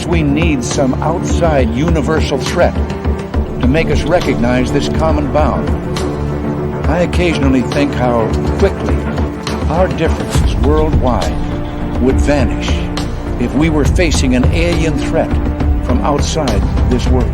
Perhaps we need some outside universal threat to make us recognize this common bound. I occasionally think how quickly our differences worldwide would vanish if we were facing an alien threat from outside this world.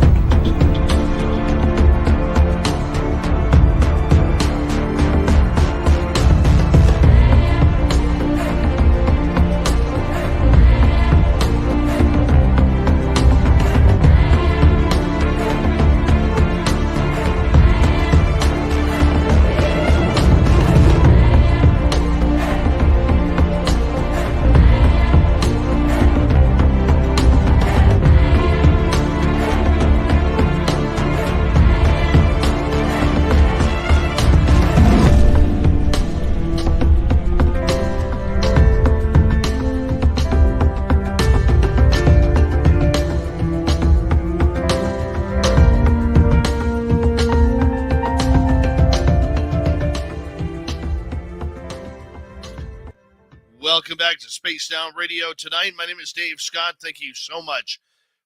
Welcome back to Space Down Radio tonight. My name is Dave Scott. Thank you so much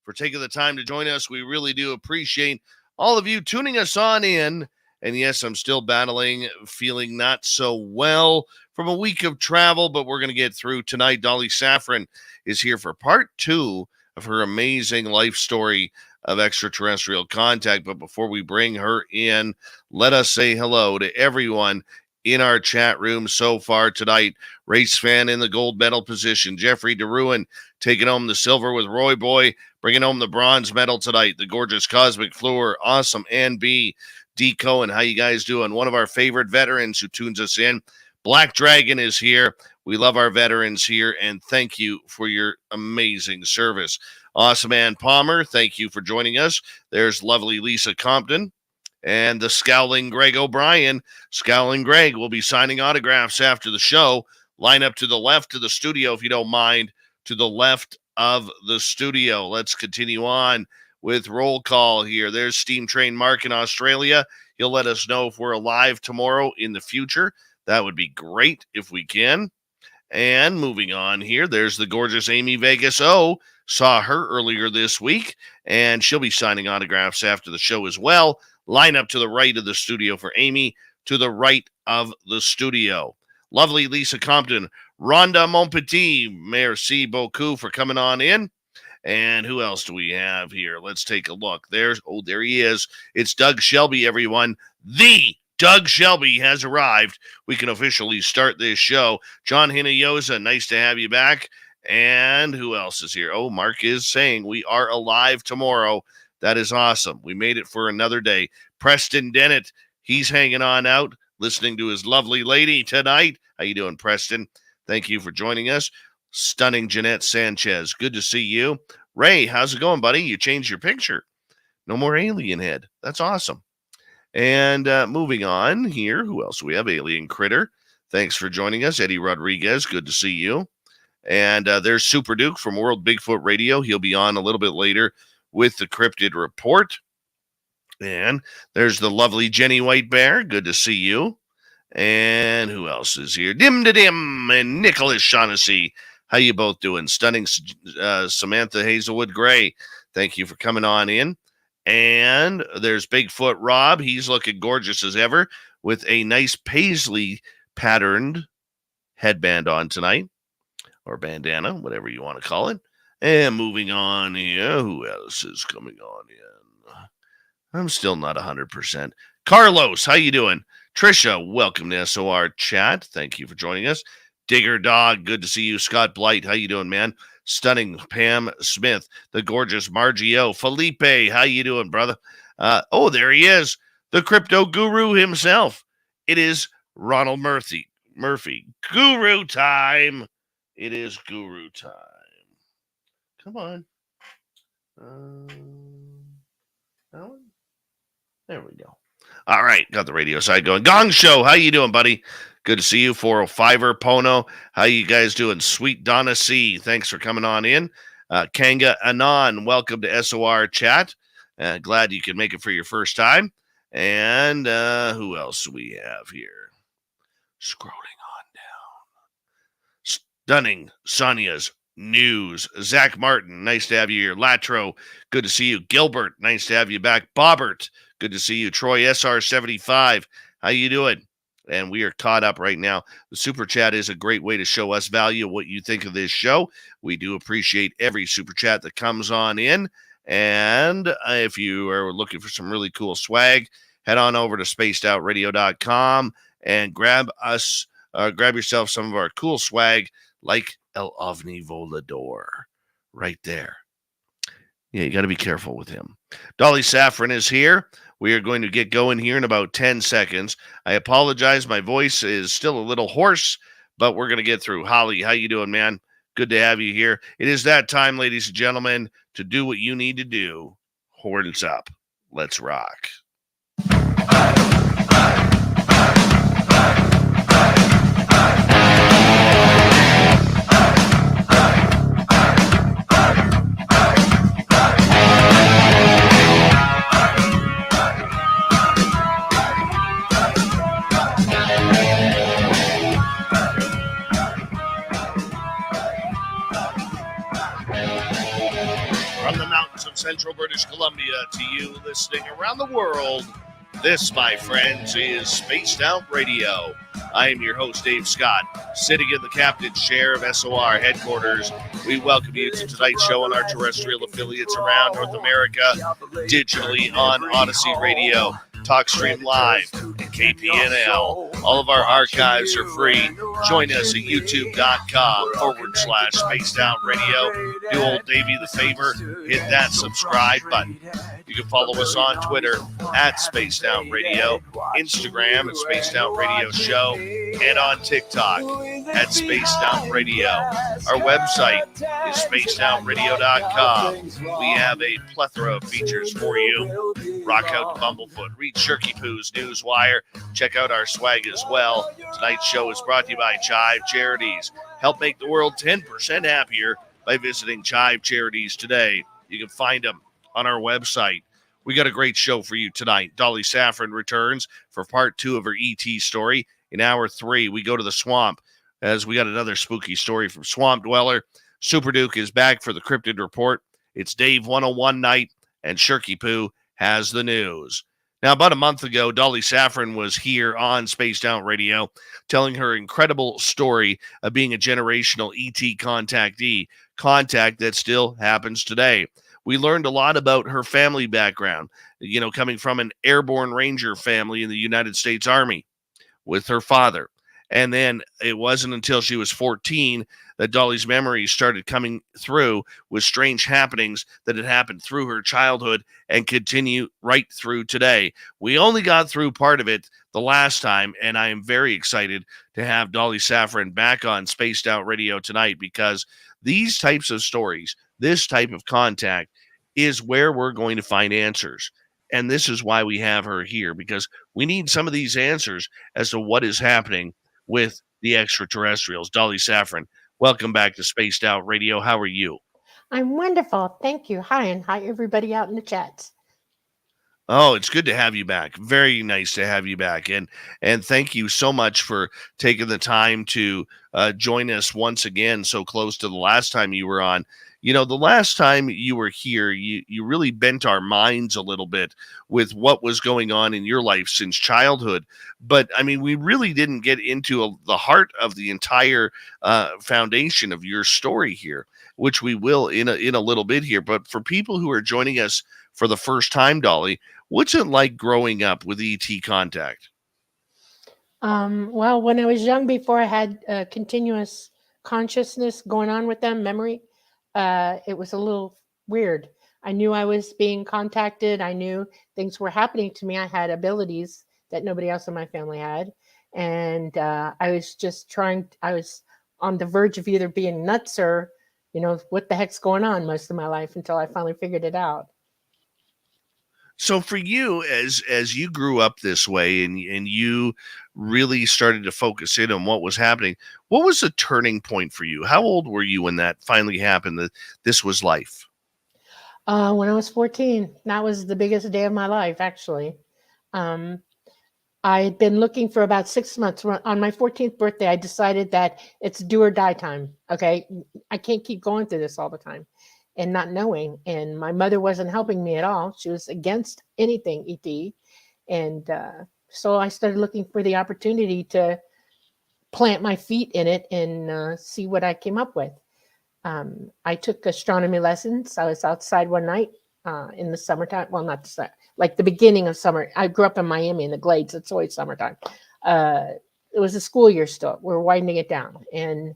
for taking the time to join us. We really do appreciate all of you tuning us on in. And yes, I'm still battling, feeling not so well from a week of travel, but we're going to get through tonight. Dolly Safran is here for part 2 of her amazing life story of extraterrestrial contact. But before we bring her in, let us say hello to everyone in our chat room so far tonight. Race fan in the gold medal position. Jeffrey DeRuin taking home the silver with Roy Boy, bringing home the bronze medal tonight. The gorgeous Cosmic Fleur, awesome NB, D. Cohen, how you guys doing? One of our favorite veterans who tunes us in. Black Dragon is here. We love our veterans here, and thank you for your amazing service. Awesome Ann Palmer, thank you for joining us. There's lovely Lisa Compton. And the Scowling Greg O'Brien. Scowling Greg will be signing autographs after the show. Line up to the left of the studio, if you don't mind, to the left of the studio. Let's continue on with roll call here. There's Steam Train Mark in Australia. He'll let us know if we're alive tomorrow in the future. That would be great if we can. And moving on here, there's the gorgeous Amy Vegas O. Saw her earlier this week, and she'll be signing autographs after the show as well. Line up to the right of the studio for Amy, to the right of the studio. Lovely Lisa Compton. Rhonda Monpetit, merci beaucoup for coming on in. And who else do we have here? Let's take a look. There he is. It's Doug Shelby, everyone. The Doug Shelby has arrived. We can officially start this show. John Hinoyosa, nice to have you back. And who else is here? Oh, Mark is saying we are alive tomorrow. That is awesome. We made it for another day. Preston Dennett, he's hanging on out, listening to his lovely lady tonight. How you doing, Preston? Thank you for joining us. Stunning Jeanette Sanchez, good to see you. Ray, how's it going, buddy? You changed your picture. No more alien head. That's awesome. And moving on here, who else? We have Alien Critter. Thanks for joining us. Eddie Rodriguez, good to see you. And there's Super Duke from World Bigfoot Radio. He'll be on a little bit later with the Cryptid Report. And there's the lovely Jenny White Bear. Good to see you. And who else is here? Dim to Dim and Nicholas Shaughnessy. How you both doing? Stunning Samantha Hazelwood Gray. Thank you for coming on in. And there's Bigfoot Rob. He's looking gorgeous as ever with a nice paisley patterned headband on tonight, or bandana, whatever you want to call it. And moving on here, who else is coming on in? I'm still not 100%. Carlos, how you doing? Trisha, welcome to SOR Chat. Thank you for joining us. Digger Dog, good to see you. Scott Blight, how you doing, man? Stunning Pam Smith, the gorgeous Margie O. Felipe, how you doing, brother? Oh, there he is, the crypto guru himself. It is Ronald Murphy. Guru time. It is guru time. Come on. That one? There we go. All right, got the radio side going. Gong Show, how you doing, buddy? Good to see you. 405er Pono, how you guys doing? Sweet Donna C, thanks for coming on in. Kanga Anon, welcome to SOR Chat. Glad you could make it for your first time. And who else do we have here? Scrolling on down. Stunning Sonia's news. Zach Martin, nice to have you here. Latro, good to see you. Gilbert, nice to have you back. Bobbert, good to see you. Troy SR75, how you doing? And we are caught up right now. The super chat is a great way to show us value, what you think of this show. We do appreciate every super chat that comes on in. And if you are looking for some really cool swag, head on over to spacedoutradio.com and grab yourself some of our cool swag like El Ovni Volador right there. Yeah, you got to be careful with him. Dolly Safran is here. We are going to get going here in about 10 seconds. I apologize. My voice is still a little hoarse, but we're going to get through. Holly, how you doing, man? Good to have you here. It is that time, ladies and gentlemen, to do what you need to do. Horns up. Let's rock. From the mountains of central British Columbia to you listening around the world, this, my friends, is Spaced Out Radio. I am your host, Dave Scott, sitting in the captain's chair of SOR headquarters. We welcome you to tonight's show on our terrestrial affiliates around North America, digitally on Odyssey Radio, TalkStream Live, and KPNL. All of our archives are free. Join us at youtube.com/Spaced Out Radio. Do old Davey the favor, hit that subscribe button. You can follow us on Twitter at Spaced Out Radio, Instagram at Spaced Out Radio Show, and on TikTok at Spaced Out Radio. Our website is spacedoutradio.com. We have a plethora of features for you. Rock out to Bumblefoot, read Shirky Poo's Newswire. Check out our swag as well. Tonight's show is brought to you by Chive Charities. Help make the world 10% happier by visiting Chive Charities today. You can find them on our website. We got a great show for you tonight. Dolly Safran returns for part 2 of her ET story. In hour 3, we go to the swamp as we got another spooky story from Swamp Dweller. Super Duke is back for the Cryptid Report. It's Dave 101 night, and Shirky Poo has the news. Now, about a month ago, Dolly Safran was here on Spaced Out Radio telling her incredible story of being a generational ET contactee, contact that still happens today. We learned a lot about her family background, coming from an Airborne Ranger family in the United States Army with her father. And then it wasn't until she was 14 that Dolly's memories started coming through with strange happenings that had happened through her childhood and continue right through today. We only got through part of it the last time, and I am very excited to have Dolly Safran back on Spaced Out Radio tonight, because these types of stories, this type of contact, is where we're going to find answers. And this is why we have her here, because we need some of these answers as to what is happening with the extraterrestrials. Dolly Safran, welcome back to Spaced Out Radio. How are you? I'm wonderful. Thank you. Hi, and hi, everybody out in the chat. Oh, it's good to have you back. Very nice to have you back. And thank you so much for taking the time to join us once again, so close to the last time you were on. The last time you were here, you really bent our minds a little bit with what was going on in your life since childhood. But, we really didn't get into the heart of the entire foundation of your story here, which we will in a little bit here. But for people who are joining us for the first time, Dolly, what's it like growing up with ET contact? Well, when I was young, before I had continuous consciousness going on with them, memory, it was a little weird. I knew I was being contacted. I knew things were happening to me. I had abilities that nobody else in my family had. And I was on the verge of either being nuts or, what the heck's going on most of my life, until I finally figured it out. So for you, as you grew up this way and you really started to focus in on what was happening, what was the turning point for you? How old were you when that finally happened, that this was life? When I was 14, that was the biggest day of my life, actually. I had been looking for about 6 months. On my 14th birthday, I decided that it's do or die time. Okay. I can't keep going through this all the time and not knowing. And my mother wasn't helping me at all. She was against anything ET. And so I started looking for the opportunity to plant my feet in it and see what I came up with. I took astronomy lessons. I was outside one night in the summertime. Well, not the summer, like the beginning of summer. I grew up in Miami in the Glades. It's always summertime. It was a school year still. We're winding it down. And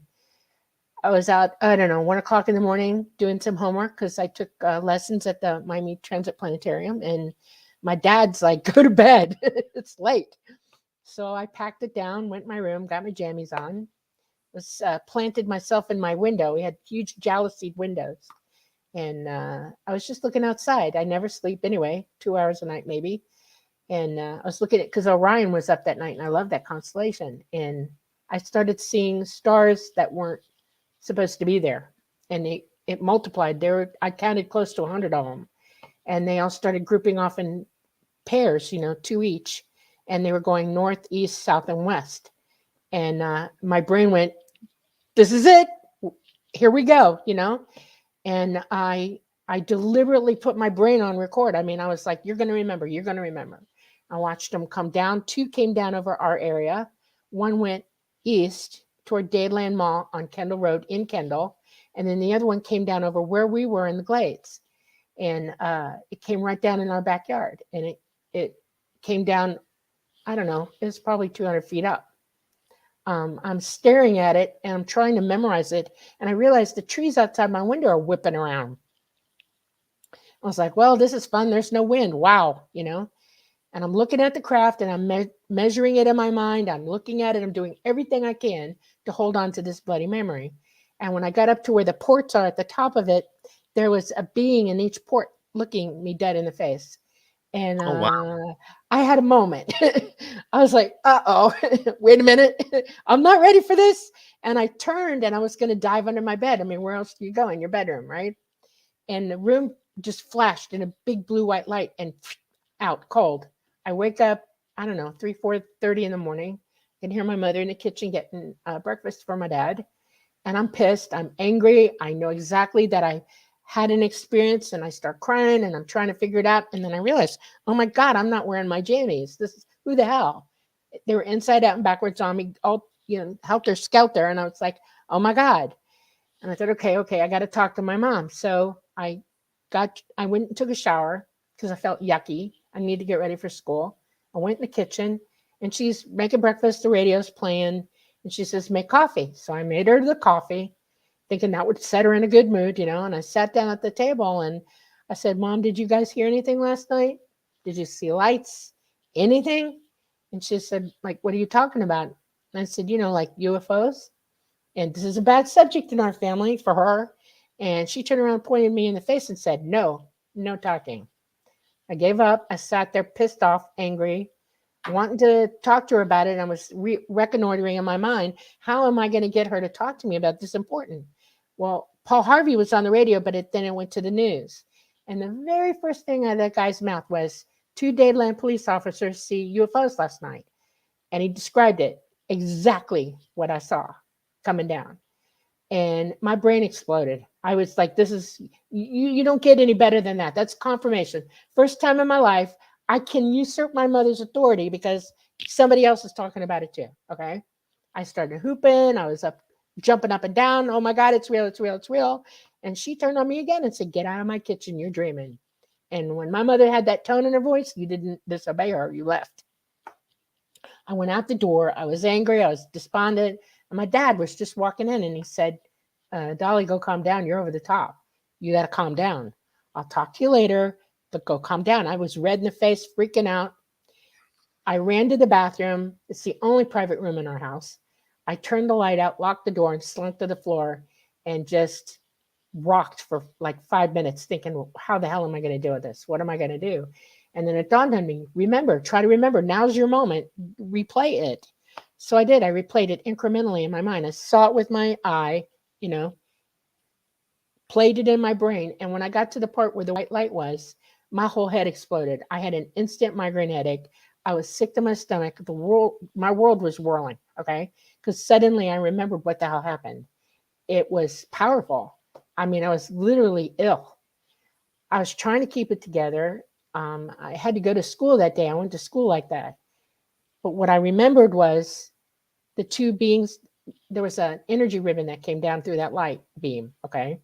I was out, I don't know, 1 o'clock in the morning doing some homework because I took lessons at the Miami Transit Planetarium. And my dad's like, go to bed. It's late. So I packed it down, went in my room, got my jammies on, was planted myself in my window. We had huge jalousied windows. And I was just looking outside. I never sleep anyway, 2 hours a night maybe. And I was looking at, because Orion was up that night and I love that constellation. And I started seeing stars that weren't supposed to be there. And it multiplied. I counted close to 100 of them. And they all started grouping off in pairs, 2 each. And they were going north, east, south, and west. And my brain went, this is it. Here we go, And I deliberately put my brain on record. I mean, I was like, you're going to remember. You're going to remember. I watched them come down. 2 came down over our area. 1 went east toward Dadeland Mall on Kendall Road in Kendall. And then the other one came down over where we were in the Glades. And it came right down in our backyard. And it came down, I don't know, it was probably 200 feet up. I'm staring at it and I'm trying to memorize it. And I realized the trees outside my window are whipping around. I was like, well, this is fun. There's no wind. Wow. And I'm looking at the craft and I'm measuring it in my mind. I'm looking at it. I'm doing everything I can to hold on to this bloody memory. And when I got up to where the ports are at the top of it, there was a being in each port looking me dead in the face. And Oh, wow. I had a moment. I was like, uh-oh, wait a minute. I'm not ready for this. And I turned and I was going to dive under my bed. I mean, where else do you go? In your bedroom, right? And the room just flashed in a big blue white light and out cold. I wake up, I don't know, 4:30 in the morning. I can hear my mother in the kitchen getting breakfast for my dad. And I'm pissed. I'm angry. I know exactly that I had an experience and I start crying and I'm trying to figure it out. And then I realized, oh my God, I'm not wearing my jammies. This is who the hell? They were inside out and backwards on me, all, helter skelter. And I was like, oh my God. And I thought, okay, I got to talk to my mom. So I went and took a shower because I felt yucky. I need to get ready for school. I went in the kitchen and she's making breakfast. The radio's playing and she says, make coffee. So I made her the coffee, thinking that would set her in a good mood, and I sat down at the table and I said, Mom, did you guys hear anything last night? Did you see lights? Anything? And she said, like, what are you talking about? And I said, like UFOs. And this is a bad subject in our family for her. And she turned around and pointed me in the face and said, no talking. I gave up. I sat there pissed off, angry, wanting to talk to her about it. And I was reconnoitering in my mind, how am I going to get her to talk to me about this important? Well, Paul Harvey was on the radio, but then it went to the news. And the very first thing out of that guy's mouth was 2 Dadeland police officers see UFOs last night. And he described it exactly what I saw coming down. And my brain exploded. I was like, this is, you don't get any better than that. That's confirmation. First time in my life, I can usurp my mother's authority because somebody else is talking about it too. Okay. I started hooping. I was jumping up and down. Oh my God, it's real. It's real. It's real. And she turned on me again and said, get out of my kitchen. You're dreaming. And when my mother had that tone in her voice, you didn't disobey her. You left. I went out the door. I was angry. I was despondent. And my dad was just walking in and he said, Dolly, go calm down. You're over the top. You got to calm down. I'll talk to you later, but go calm down. I was red in the face, freaking out. I ran to the bathroom. It's the only private room in our house. I turned the light out, locked the door, and slunk to the floor and just rocked for like 5 minutes thinking, well, how the hell am I going to deal with this? What am I going to do? And then it dawned on me, try to remember. Now's your moment. Replay it. So I did. I replayed it incrementally in my mind. I saw it with my eye, played it in my brain. And when I got to the part where the white light was, my whole head exploded. I had an instant migraine headache. I was sick to my stomach. My world was whirling. Okay. Because suddenly I remembered what the hell happened. It was powerful. I mean, I was literally ill. I was trying to keep it together. I had to go to school that day. I went to school like that. But what I remembered was the two beings, there was an energy ribbon that came down through that light beam. Okay.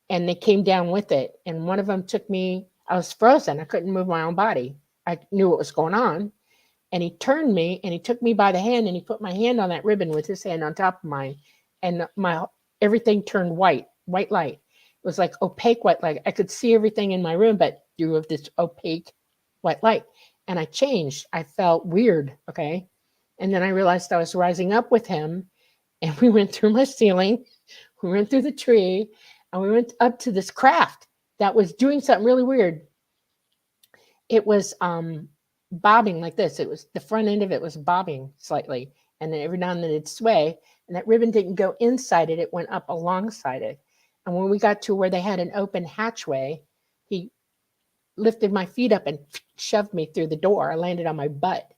And they came down with it. And one of them took me, I was frozen. I couldn't move my own body. I knew what was going on. And he turned me and he took me by the hand and he put my hand on that ribbon with his hand on top of mine. And everything turned white light. It was like opaque white light. I could see everything in my room, but through this opaque white light. And I changed. I felt weird. Okay. And then I realized I was rising up with him, and we went through my ceiling. We went through the tree, and we went up to this craft that was doing something really weird. It was bobbing like this. It was the front end of it was bobbing slightly, and then every now and then it'd sway. And that ribbon didn't go inside it; it went up alongside it. And when we got to where they had an open hatchway, he lifted my feet up and shoved me through the door. I landed on my butt.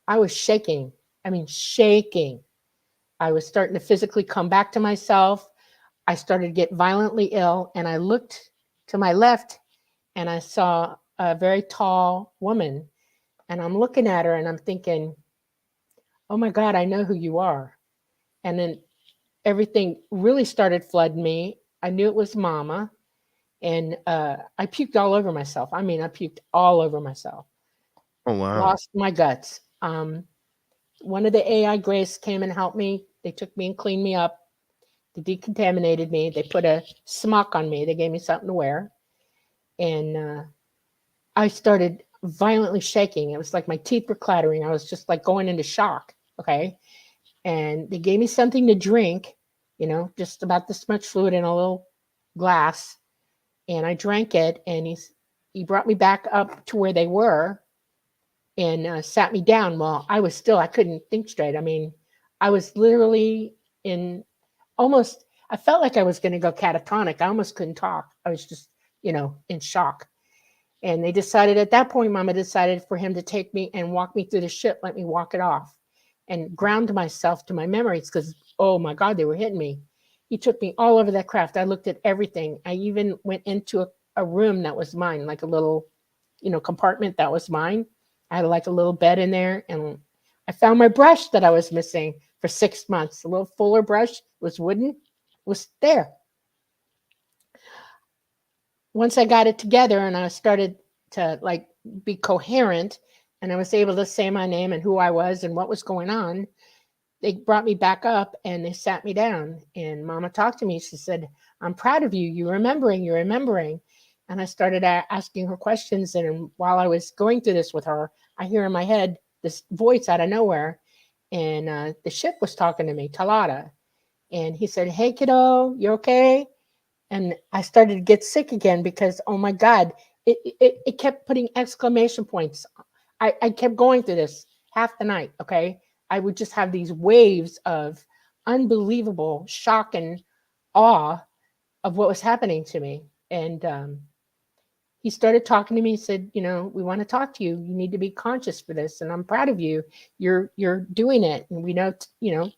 I was shaking. I mean, shaking. I was starting to physically come back to myself. I started to get violently ill, and I looked to my left, and I saw a very tall woman, and I'm looking at her, and I'm thinking, oh my God, I know who you are. And then everything really started flooding me. I knew it was Mama, and I puked all over myself. I mean, I puked all over myself. Oh, wow. Lost my guts. One of the AI Grace came and helped me. They took me and cleaned me up. They decontaminated me. They put a smock on me. They gave me something to wear. And I started violently shaking. It was like my teeth were clattering. I was just like going into shock. Okay. And they gave me something to drink, just about this much fluid in a little glass. And I drank it. And he brought me back up to where they were. And sat me down. Well, I couldn't think straight. I mean, I was literally I felt like I was going to go catatonic. I almost couldn't talk. I was just, in shock. And they decided at that point, Mama decided for him to take me and walk me through the ship, let me walk it off and ground myself to my memories because, oh my God, they were hitting me. He took me all over that craft. I looked at everything. I even went into a room that was mine, like a little, compartment that was mine. I had like a little bed in there, and I found my brush that I was missing for 6 months. A little fuller brush, was wooden, was there. Once I got it together and I started to like be coherent and I was able to say my name and who I was and what was going on, they brought me back up and they sat me down, and Mama talked to me. She said, I'm proud of you. You're remembering. And I started asking her questions. And while I was going through this with her, I hear in my head this voice out of nowhere. And the ship was talking to me, Talata. And he said, hey, kiddo, you okay? And I started to get sick again because, oh my God, it kept putting exclamation points. I kept going through this half the night, okay? I would just have these waves of unbelievable shock and awe of what was happening to me. And he started talking to me. He said, we want to talk to you. You need to be conscious for this. And I'm proud of you. You're doing it. And we know,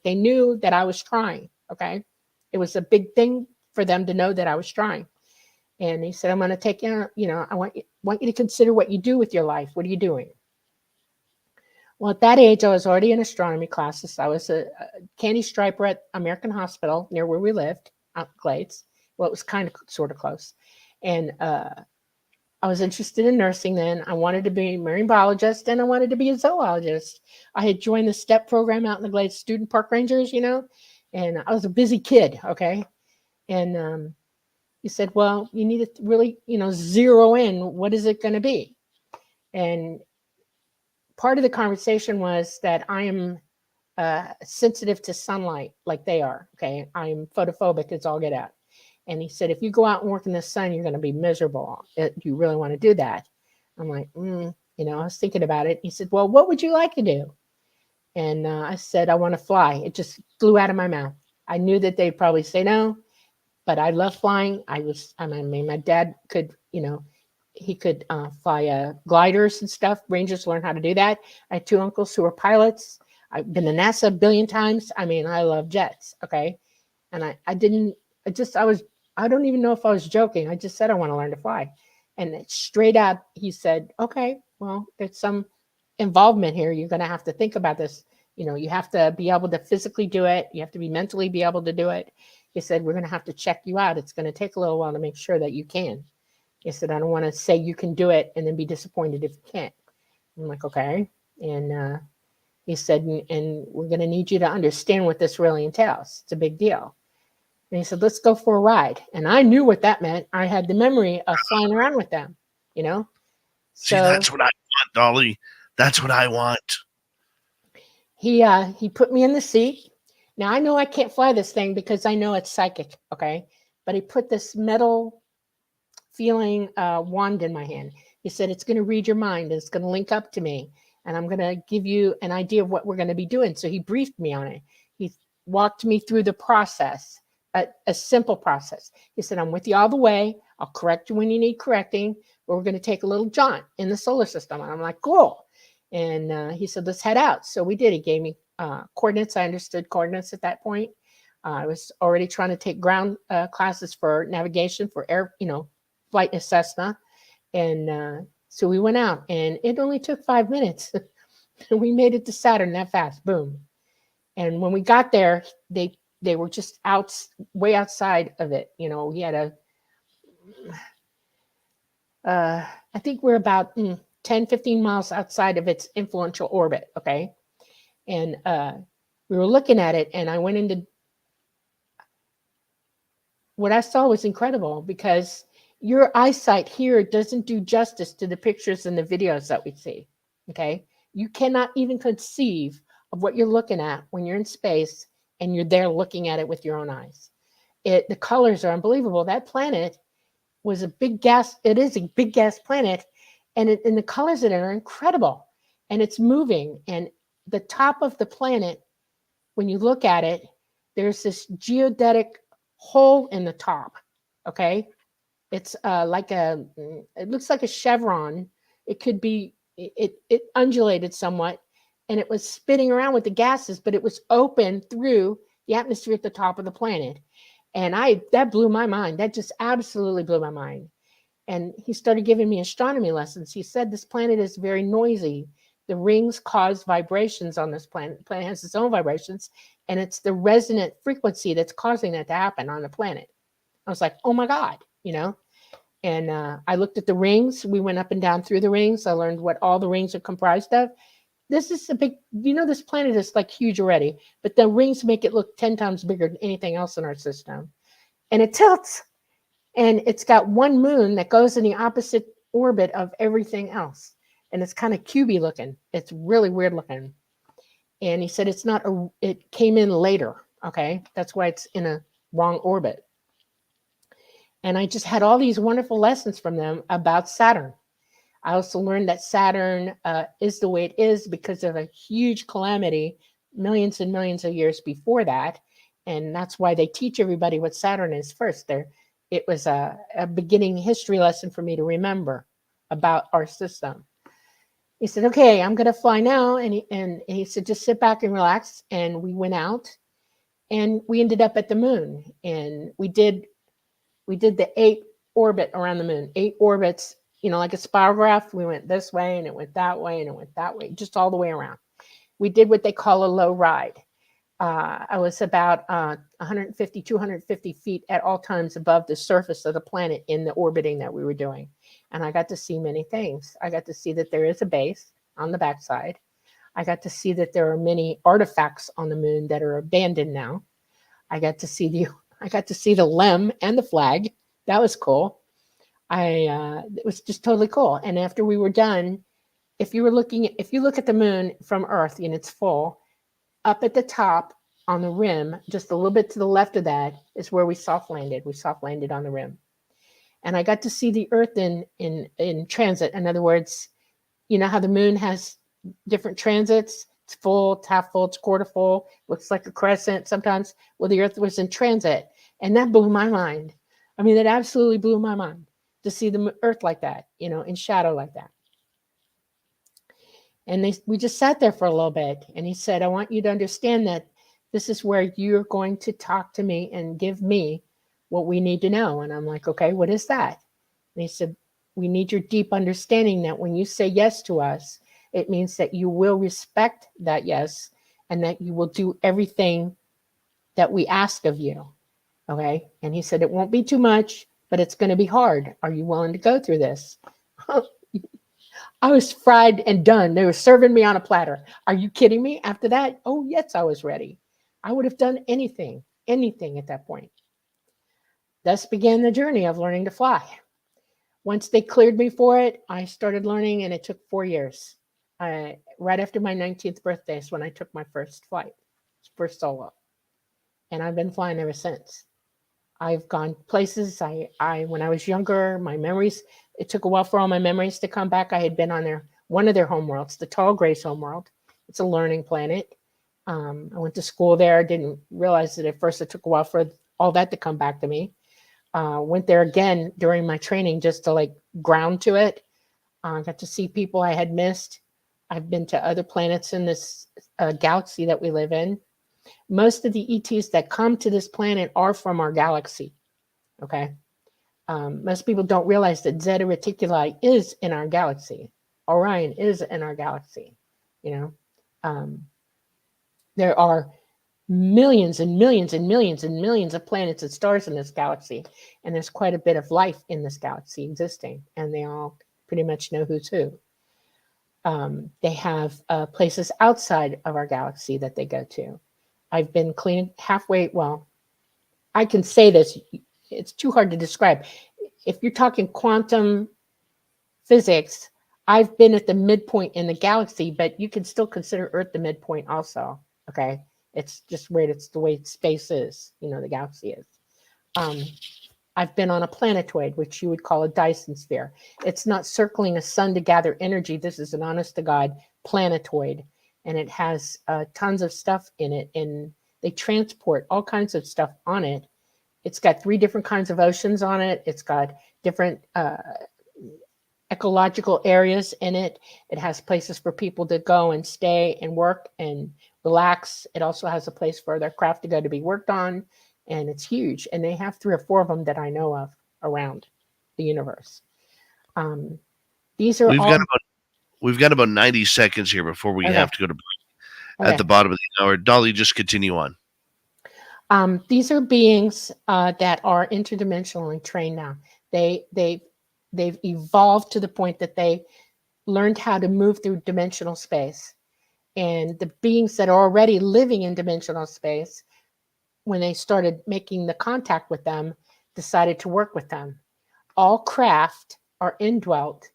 they knew that I was trying. Okay. It was a big thing for them to know that I was trying. And he said, I'm going to take you, I want you to consider what you do with your life. What are you doing? Well, at that age, I was already in astronomy classes. I was a candy striper at American Hospital near where we lived, out in Glades. Well, it was kind of sort of close. And I was interested in nursing then. I wanted to be a marine biologist and I wanted to be a zoologist. I had joined the STEP program out in the Glades, Student Park Rangers, and I was a busy kid, okay? And he said, well, you need to really, zero in. What is it going to be? And part of the conversation was that I am sensitive to sunlight like they are, okay? I'm photophobic as all get out. And he said, if you go out and work in the sun, you're going to be miserable. Do you really want to do that? I'm like, I was thinking about it. He said, well, what would you like to do? And I said, I want to fly. It just flew out of my mouth. I knew that they'd probably say no, but I love flying. My dad could, he could fly gliders and stuff. Rangers learn how to do that. I had 2 uncles who were pilots. I've been to NASA a billion times. I mean, I love jets. Okay. And I don't even know if I was joking. I just said, I want to learn to fly. And straight up, he said, okay, well, there's some involvement here. You're going to have to think about this. You know, you have to be able to physically do it. You have to be mentally be able to do it. He said, we're going to have to check you out. It's going to take a little while to make sure that you can. He said, I don't want to say you can do it and then be disappointed if you can't. I'm like, okay. And he said, and we're going to need you to understand what this really entails. It's a big deal. And he said, let's go for a ride. And I knew what that meant. I had the memory of flying around with them, you know? See, that's what I want, Dolly. That's what I want. He put me in the seat. Now, I know I can't fly this thing because I know it's psychic, okay? But he put this metal feeling wand in my hand. He said, it's going to read your mind. It's going to link up to me. And I'm going to give you an idea of what we're going to be doing. So he briefed me on it. He walked me through the process, a simple process. He said, I'm with you all the way. I'll correct you when you need correcting. But we're going to take a little jaunt in the solar system. And I'm like, cool. And he said, let's head out. So we did. He gave me coordinates. I understood coordinates at that point. I was already trying to take ground classes for navigation for air, flight in Cessna. And so we went out, and it only took 5 minutes. We made it to Saturn that fast. Boom. And when we got there, they were just way outside of it. We had I think we're about 10, 15 miles outside of its influential orbit. Okay. And we were looking at it, and I went into what I saw was incredible, because your eyesight here doesn't do justice to the pictures and the videos that we see. Okay. You cannot even conceive of what you're looking at when you're in space and you're there looking at it with your own eyes. The colors are unbelievable. That planet was a big gas. It is a big gas planet, and the colors in it are incredible, and it's moving. And the top of the planet, when you look at it, there's this geodetic hole in the top. Okay. It's it looks like a chevron. It could be, it undulated somewhat, and it was spinning around with the gases, but it was open through the atmosphere at the top of the planet. And that blew my mind. That just absolutely blew my mind. And he started giving me astronomy lessons. He said, this planet is very noisy. The rings cause vibrations on this planet. The planet has its own vibrations, and it's the resonant frequency that's causing that to happen on the planet. I was like, oh my God, And I looked at the rings. We went up and down through the rings. I learned what all the rings are comprised of. This is a big, this planet is like huge already, but the rings make it look 10 times bigger than anything else in our system. And it tilts. And it's got one moon that goes in the opposite orbit of everything else. And it's kind of cubey looking. It's really weird looking. And he said it came in later. Okay. That's why it's in a wrong orbit. And I just had all these wonderful lessons from them about Saturn. I also learned that Saturn is the way it is because of a huge calamity millions and millions of years before that. And that's why they teach everybody what Saturn is first. It was a beginning history lesson for me to remember about our system. He said, okay, I'm going to fly now. And he said, just sit back and relax. And we went out, and we ended up at the moon. And we did the 8 orbit around the moon, 8 orbits, like a spirograph. We went this way, and it went that way, and it went that way, just all the way around. We did what they call a low ride. I was about 150, 250 feet at all times above the surface of the planet in the orbiting that we were doing. And I got to see many things. I got to see that there is a base on the backside. I got to see that there are many artifacts on the moon that are abandoned now. I got to see the LEM and the flag. That was cool. It was just totally cool. And after we were done, if you look at the moon from Earth and it's full, up at the top on the rim, just a little bit to the left of that, is where we soft landed. We soft landed on the rim. And I got to see the Earth in transit. In other words, you know how the moon has different transits? It's full, it's half full, it's quarter full, looks like a crescent sometimes. Well, the Earth was in transit. And that blew my mind. I mean, that absolutely blew my mind. to see the earth like that, in shadow like that. And we just sat there for a little bit. And he said, I want you to understand that this is where you're going to talk to me and give me what we need to know. And I'm like, okay, what is that? And he said, we need your deep understanding that when you say yes to us, it means that you will respect that yes, and that you will do everything that we ask of you. Okay. And he said, it won't be too much, but it's going to be hard. Are you willing to go through this? I was fried and done. They were serving me on a platter. Are you kidding me? After that, oh, yes, I was ready. I would have done anything at that point. Thus began the journey of learning to fly. Once they cleared me for it, I started learning, and it took 4 years. Right after my 19th birthday is when I took my first flight, first solo. And I've been flying ever since. I've gone places. When I was younger, my memories, it took a while for all my memories to come back. I had been on one of their homeworlds, the Tall Grace homeworld. It's a learning planet. I went to school there. I didn't realize that at first. It took a while for all that to come back to me. Went there again during my training just to ground to it. Got to see people I had missed. I've been to other planets in this galaxy that we live in. Most of the ETs that come to this planet are from our galaxy. Okay. Most people don't realize that Zeta Reticuli is in our galaxy. Orion is in our galaxy. There are millions and millions and millions and millions of planets and stars in this galaxy. And there's quite a bit of life in this galaxy existing. And they all pretty much know who's who. They have places outside of our galaxy that they go to. I've been cleaning halfway. Well, I can say this. It's too hard to describe. If you're talking quantum physics, I've been at the midpoint in the galaxy, but you can still consider Earth the midpoint also. Okay. It's just weird. It's the way space is, the galaxy is. I've been on a planetoid, which you would call a Dyson sphere. It's not circling a sun to gather energy. This is an honest to God planetoid. And it has tons of stuff in it. And they transport all kinds of stuff on it. It's got 3 different kinds of oceans on it. It's got different ecological areas in it. It has places for people to go and stay and work and relax. It also has a place for their craft to go to be worked on. And it's huge. And they have 3 or 4 of them that I know of around the universe. These are We've got about 90 seconds here before we have to go to break at the bottom of the hour. Dolly, just continue on. These are beings that are interdimensionally trained now. They've evolved to the point that they learned how to move through dimensional space. And the beings that are already living in dimensional space, when they started making the contact with them, decided to work with them. All craft are indwelt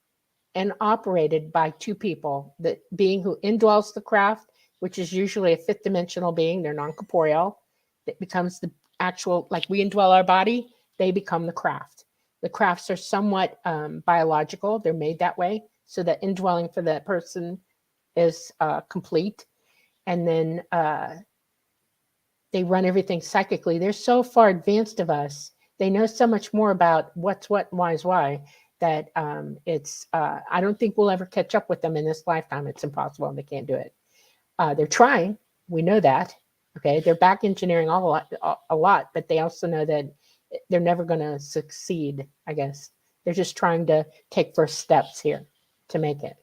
and operated by 2 people. The being who indwells the craft, which is usually a 5th dimensional being, they're non-corporeal. It becomes the actual, like we indwell our body, they become the craft. The crafts are somewhat biological. They're made that way so that indwelling for that person is complete. And then they run everything psychically. They're so far advanced of us. They know so much more about what's what and why is why that I don't think we'll ever catch up with them in this lifetime. It's impossible. They can't do it. They're trying. We know that. Okay. They're back engineering a lot, but they also know that they're never going to succeed, I guess. They're just trying to take first steps here to make it.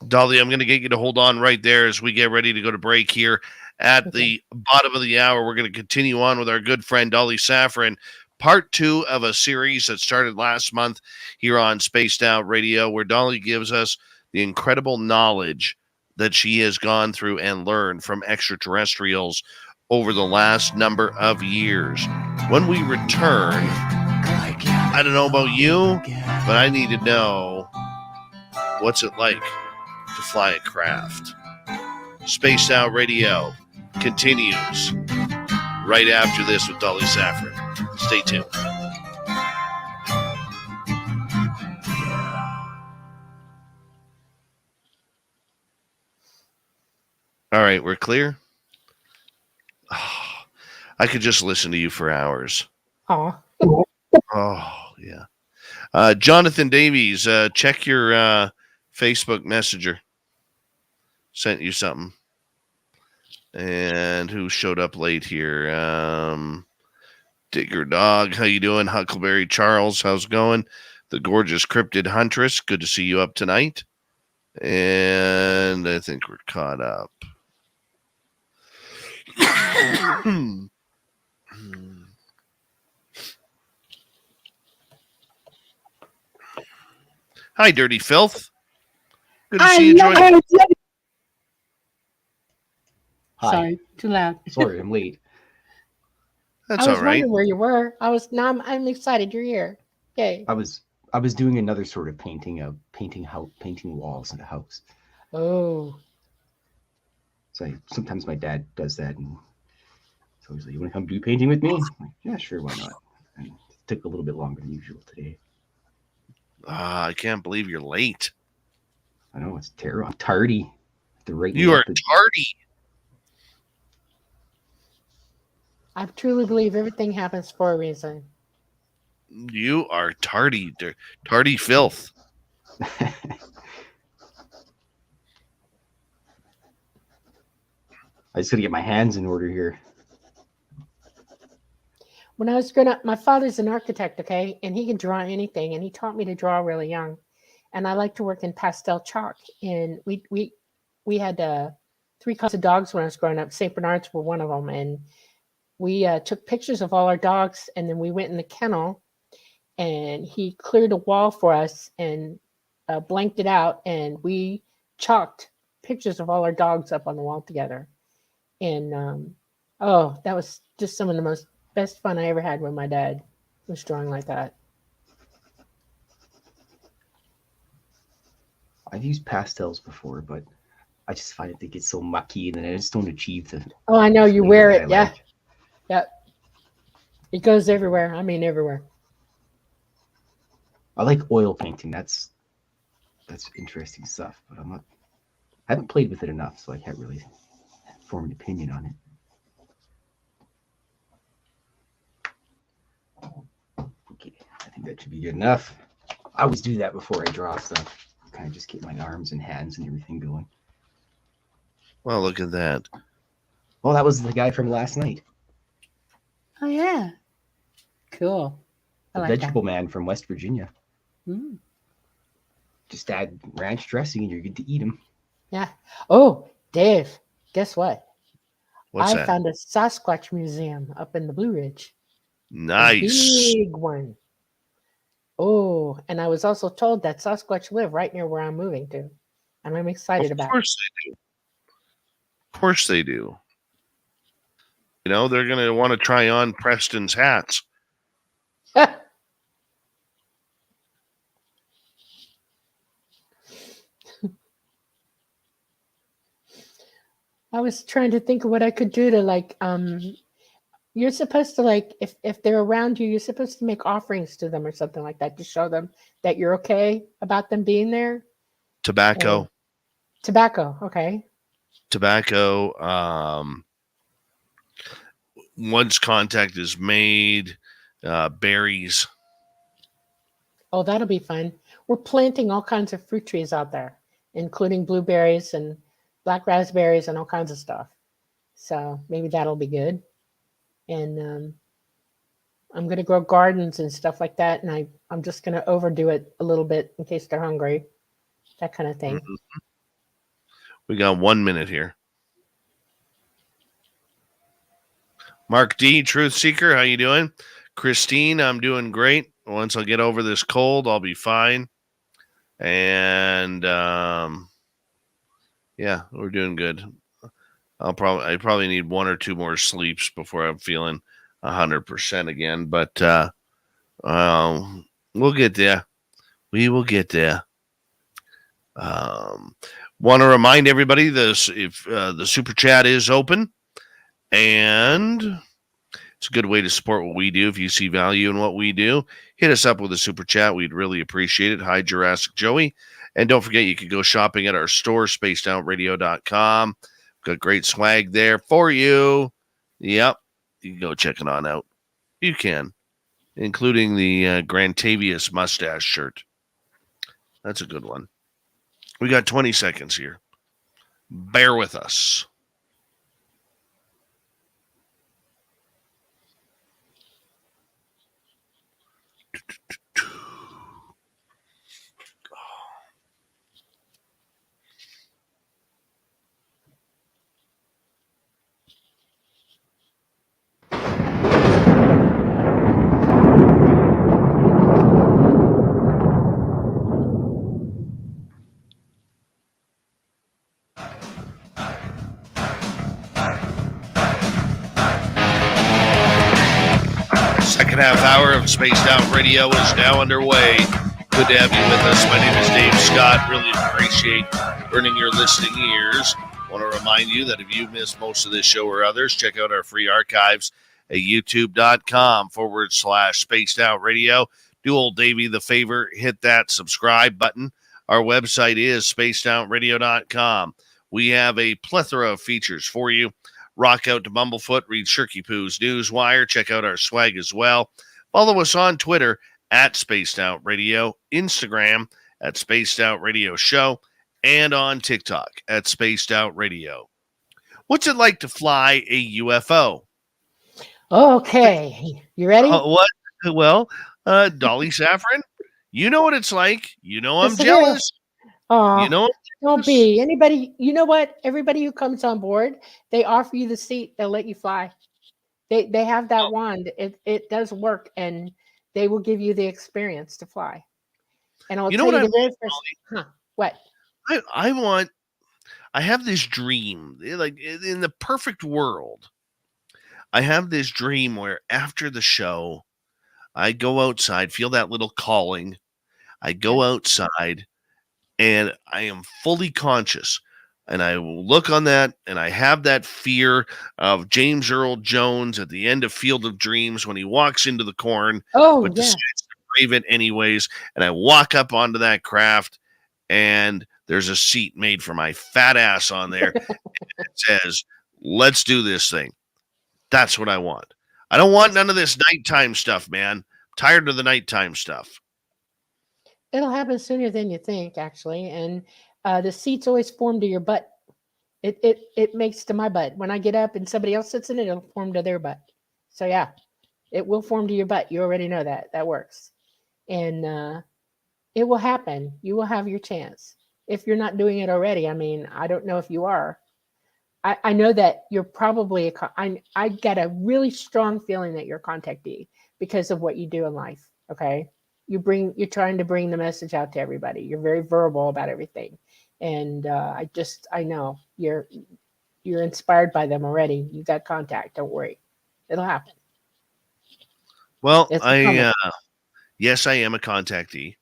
Dolly, I'm going to get you to hold on right there as we get ready to go to break here. At the bottom of the hour, we're going to continue on with our good friend Dolly Safran, part 2 of a series that started last month here on Spaced Out Radio, where Dolly gives us the incredible knowledge that she has gone through and learned from extraterrestrials over the last number of years. When we return, I don't know about you, but I need to know, what's it like to fly a craft? Spaced Out Radio continues right after this with Dolly Safran. Stay tuned. All right, we're clear. Oh, I could just listen to you for hours. Oh, Oh, yeah. Jonathan Davies, check your Facebook Messenger. Sent you something. And who showed up late here? Digger Dog, how you doing? Huckleberry Charles, how's it going? The gorgeous Cryptid Huntress, good to see you up tonight. And I think we're caught up. Hi, Dirty Filth. Good to see you joining. Hi. Sorry, too loud. Sorry, I'm late. That's I was all right. wondering where you were. I'm excited you're here. Yay. I was doing another sort of painting walls in the house. Oh. So sometimes my dad does that, and so he's like, "You want to come do painting with me?" I'm like, yeah, sure, why not? And it took a little bit longer than usual today. I can't believe you're late. I know, it's terrible. I'm tardy. You are tardy. I truly believe everything happens for a reason. You are tardy. Tardy filth. I just gotta get my hands in order here. When I was growing up, my father's an architect, okay? And he can draw anything. And he taught me to draw really young. And I like to work in pastel chalk. And we had 3 kinds of dogs when I was growing up. St. Bernards were one of them. And we took pictures of all our dogs. And then we went in the kennel. And he cleared a wall for us and blanked it out. And we chalked pictures of all our dogs up on the wall together. And that was just some of the best fun I ever had with my dad was drawing like that. I've used pastels before, but I just find they get so mucky, and then I just don't achieve the. Oh, I know you wear it. Yeah. Like. Yep. It goes everywhere. I mean, everywhere. I like oil painting. That's interesting stuff, but I haven't played with it enough, so I can't really form an opinion on it. Okay, I think that should be good enough. I always do that before I draw stuff. Kind of just get my arms and hands and everything going. Well, look at that. Well, that was the guy from last night. Oh, yeah. Cool. The vegetable man from West Virginia. Mm. Just add ranch dressing and you're good to eat them. Yeah. Oh, Dave, guess what? What's I that? found a Sasquatch museum up in the Blue Ridge. Nice. A big one. Oh, and I was also told that Sasquatch live right near where I'm moving to. And I'm excited about it. Of course they do. Of course they do. You know, they're going to want to try on Preston's hats. I was trying to think of what I could do to you're supposed to if they're around you, you're supposed to make offerings to them or something like that to show them that you're okay about them being there. Tobacco. Tobacco, okay. Tobacco. Once contact is made, berries. Oh, that'll be fun. We're planting all kinds of fruit trees out there, including blueberries and black raspberries and all kinds of stuff. So maybe that'll be good. And I'm going to grow gardens and stuff like that. And I'm just going to overdo it a little bit in case they're hungry. That kind of thing. Mm-hmm. We got 1 minute here. Mark D, Truth Seeker, how you doing? Christine, I'm doing great. Once I get over this cold, I'll be fine. And yeah, we're doing good. I probably need 1 or 2 more sleeps before I'm feeling 100% again. But we'll get there. We will get there. Want to remind everybody this: if the super chat is open, and it's a good way to support what we do. If you see value in what we do, hit us up with a super chat. We'd really appreciate it. Hi, Jurassic Joey. And don't forget, you can go shopping at our store, spacedoutradio.com. Got great swag there for you. Yep. You can go check it on out. You can. including the Grantavius mustache shirt. That's a good one. We got 20 seconds here. Bear with us. Second half hour of Spaced Out Radio is now underway. Good to have you with us. My name is Dave Scott. Really appreciate earning your listening ears. Want to remind you that if you missed most of this show or others, check out our free archives at youtube.com/Spaced Out Radio. Do old Davey the favor, hit that subscribe button. Our website is spacedoutradio.com. We have a plethora of features for you. Rock out to Bumblefoot, read Shirky Poo's Newswire, check out our swag as well. Follow us on Twitter at Spaced Out Radio, Instagram at Spaced Out Radio Show, and on TikTok at Spaced Out Radio. What's it like to fly a UFO? Okay, you ready? What? Well, Dolly Safran, you know what it's like. You know I'm Yes, it jealous. is. Aw, You know, don't be. Anybody, you know what? Everybody who comes on board, they offer you the seat. They'll let you fly. They have that wand. It does work, and they will give you the experience to fly. And I'll You know tell what you the I very first. What? I have this dream, like in the perfect world. I have this dream where after the show, I go outside, feel that little calling. I go outside and I am fully conscious. And I will look on that and I have that fear of James Earl Jones at the end of Field of Dreams when he walks into the corn, Oh, but yeah. decides to brave it anyways. And I walk up onto that craft and there's a seat made for my fat ass on there. And it says, let's do this thing. That's what I want. I don't want none of this nighttime stuff, man. I'm tired of the nighttime stuff. It'll happen sooner than you think, actually. And the seats always form to your butt. It makes to my butt. When I get up and somebody else sits in it, it'll form to their butt. So yeah, it will form to your butt. You already know that. That works. And it will happen. You will have your chance. If you're not doing it already, I mean, I don't know if you are. I know that you're probably I got a really strong feeling that you're a contactee because of what you do in life. Okay. You're trying to bring the message out to everybody. You're very verbal about everything. And I know you're inspired by them already. You got contact. Don't worry. It'll happen. Well, yes, I am a contactee.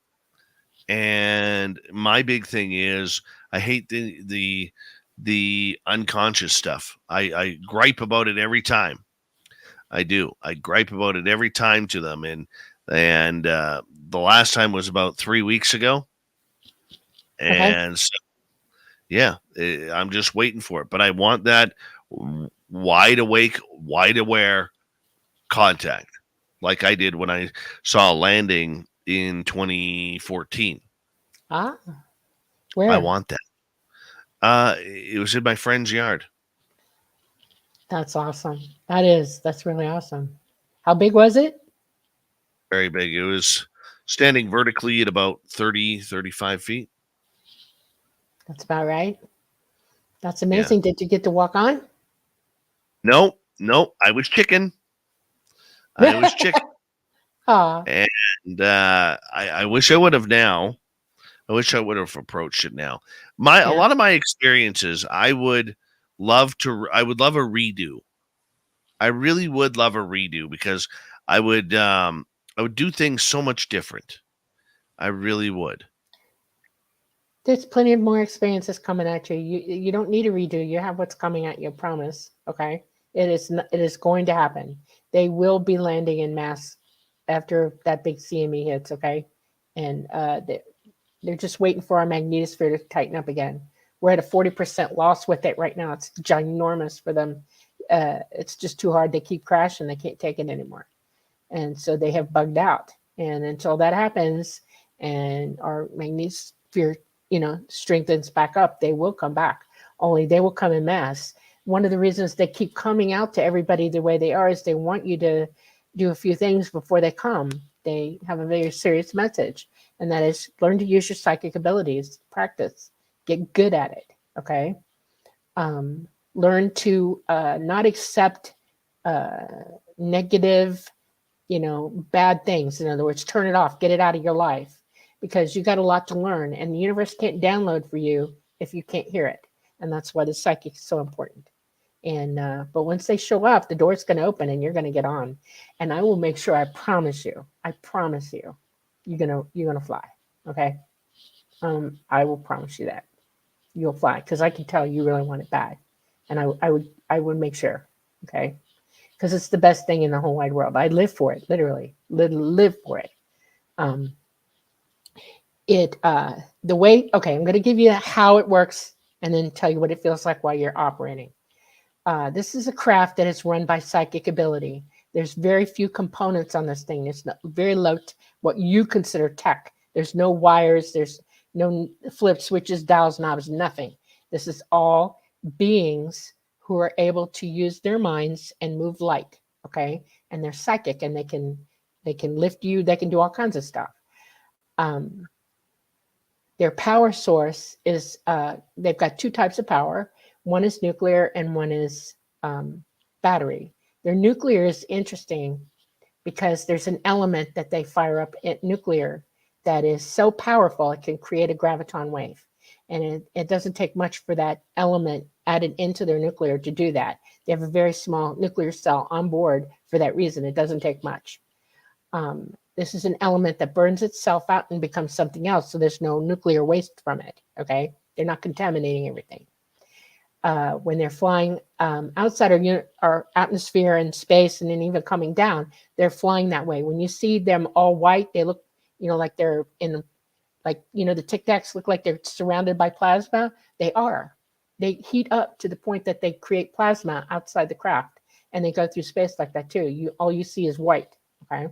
And my big thing is I hate the unconscious stuff. I gripe about it every time. I do. I gripe about it every time to them. And the last time was about 3 weeks ago. And so, yeah, I'm just waiting for it. But I want that wide awake, wide aware contact like I did when I saw a landing in 2014. Ah, where? I want that. It was in my friend's yard. That's awesome. That's really awesome. How big was it? Very big. It was standing vertically at about 30, 35 feet. That's about right. That's amazing. Yeah. Did you get to walk on? No. I was chicken. Aw. And I wish I would have now. I wish I would have approached it now. A lot of my experiences, I would love a redo. I really would love a redo because I would do things so much different. I really would. There's plenty of more experiences coming at you. You don't need a redo. You have what's coming at you. I promise. Okay. It is going to happen. They will be landing in mass after that big CME hits. Okay. And they're just waiting for our magnetosphere to tighten up again. We're at a 40% loss with it right now. It's ginormous for them. It's just too hard. They keep crashing. They can't take it anymore. And so they have bugged out. And until that happens and our magnetosphere, strengthens back up, they will come back. Only they will come in mass. One of the reasons they keep coming out to everybody the way they are is they want you to do a few things before they come. They have a very serious message, and that is learn to use your psychic abilities, practice, get good at it, okay? Learn to not accept negative, bad things. In other words, turn it off, get it out of your life, because you got a lot to learn, and the universe can't download for you if you can't hear it. And that's why the psychic is so important. And but once they show up, the door's going to open and you're going to get on. And I will make sure, I promise you, you're gonna fly. Okay. I will promise you that you'll fly, because I can tell you really want it bad. And I would make sure. Okay. Because it's the best thing in the whole wide world. I live for it, literally live for it. The way, okay, I'm going to give you how it works and then tell you what it feels like while you're operating. This is a craft that is run by psychic ability. There's very few components on this thing. It's very low, what you consider tech. There's no wires. There's no flip switches, dials, knobs, nothing. This is all beings who are able to use their minds and move light. Okay, and they're psychic, and they can lift you. They can do all kinds of stuff. Their power source is they've got two types of power. One is nuclear and one is battery. Their nuclear is interesting because there's an element that they fire up at nuclear that is so powerful it can create a graviton wave. And it doesn't take much for that element added into their nuclear to do that. They have a very small nuclear cell on board for that reason. It doesn't take much. This is an element that burns itself out and becomes something else, so there's no nuclear waste from it, okay? They're not contaminating everything. When they're flying outside our atmosphere and space, and then even coming down, they're flying that way. When you see them all white, they look, like they're in, the Tic Tacs look like they're surrounded by plasma. They are. They heat up to the point that they create plasma outside the craft, and they go through space like that too. All you see is white, okay?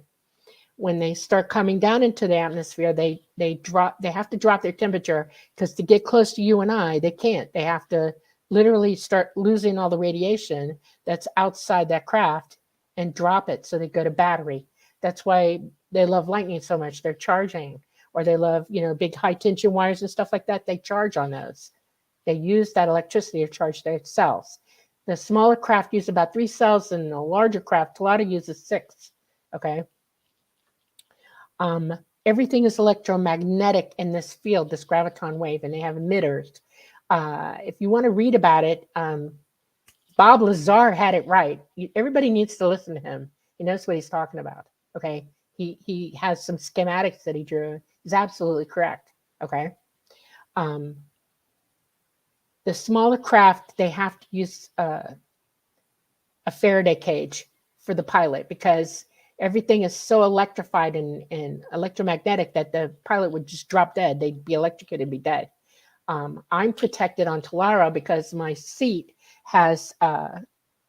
When they start coming down into the atmosphere, they have to drop their temperature, because to get close to you and I, they can't. They have to literally start losing all the radiation that's outside that craft and drop it, so they go to battery. That's why they love lightning so much. They're charging, or they love, big high tension wires and stuff like that. They charge on those. They use that electricity to charge their cells. The smaller craft use about 3 cells, and the larger craft, Talata, uses 6. Okay. Everything is electromagnetic in this field, this graviton wave, and they have emitters. If you want to read about it, Bob Lazar had it right. Everybody needs to listen to him. He knows what he's talking about. Okay. He has some schematics that he drew. He's absolutely correct. Okay. The smaller craft, they have to use a Faraday cage for the pilot, because everything is so electrified and electromagnetic that the pilot would just drop dead. They'd be electrocuted and be dead. I'm protected on Talara because my seat has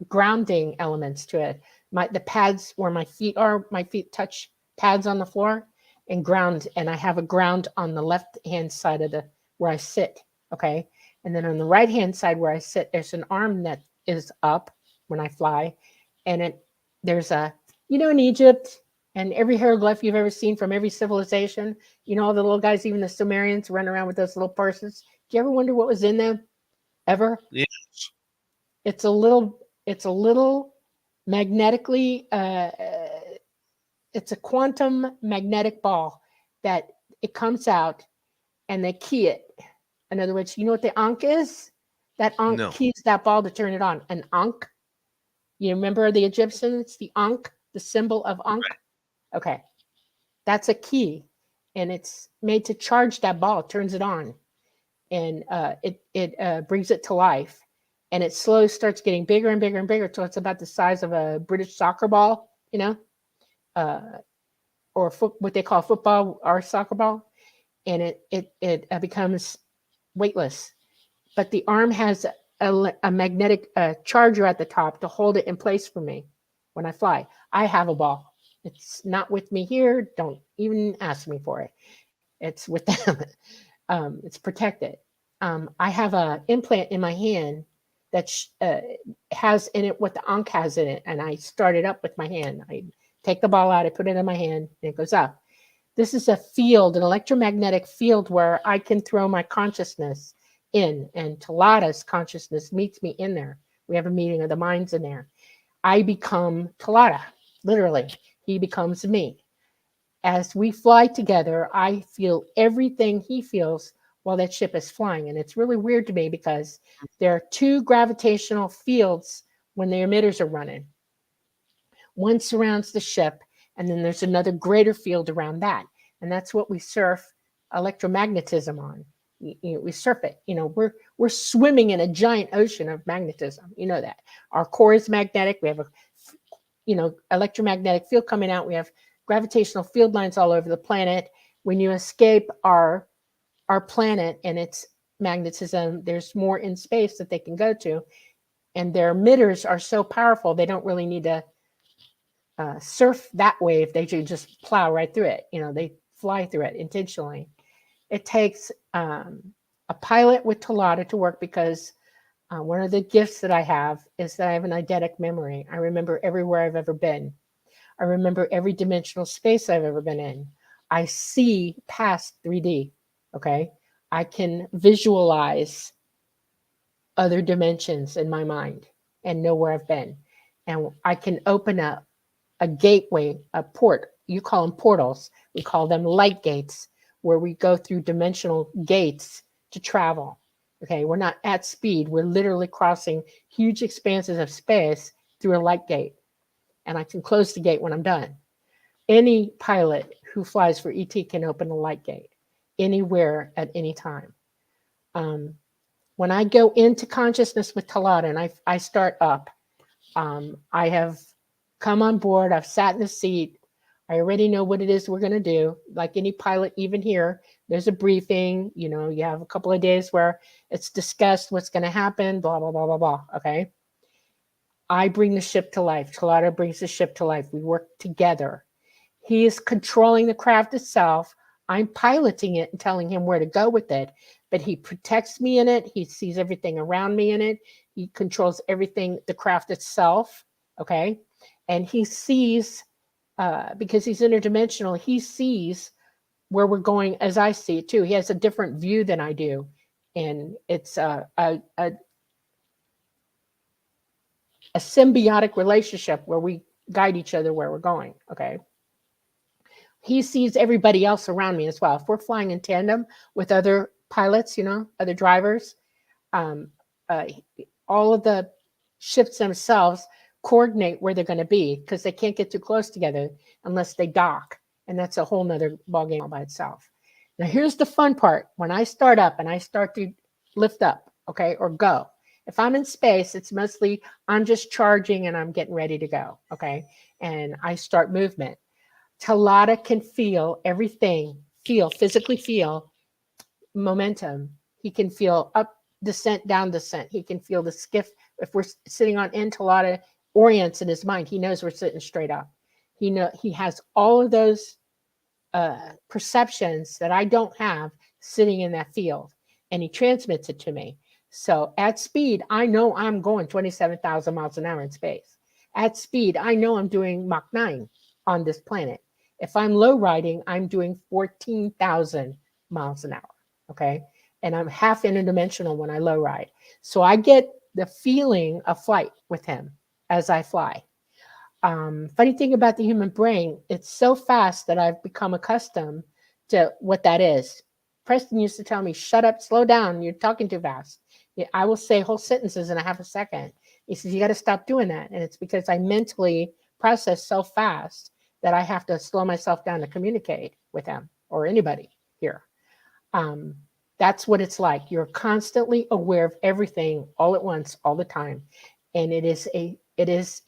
grounding elements to it. The pads where my feet are, my feet touch pads on the floor and ground, and I have a ground on the left-hand side of where I sit, okay? And then on the right-hand side where I sit, there's an arm that is up when I fly, and there's a, in Egypt, and every hieroglyph you've ever seen from every civilization, all the little guys, even the Sumerians, run around with those little purses. Do you ever wonder what was in them? Ever? Yes. It's a little magnetically, it's a quantum magnetic ball that it comes out and they key it. In other words, you know what the Ankh is? That Ankh keys that ball to turn it on. An Ankh. You remember the Egyptians, the Ankh, the symbol of Ankh? Right. Okay. That's a key, and it's made to charge that ball, turns it on, and it brings it to life, and it slowly starts getting bigger and bigger and bigger till it's about the size of a British soccer ball, or what they call football or soccer ball, and it becomes weightless. But the arm has a magnetic charger at the top to hold it in place for me when I fly. I have a ball. It's not with me here. Don't even ask me for it. It's with them. It's protected. I have a implant in my hand that has in it what the Ankh has in it, and I start it up with my hand. I take the ball out, I put it in my hand, and it goes up. This is a field, an electromagnetic field, where I can throw my consciousness in, and Talata's consciousness meets me in there. We have a meeting of the minds in there. I become Talata, literally. He becomes me. As we fly together, I feel everything he feels while that ship is flying. And it's really weird to me because there are two gravitational fields when the emitters are running. One surrounds the ship, and then there's another greater field around that. And that's what we surf electromagnetism on. We surf it. We're swimming in a giant ocean of magnetism. You know that. Our core is magnetic. We have a electromagnetic field coming out. We have gravitational field lines all over the planet. When you escape our planet and its magnetism, there's more in space that they can go to. And their emitters are so powerful, they don't really need to surf that wave. They should just plow right through it. They fly through it intentionally. It takes a pilot with Talata to work because one of the gifts that I have is that I have an eidetic memory. I remember everywhere I've ever been. I remember every dimensional space I've ever been in. I see past 3D, okay? I can visualize other dimensions in my mind and know where I've been. And I can open up a gateway, a port. You call them portals. We call them light gates, where we go through dimensional gates to travel. Okay, we're not at speed. We're literally crossing huge expanses of space through a light gate. And I can close the gate when I'm done. Any pilot who flies for ET can open a light gate anywhere at any time. When I go into consciousness with Talata and I start up, I have come on board. I've sat in the seat. I already know what it is we're going to do. Like any pilot, even here, there's a briefing. You have a couple of days where it's discussed what's going to happen, blah, blah, blah, blah, blah. Okay. I bring the ship to life. Talata brings the ship to life. We work together. He is controlling the craft itself. I'm piloting it and telling him where to go with it, but he protects me in it. He sees everything around me in it. He controls everything, the craft itself. Okay. And he sees, because he's interdimensional, he sees where we're going as I see it too. He has a different view than I do. And it's a symbiotic relationship where we guide each other where we're going. Okay. He sees everybody else around me as well. If we're flying in tandem with other pilots, other drivers, all of the ships themselves coordinate where they're going to be because they can't get too close together unless they dock. And that's a whole nother ballgame all by itself. Now, here's the fun part. When I start up and I start to lift up, okay, or go, if I'm in space, it's mostly I'm just charging and I'm getting ready to go, okay? And I start movement. Talata can feel everything, physically feel momentum. He can feel up descent, down descent. He can feel the skiff. If we're sitting on end, Talata orients in his mind. He knows we're sitting straight up. He has all of those perceptions that I don't have sitting in that field, and he transmits it to me. So at speed, I know I'm going 27,000 miles an hour in space. At speed, I know I'm doing Mach 9 on this planet. If I'm low riding, I'm doing 14,000 miles an hour, okay? And I'm half interdimensional when I low ride. So I get the feeling of flight with him as I fly. Funny thing about the human brain, it's so fast that I've become accustomed to what that is. Preston used to tell me, shut up, slow down, you're talking too fast. I will say whole sentences in a half a second. He says, you got to stop doing that. And it's because I mentally process so fast that I have to slow myself down to communicate with him or anybody here. That's what it's like. You're constantly aware of everything all at once, all the time. And it is an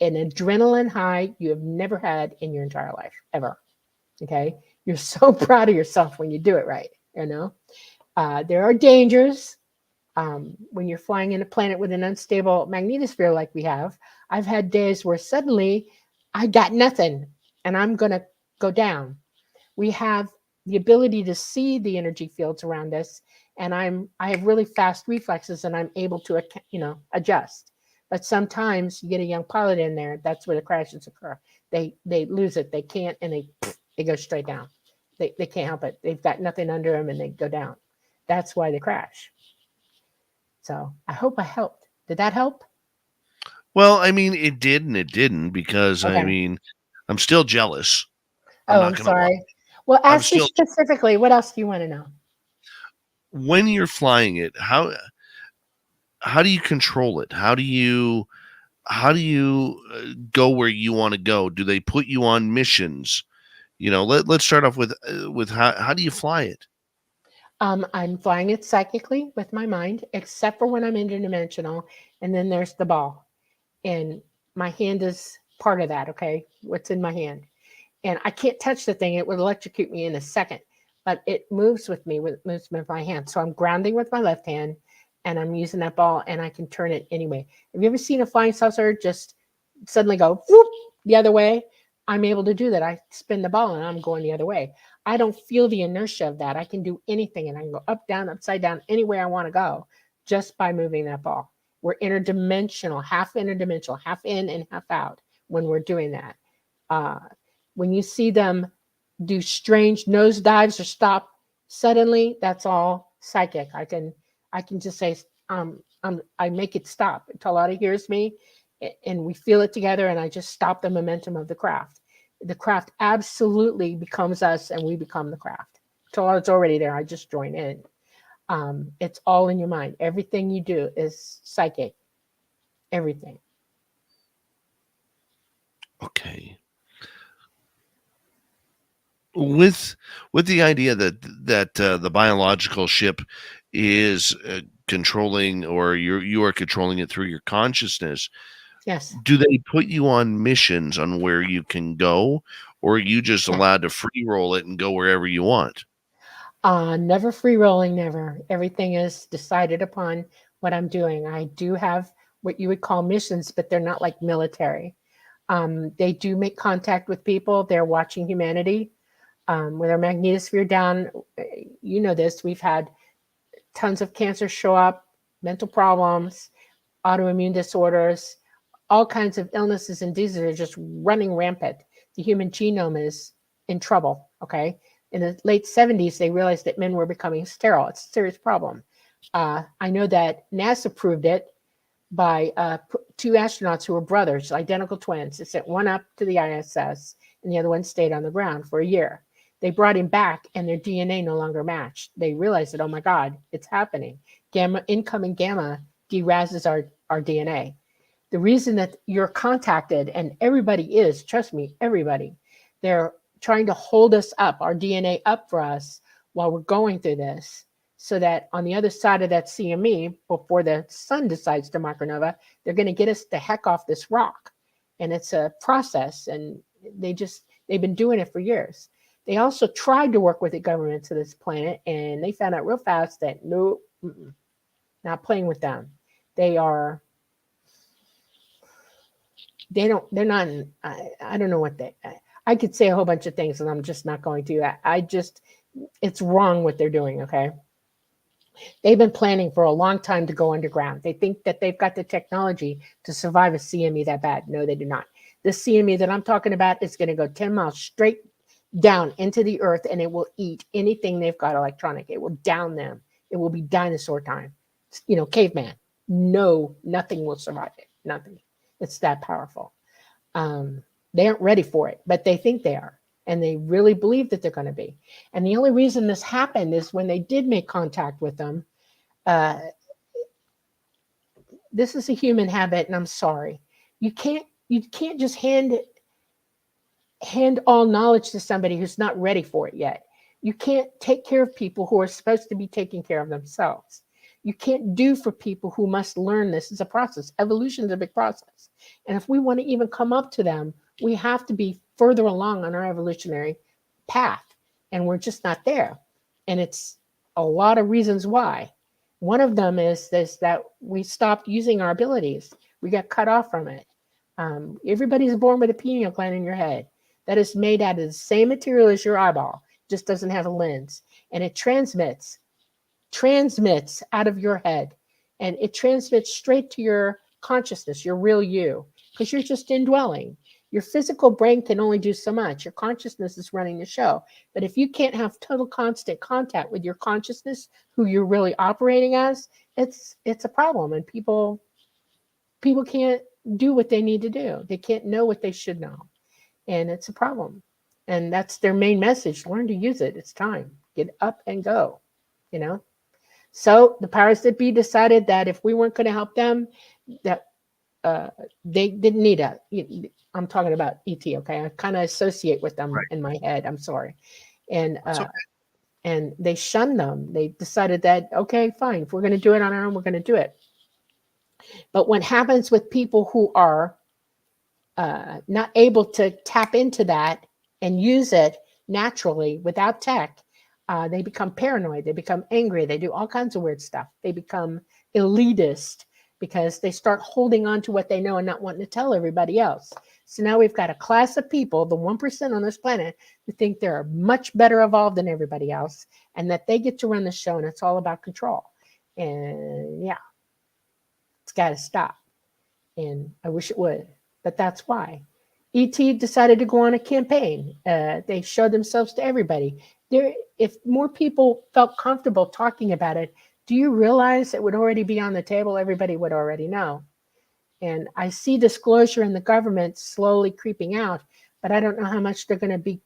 adrenaline high you have never had in your entire life, ever. Okay? You're so proud of yourself when you do it right, There are dangers when you're flying in a planet with an unstable magnetosphere like we have. I've had days where suddenly I got nothing. and I'm going to go down. We have the ability to see the energy fields around us, and I have really fast reflexes, and I'm able to adjust. But sometimes you get a young pilot in there, that's where the crashes occur. They lose it, they can't, and they go straight down. They can't help it. They've got nothing under them, and they go down. That's why they crash. So I hope I helped. Did that help? Well, I mean, it did and it didn't, because I Okay. mean, I'm still jealous. Oh, not I'm gonna lie. sorry. Well, I'm ask me still specifically. What else do you want to know? when you're flying it, how do you control it? How do you go where you want to go? Do they put you on missions? Let's start off with how do you fly it? I'm flying it psychically with my mind, except for when I'm interdimensional. And then there's the ball. And my hand is part of that, okay? What's in my hand. And I can't touch the thing. It would electrocute me in a second. But it moves with me, moves with my hand. So I'm grounding with my left hand, and I'm using that ball, and I can turn it anyway. Have you ever seen a flying saucer just suddenly go whoop the other way? I'm able to do that. I spin the ball, and I'm going the other way. I don't feel the inertia of that. I can do anything, and I can go up, down, upside down, anywhere I want to go just by moving that ball. We're interdimensional, half in and half out when we're doing that. When you see them do strange nose dives or stop suddenly, that's all psychic. I can just say, I make it stop until Lotta hears me, and we feel it together, and I just stop the momentum of the craft. The craft absolutely becomes us, and we become the craft. Until it's already there, I just join in. It's all in your mind. Everything you do is psychic. Everything. Okay. With the idea that the biological ship is controlling, or you are controlling it through your consciousness, Yes. do they put you on missions on where you can go, or are you just allowed to free roll it and go wherever you want? Never free rolling, never. Everything is decided upon what I'm doing. I do have what you would call missions, but they're not like military. They do make contact with people. They're watching humanity. With our magnetosphere down, you know this, we've had tons of cancer show up, mental problems, autoimmune disorders, all kinds of illnesses and diseases are just running rampant. The human genome is in trouble, okay? In the late 70s, they realized that men were becoming sterile. It's a serious problem. I know that NASA proved it by 2 astronauts who were brothers, identical twins. They sent one up to the ISS, and the other one stayed on the ground for a year. They brought him back, and their DNA no longer matched. They realized that, oh my God, it's happening. Incoming gamma derazzes our DNA. The reason that you're contacted, and everybody is, trust me, everybody, they're trying to hold us up, our DNA up for us while we're going through this, so that on the other side of that CME, before the sun decides to micronova, they're going to get us the heck off this rock. And it's a process, and they've been doing it for years. They also tried to work with the governments of this planet, and they found out real fast that no, not playing with them. They're not, I don't know what I could say a whole bunch of things, and I'm just not going to. It's wrong what they're doing, okay? They've been planning for a long time to go underground. They think that they've got the technology to survive a CME that bad. No, they do not. The CME that I'm talking about is going to go 10 miles straight down into the earth, and it will eat anything they've got electronic. It will down them. It will be dinosaur time. Caveman. No, nothing will survive it. Nothing. It's that powerful. They aren't ready for it, but they think they are. And they really believe that they're going to be. And the only reason this happened is when they did make contact with them. This is a human habit, and I'm sorry. You can't just hand all knowledge to somebody who's not ready for it yet. You can't take care of people who are supposed to be taking care of themselves. You can't do for people who must learn this. It's a process. Evolution is a big process. And if we want to even come up to them, we have to be further along on our evolutionary path. And we're just not there. And it's a lot of reasons why. One of them is this, that we stopped using our abilities. We got cut off from it. Everybody's born with a pineal gland in your head. that is made out of the same material as your eyeball, just doesn't have a lens. And it transmits out of your head. And it transmits straight to your consciousness, your real you, because you're just indwelling. Your physical brain can only do so much. Your consciousness is running the show. But if you can't have total constant contact with your consciousness, who you're really operating as, it's a problem. And people can't do what they need to do. They can't know what they should know. And it's a problem. And that's their main message. Learn to use it. It's time. Get up and go, you know? So the powers that be decided that if we weren't going to help them, that they didn't need us. I'm talking about ET, okay? I kind of associate with them in my head. I'm sorry. And and they shunned them. They decided that, okay, fine. If we're going to do it on our own, we're going to do it. But what happens with people who are not able to tap into that and use it naturally without tech, they become paranoid. They become angry. They do all kinds of weird stuff. They become elitist because they start holding on to what they know and not wanting to tell everybody else. So now we've got a class of people, the 1% on this planet, who think they're much better evolved than everybody else and that they get to run the show and it's all about control. And yeah, it's got to stop. And I wish it would, but that's why. ET decided to go on a campaign. They showed themselves to everybody. If more people felt comfortable talking about it, do you realize it would already be on the table? Everybody would already know. And I see disclosure in the government slowly creeping out, but I don't know how much they're going to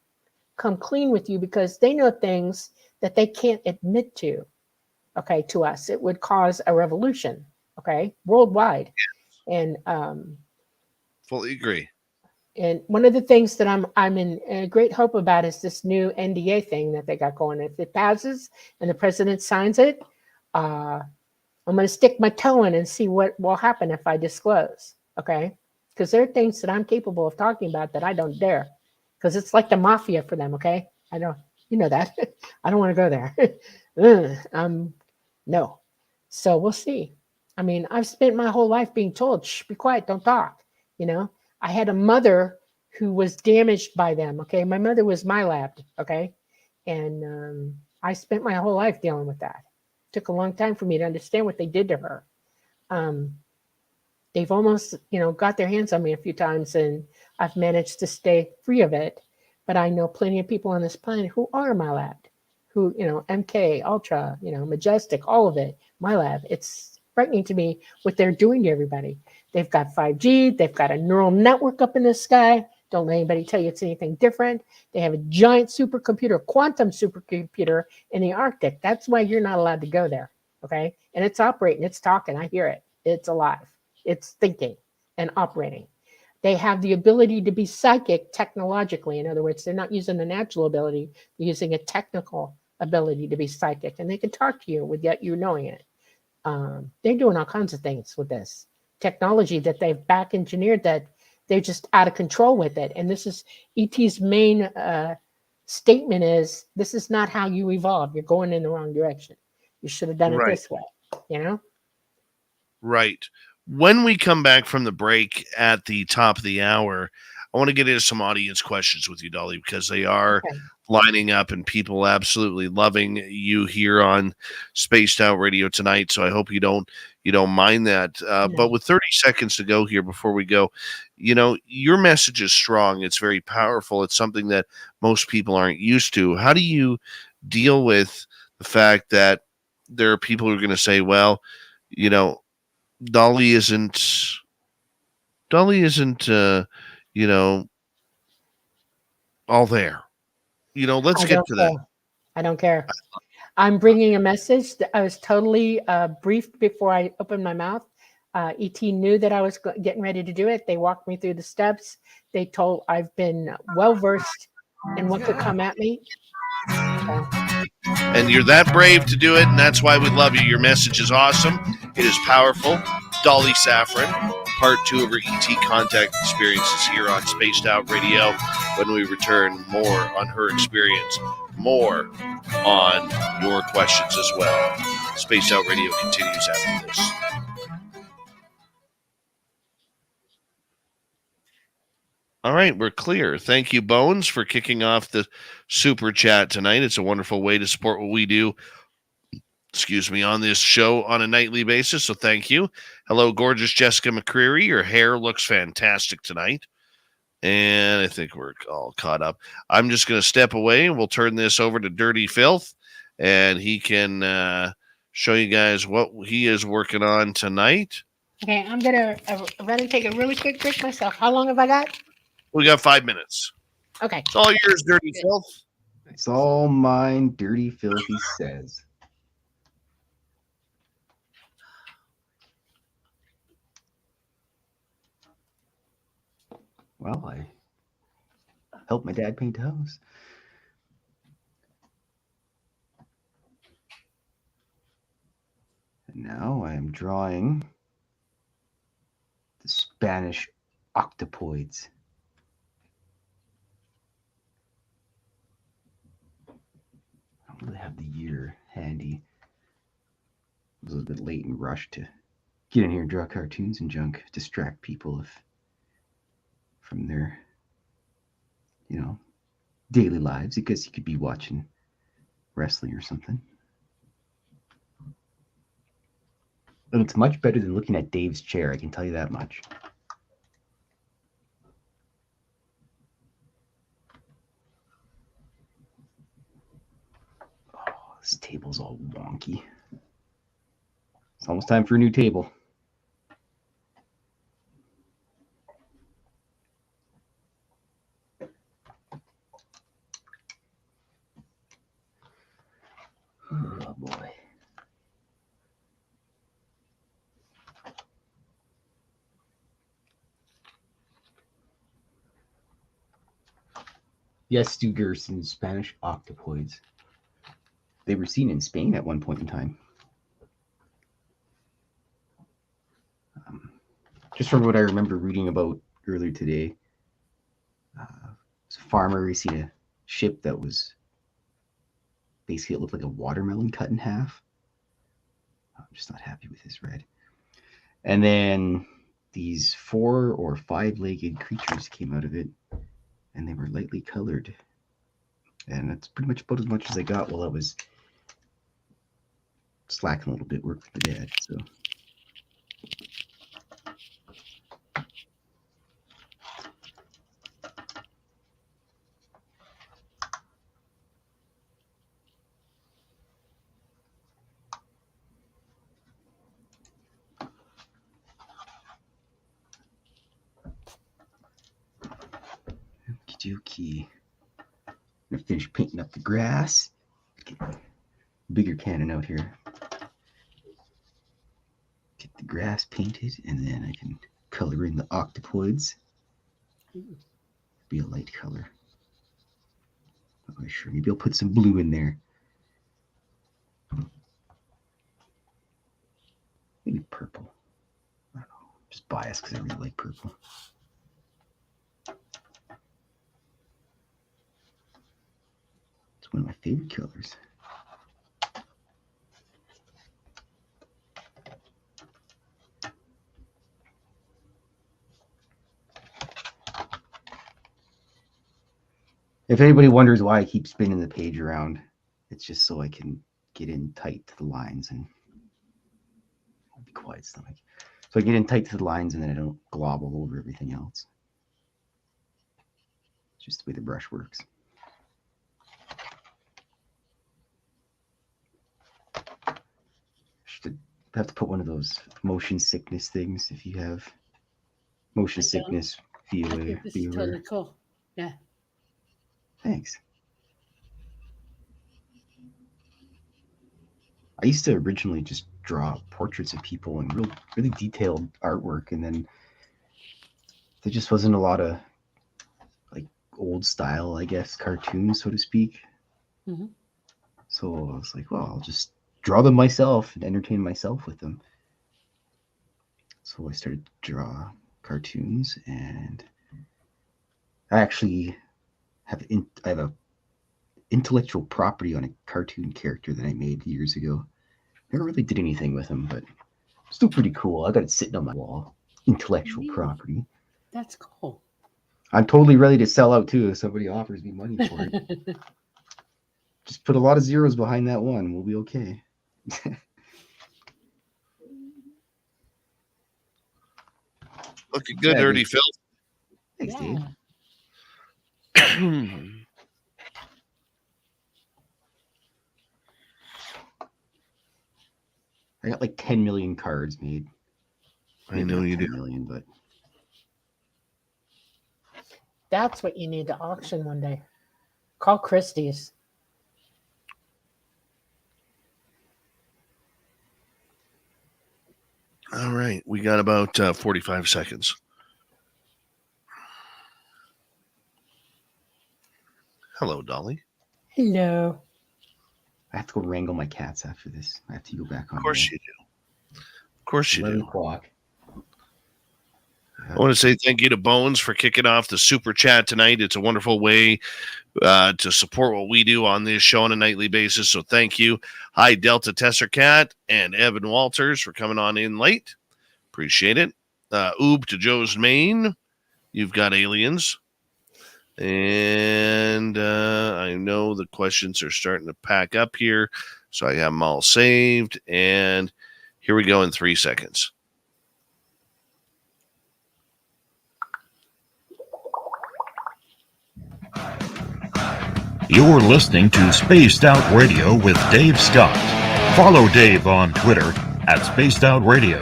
come clean with you because they know things that they can't admit to, okay, to us. It would cause a revolution, okay, worldwide. And fully agree. And one of the things that I'm in great hope about is this new NDA thing that they got going. If it passes and the president signs it, I'm going to stick my toe in and see what will happen if I disclose, okay? Because there are things that I'm capable of talking about that I don't dare, because it's like the mafia for them, okay? I don't, you know that. I don't want to go there. No. So we'll see. I mean, I've spent my whole life being told, shh, be quiet, don't talk, you know? I had a mother who was damaged by them, okay? My mother was my lab, okay? And I spent my whole life dealing with that. It took a long time for me to understand what they did to her. They've almost, got their hands on me a few times, and I've managed to stay free of it. But I know plenty of people on this planet who are my lab, who, MK, Ultra, Majestic, all of it, my lab. It's frightening to me what they're doing to everybody. They've got 5G. They've got a neural network up in the sky. Don't let anybody tell you it's anything different. They have a giant supercomputer, quantum supercomputer in the Arctic. That's why you're not allowed to go there, okay? And it's operating. It's talking. I hear it. It's alive. It's thinking and operating. They have the ability to be psychic technologically. In other words, they're not using the natural ability. They're using a technical ability to be psychic. And they can talk to you without you knowing it. They're doing all kinds of things with this technology that they've back engineered, that they're just out of control with it. And this is ET's main statement is, this is not how you evolve. You're going in the wrong direction. You should have done it this way, Right. When we come back from the break at the top of the hour, I want to get into some audience questions with you, Dolly, because they are lining up and people absolutely loving you here on Spaced Out Radio tonight. So I hope you don't mind that. But with 30 seconds to go here before we go, your message is strong. It's very powerful. It's something that most people aren't used to. How do you deal with the fact that there are people who are going to say, well, Dolly isn't, all there. Let's get to that. I don't care. I'm bringing a message. I was totally briefed before I opened my mouth. ET knew that I was getting ready to do it. They walked me through the steps. They told I've been well-versed in what could come at me. And you're that brave to do it, and that's why we love you. Your message is awesome. It is powerful. Dolly Safran, part 2 of her ET contact experiences here on Spaced Out Radio. When we return, more on her experience, more on your questions as well. Spaced Out Radio continues after this. All right, we're clear. Thank you, Bones, for kicking off the super chat tonight. It's a wonderful way to support what we do, on this show on a nightly basis. So thank you. Hello, gorgeous Jessica McCreary. Your hair looks fantastic tonight. And I think we're all caught up. I'm just going to step away and we'll turn this over to Dirty Filth. And he can show you guys what he is working on tonight. Okay, I'm going to run and take a really quick drink myself. How long have I got? We got 5 minutes. Okay. It's all yours, Dirty Filth. It's all mine, Dirty Filthy says. Well, I helped my dad paint a house. And now I am drawing the Spanish octopoids. I don't really have the year handy. I was a little bit late and rushed to get in here and draw cartoons and junk, distract people from their, daily lives, because you could be watching wrestling or something. But it's much better than looking at Dave's chair, I can tell you that much. Oh, this table's all wonky. It's almost time for a new table. Oh boy. Yes, Stu Gerson, Spanish octopoids. They were seen in Spain at one point in time. Just from what I remember reading about earlier today, a farmer, he seen a ship that was basically, it looked like a watermelon cut in half. I'm just not happy with this red. And then these 4 or 5-legged creatures came out of it, and they were lightly colored. And that's pretty much about as much as I got while I was slacking a little bit, working for Dad. So. Dookie. I'm gonna finish painting up the grass. Get a bigger cannon out here. Get the grass painted, and then I can color in the octopoids. Be a light color. Oh, sure. Maybe I'll put some blue in there. Maybe purple. I don't know. Just biased because I really like purple. It's one of my favorite colors. If anybody wonders why I keep spinning the page around, it's just so I can get in tight to the lines and I'll be quiet stomach. So I get in tight to the lines and then I don't glob all over everything else. It's just the way the brush works. Should have to put one of those motion sickness things if you have motion sickness. This is totally cool. Yeah. Thanks. I used to originally just draw portraits of people and really detailed artwork, and then there just wasn't a lot of like old style, I guess, cartoons, so to speak. Mm-hmm. So I was like, well, I'll just draw them myself and entertain myself with them. So I started to draw cartoons, and I actually I have a intellectual property on a cartoon character that I made years ago. Never really did anything with him, but still pretty cool. I got it sitting on my wall. Intellectual property. That's cool. I'm totally ready to sell out too if somebody offers me money for it. Just put a lot of zeros behind that one. We'll be okay. Looking good, Yeah, Dirty Phil. Thanks, Dave. I got like 10 million cards made. I know you 10 do. million, but That's what you need to auction one day. Call Christie's. All right. We got about 45 seconds. Hello, Dolly. Hello. I have to go wrangle my cats after this. I have to go back on. Of course you do. Of course you 11 do. o'clock. I want to say thank you to Bones for kicking off the super chat tonight. It's a wonderful way to support what we do on this show on a nightly basis. So thank you. Hi, Delta Tesser Cat and Evan Walters for coming on in late. Appreciate it. Oob to Joe's Main. You've got aliens. And I know the questions are starting to pack up here. So I have them all saved. And here we go in 3 seconds. You're listening to Spaced Out Radio with Dave Scott. Follow Dave on Twitter at Spaced Out Radio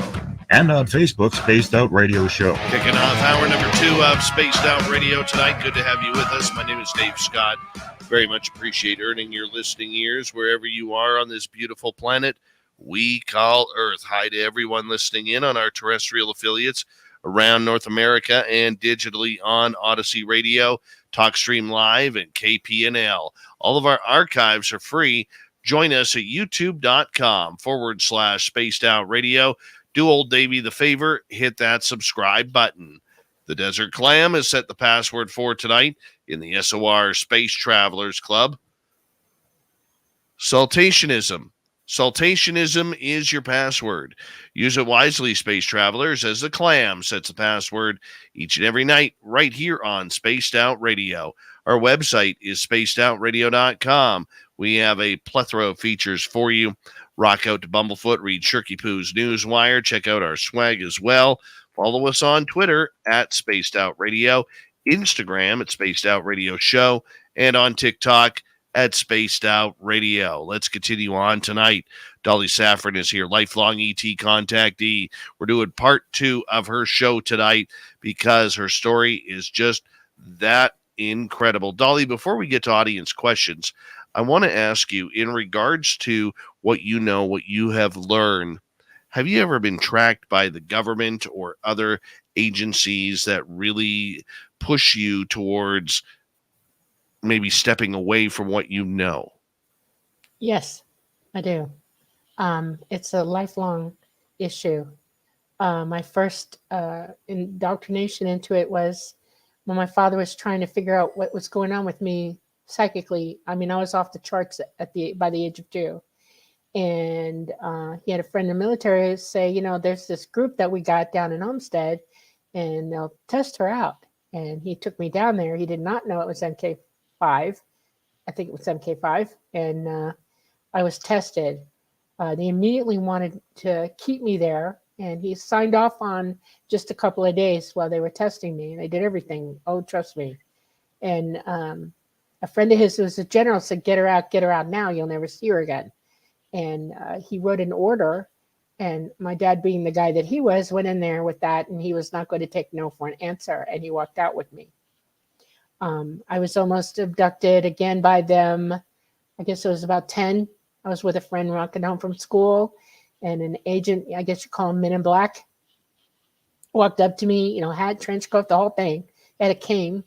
and on Facebook, Spaced Out Radio Show. Kicking off hour number 2 of Spaced Out Radio tonight. Good to have you with us. My name is Dave Scott. Very much appreciate earning your listening ears wherever you are on this beautiful planet we call Earth. Hi to everyone listening in on our terrestrial affiliates around North America and digitally on Odyssey Radio, TalkStream Live, and KPNL. All of our archives are free. Join us at youtube.com/Spaced Out Radio. Do old Davey the favor, hit that subscribe button. The Desert Clam has set the password for tonight in the SOR Space Travelers Club. Saltationism. Saltationism is your password. Use it wisely, space travelers, as the Clam sets the password each and every night right here on Spaced Out Radio. Our website is spacedoutradio.com. We have a plethora of features for you. Rock out to Bumblefoot, read Shirky Poo's Newswire, check out our swag as well. Follow us on Twitter at Spaced Out Radio, Instagram at Spaced Out Radio Show, and on TikTok at Spaced Out Radio. Let's continue on tonight. Dolly Safran is here, lifelong ET contactee. We're doing part 2 of her show tonight because her story is just that incredible. Dolly, before we get to audience questions, I want to ask you, in regards to what you know, what you have learned, have you ever been tracked by the government or other agencies that really push you towards maybe stepping away from what you know? Yes, I do. It's a lifelong issue. My first indoctrination into it was when my father was trying to figure out what was going on with me psychically. I mean, I was off the charts by the age of 2. And he had a friend in the military say, you know, there's this group that we got down in Homestead, and they'll test her out. And he took me down there. He did not know it was MK5. I think it was MK5. And I was tested. They immediately wanted to keep me there. And he signed off on just a couple of days while they were testing me. They did everything. Oh, trust me. And a friend of his who was a general said, get her out now. You'll never see her again. And he wrote an order. And my dad, being the guy that he was, went in there with that. And he was not going to take no for an answer. And he walked out with me. I was almost abducted again by them. I guess it was about 10. I was with a friend walking home from school. And an agent, I guess you call him Men in Black, walked up to me, you know, hat, trench coat, the whole thing, had a cane,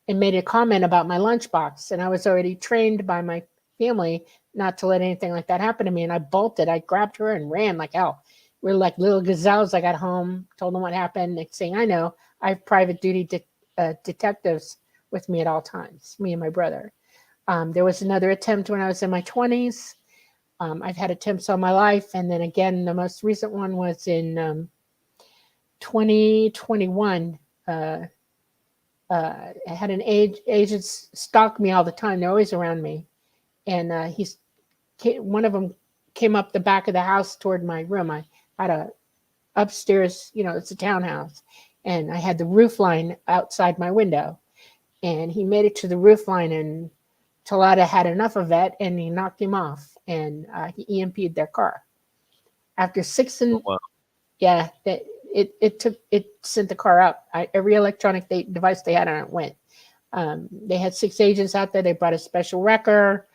and made a comment about my lunchbox. And I was already trained by my family not to let anything like that happen to me. And I bolted. I grabbed her and ran like hell. We were like little gazelles. I got home, told them what happened. Next thing I know, I have private duty detectives with me at all times, me and my brother. There was another attempt when I was in my 20s. I've had attempts all my life. And then again, the most recent one was in 2021. A I had an agent stalk me all the time. They're always around me. And one of them came up the back of the house toward my room. I had a upstairs, it's a townhouse, and I had the roof line outside my window. And he made it to the roof line, and Talata had enough of it, and he knocked him off, and he EMP'd their car. After yeah, it sent the car up. Every electronic device they had on it went. They had 6 agents out there. They brought a special wrecker.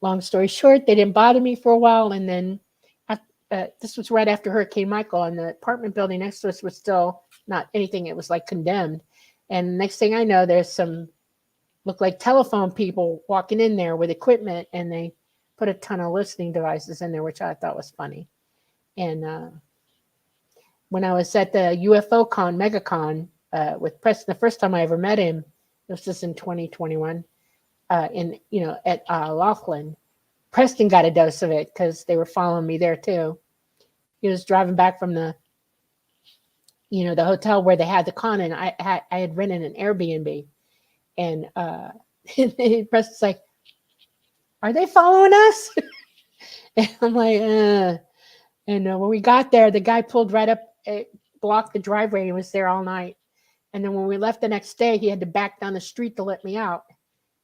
Long story short, they didn't bother me for a while, and then this was right after Hurricane Michael, and the apartment building next to us was still not anything. It was like condemned. And next thing I know, there's some look like telephone people walking in there with equipment, and they put a ton of listening devices in there, which I thought was funny. And when I was at the UFO con, MegaCon, with Preston, the first time I ever met him, it was just in 2021, at Laughlin, Preston got a dose of it because they were following me there too. He was driving back from the hotel where they had the con, and I had rented an Airbnb, and Preston's like, "Are they following us?" And I'm like, And when we got there, the guy pulled right up, blocked the driveway, and was there all night. And then when we left the next day, he had to back down the street to let me out,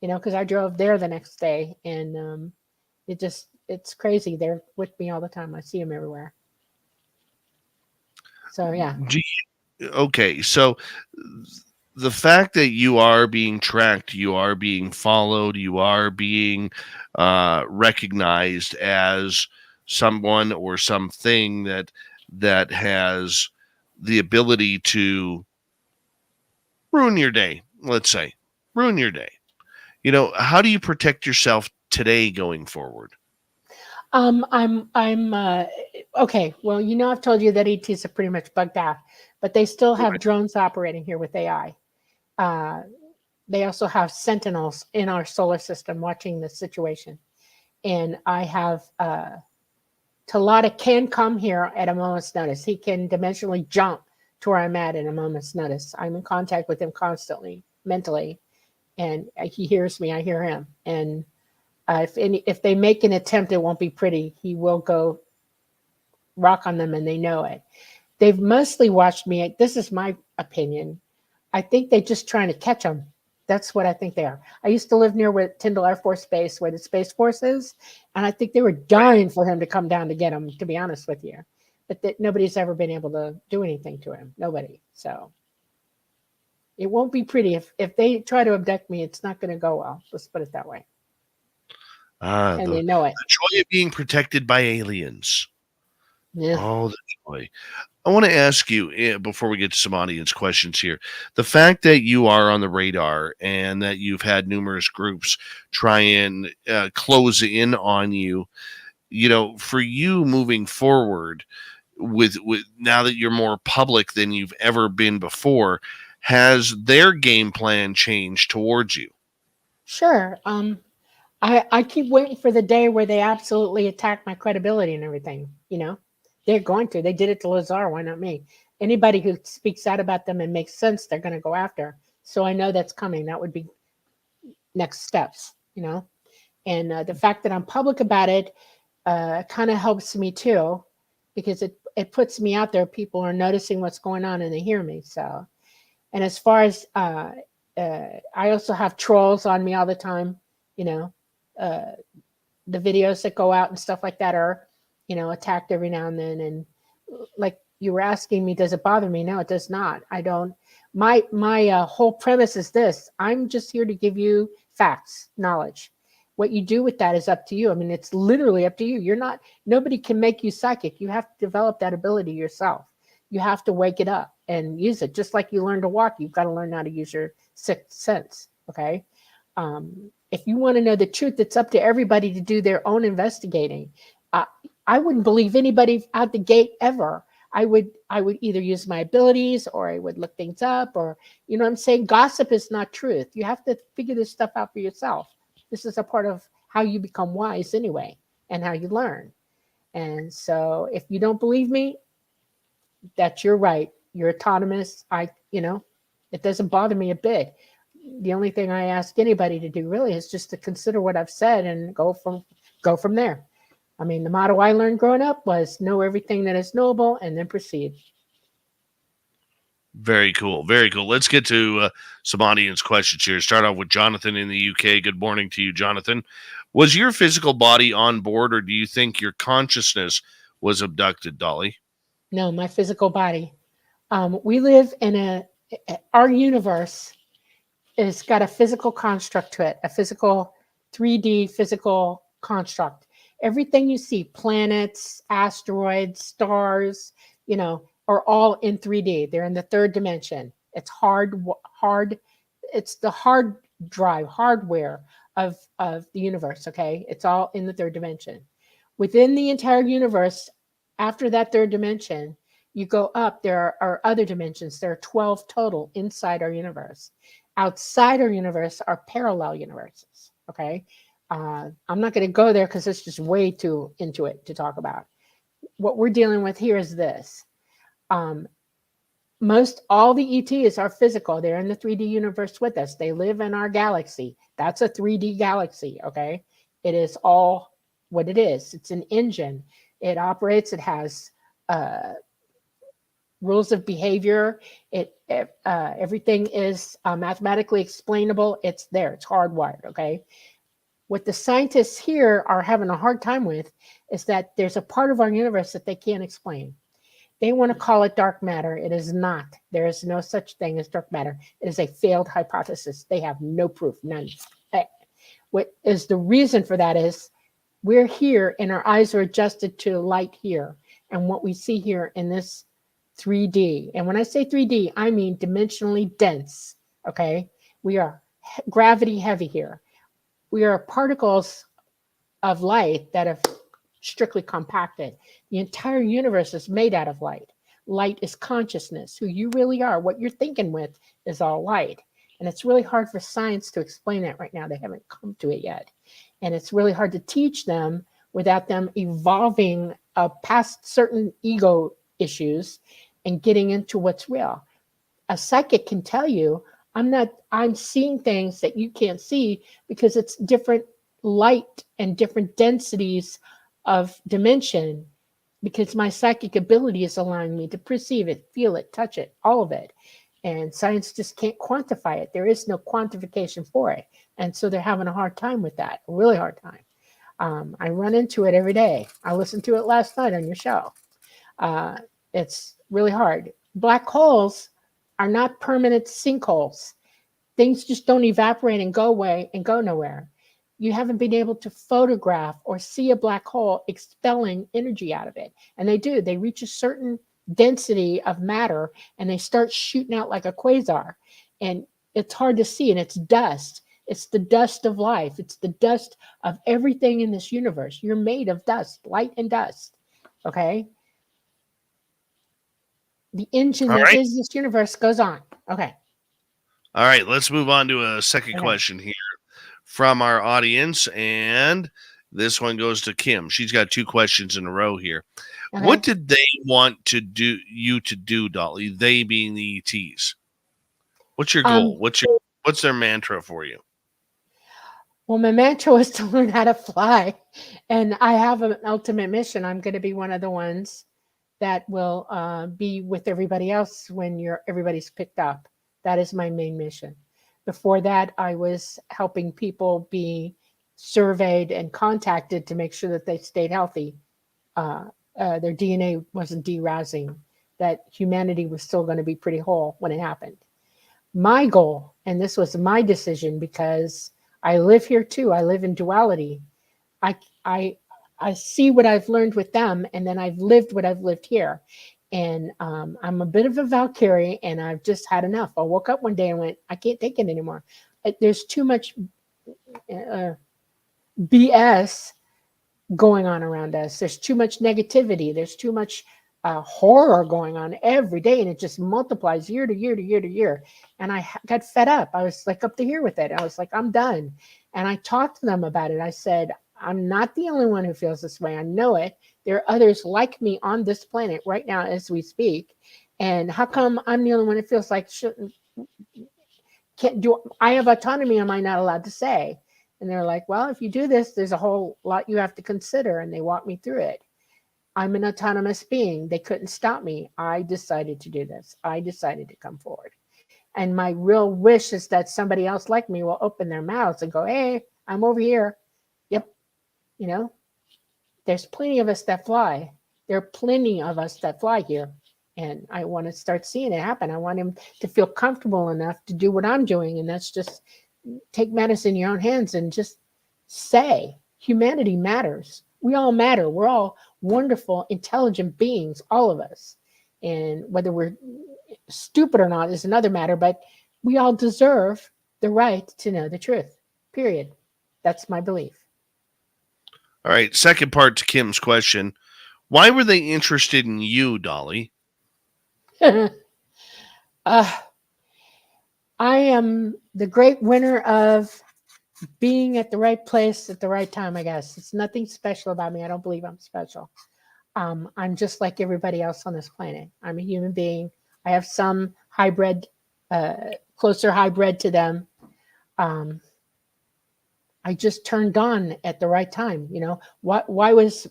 because I drove there the next day. And it's crazy. They're with me all the time. I see them everywhere. So, yeah. Okay. So the fact that you are being tracked, you are being followed, you are being recognized as someone or something that has the ability to ruin your day, let's say, ruin your day. How do you protect yourself today going forward? I'm okay. Well, I've told you that ETs are pretty much bugged out, but they still have drones operating here with AI. They also have sentinels in our solar system watching the situation. And I have Talata can come here at a moment's notice. He can dimensionally jump to where I'm at a moment's notice. I'm in contact with him constantly, mentally, and he hears me. I hear him. And if they make an attempt, it won't be pretty. He will go rock on them, and they know it. They've mostly watched me. This is my opinion. I think they're just trying to catch them. That's what I think they are. I used to live near where Tyndall Air Force Base, where the Space Force is, and I think they were dying for him to come down to get him, to be honest with you. But nobody's ever been able to do anything to him. Nobody. So it won't be pretty. If they try to abduct me, it's not going to go well. Let's put it that way. And they know it. The joy of being protected by aliens. Yeah. Oh, the joy. I want to ask you, before we get to some audience questions here, the fact that you are on the radar and that you've had numerous groups try and close in on you, for you moving forward with now that you're more public than you've ever been before, has their game plan changed towards you? Sure. I keep waiting for the day where they absolutely attack my credibility and everything. They're going to. They did it to Lazar. Why not me? Anybody who speaks out about them and makes sense, they're going to go after. So I know that's coming. That would be next steps, And the fact that I'm public about it kind of helps me too, because it puts me out there. People are noticing what's going on and they hear me. So, and as far as I also have trolls on me all the time, the videos that go out and stuff like that are, attacked every now and then. And like you were asking me, does it bother me? No, it does not. I don't. My whole premise is this: I'm just here to give you facts, knowledge. What you do with that is up to you. I mean, it's literally up to you. Nobody can make you psychic. You have to develop that ability yourself. You have to wake it up and use it. Just like you learn to walk, you've got to learn how to use your sixth sense. Okay. If you want to know the truth, it's up to everybody to do their own investigating. I wouldn't believe anybody out the gate ever. I would either use my abilities, or I would look things up, or, I'm saying gossip is not truth. You have to figure this stuff out for yourself. This is a part of how you become wise anyway, and how you learn. And so if you don't believe me, that's your right. You're autonomous. It doesn't bother me a bit. The only thing I ask anybody to do really is just to consider what I've said and go from there. I mean, the motto I learned growing up was know everything that is knowable and then proceed. Very cool. Very cool. Let's get to some audience questions here. Start off with Jonathan in the UK. Good morning to you, Jonathan. Was your physical body on board, or do you think your consciousness was abducted, Dolly? No, my physical body. We live in our universe has got a physical construct to it, a physical 3D physical construct. Everything you see, planets, asteroids, stars, are all in 3D. They're in the third dimension. It's hard. It's the hard drive, hardware of the universe. Okay. It's all in the third dimension. Within the entire universe, after that third dimension, you go up, there are other dimensions. There are 12 total inside our universe. Outside our universe are parallel universes. Okay. I'm not going to go there because it's just way too into it to talk about. What we're dealing with here is this. Most all the ETs are physical. They're in the 3D universe with us. They live in our galaxy. That's a 3D galaxy. Okay. It is all what it is. It's an engine. It operates. It has rules of behavior. Everything is mathematically explainable. It's there. It's hardwired. Okay. What the scientists here are having a hard time with is that there's a part of our universe that they can't explain. They want to call it dark matter. It is not. There is no such thing as dark matter. It is a failed hypothesis. They have no proof, none. What is the reason for that is we're here and our eyes are adjusted to light here and what we see here in this 3D. And when I say 3D, I mean dimensionally dense. Okay. We are gravity heavy here. We are particles of light that have strictly compacted. The entire universe is made out of light. Light is consciousness. Who you really are, what you're thinking with is all light. And it's really hard for science to explain that right now. They haven't come to it yet. And it's really hard to teach them without them evolving past certain ego issues and getting into what's real. A psychic can tell you, I'm seeing things that you can't see because it's different light and different densities of dimension, because my psychic ability is allowing me to perceive it, feel it, touch it, all of it. And science just can't quantify it. There is no quantification for it. And so they're having a hard time with that, a really hard time. I run into it every day. I listened to it last night on your show. It's really hard. Black holes are not permanent sinkholes. Things just don't evaporate and go away and go nowhere. You haven't been able to photograph or see a black hole expelling energy out of it. And they do. They reach a certain density of matter and they start shooting out like a quasar. And it's hard to see, and it's dust. It's the dust of life. It's the dust of everything in this universe. You're made of dust, light and dust. Okay? The engine that is this universe goes on. Okay. All right, let's move on to a second question here from our audience, and this one goes to Kim. She's got two questions in a row here. Okay. What did they want to do you to do, Dolly? They being the ETs. What's your goal? What's their mantra for you? Well, my mantra was to learn how to fly, and I have an ultimate mission. I'm going to be one of the ones that will be with everybody else when everybody's picked up. That is my main mission. Before that, I was helping people be surveyed and contacted to make sure that they stayed healthy. Their DNA wasn't derazing, that humanity was still going to be pretty whole when it happened. My goal, and this was my decision because I live here too, I live in duality. I see what I've learned with them, and then I've lived what I've lived here. And I'm a bit of a Valkyrie, and I've just had enough. I woke up one day and went, I can't take it anymore. There's too much BS going on around us. There's too much negativity. There's too much horror going on every day, and it just multiplies year to year to year to year. And I got fed up. I was like up to here with it. I was like, I'm done. And I talked to them about it. I said, I'm not the only one who feels this way. I know it. There are others like me on this planet right now as we speak. And how come I'm the only one that feels like I have autonomy, am I not allowed to say? And they're like, well, if you do this, there's a whole lot you have to consider. And they walk me through it. I'm an autonomous being. They couldn't stop me. I decided to do this. I decided to come forward. And my real wish is that somebody else like me will open their mouths and go, hey, I'm over here. Yep. You know, there's plenty of us that fly. There are plenty of us that fly here. And I want to start seeing it happen. I want him to feel comfortable enough to do what I'm doing. And that's just take matters in your own hands and just say humanity matters. We all matter. We're all wonderful, intelligent beings, all of us. And whether we're stupid or not is another matter, but we all deserve the right to know the truth, period. That's my belief. All right, second part to Kim's question. Why were they interested in you, Dolly? I am the great winner of being at the right place at the right time, I guess. It's nothing special about me. I don't believe I'm special. I'm just like everybody else on this planet. I'm a human being. I have some hybrid, closer hybrid to them. I just turned on at the right time. You know, why was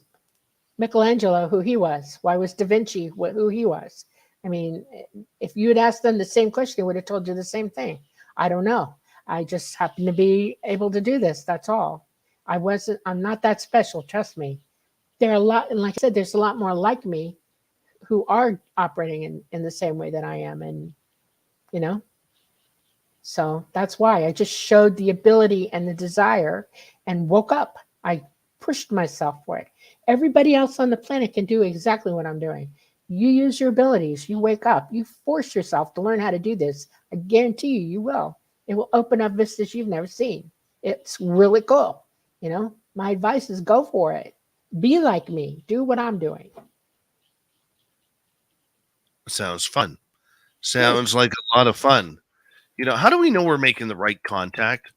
Michelangelo who he was? Why was Da Vinci who he was? I mean, if you had asked them the same question, they would have told you the same thing. I don't know. I just happen to be able to do this. That's all. I'm not that special. Trust me. There are a lot, and like I said, there's a lot more like me who are operating in the same way that I am. And, you know, so that's why I just showed the ability and the desire and woke up. I pushed myself for it. Everybody else on the planet can do exactly what I'm doing. You use your abilities, you wake up, you force yourself to learn how to do this. I guarantee you will. It will open up vistas you've never seen. It's really cool. You know, my advice is go for it. Be like me. Do what I'm doing. Sounds fun. Sounds like a lot of fun. You know, how do we know we're making the right contact?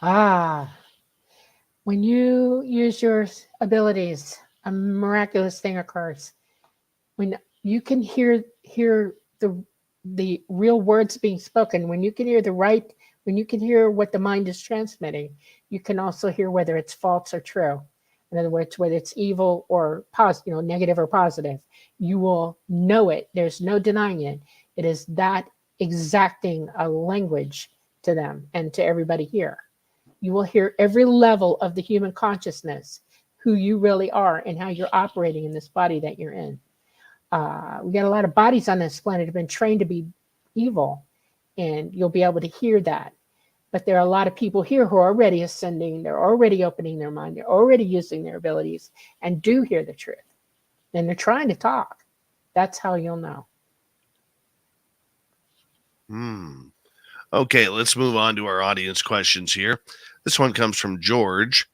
When you use your abilities, a miraculous thing occurs. When you can hear the real words being spoken, when you can hear when you can hear what the mind is transmitting, you can also hear whether it's false or true. In other words, whether it's evil or positive, negative or positive, you will know it. There's no denying it. It is that exacting a language to them and to everybody here. You will hear every level of the human consciousness, who you really are and how you're operating in this body that you're in. We got a lot of bodies on this planet have been trained to be evil, and you'll be able to hear that. But there are a lot of people here who are already ascending. They're already opening their mind. They're already using their abilities and do hear the truth. And they're trying to talk. That's how you'll know. Okay, let's move on to our audience questions here. This one comes from George.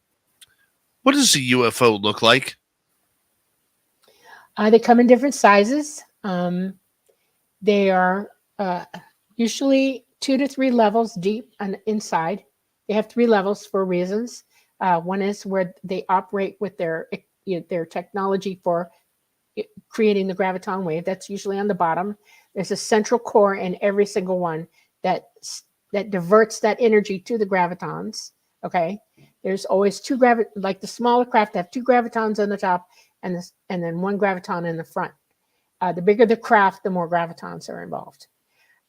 What does a UFO look like? They come in different sizes. They are usually 2 to 3 levels deep and inside. They have 3 levels for reasons. One is where they operate with their technology for creating the graviton wave. That's usually on the bottom. There's a central core in every single one that diverts that energy to the gravitons. Okay. There's always 2 like the smaller craft have 2 gravitons on the top and then 1 graviton in the front. The bigger the craft, the more gravitons are involved.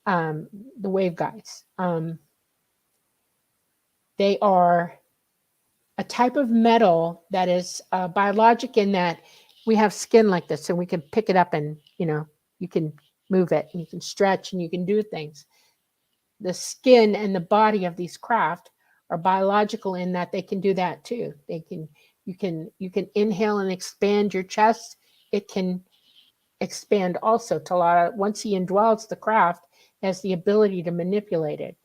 The waveguides. They are a type of metal that is biologic in that we have skin like this, and we can pick it up and, you can move it and you can stretch and you can do things. The skin and the body of these craft are biological in that they can do that too. You can inhale and expand your chest. It can expand also to a lot of, once he indwells the craft, has the ability to manipulate it.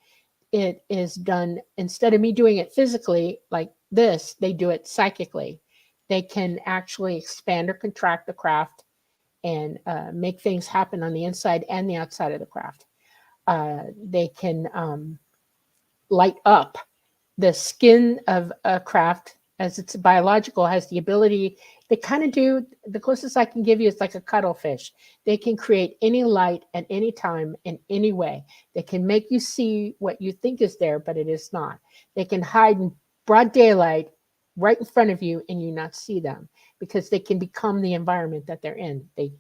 It is done, instead of me doing it physically like this, they do it psychically. They can actually expand or contract the craft and make things happen on the inside and the outside of the craft. They can light up. The skin of a craft, as it's biological, has the ability, They kind of do, the closest I can give you is like a cuttlefish. They can create any light at any time in any way. They can make you see what you think is there, but it is not. They can hide in broad daylight right in front of you and you not see them, because they can become the environment that they're in. They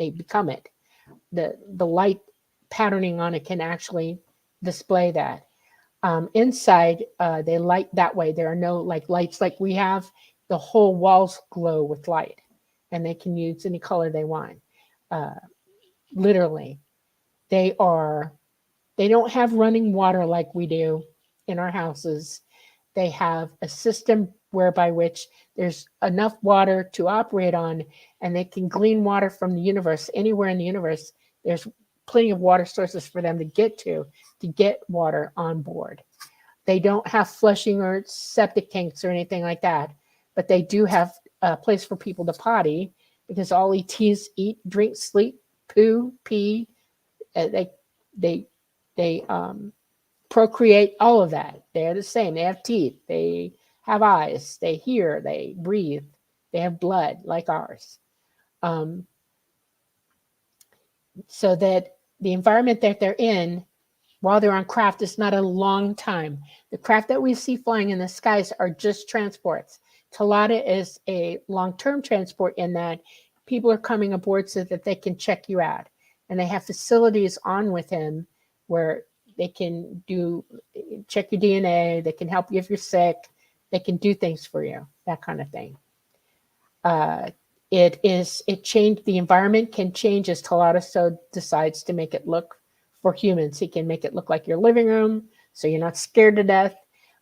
become it. The light patterning on it can actually display that. Inside, they light that way. There are no like lights like we have. The whole walls glow with light, and they can use any color they want. Literally, they don't have running water like we do in our houses. They have a system whereby which there's enough water to operate on, and they can glean water from the universe. Anywhere in the universe, there's plenty of water sources for them to get water on board. They don't have flushing or septic tanks or anything like that, but they do have a place for people to potty, because all ETs eat, drink, sleep, poo, pee. They procreate, all of that. They're the same. They have teeth. They have eyes. They hear. They breathe. They have blood like ours. So that the environment that they're in while they're on craft is not a long time. The craft that we see flying in the skies are just transports. Talata is a long-term transport in that people are coming aboard so that they can check you out. And they have facilities on with him where they can check your DNA, they can help you if you're sick, they can do things for you, that kind of thing. The environment can change as Talata so decides to make it look for humans. He can make it look like your living room, so you're not scared to death.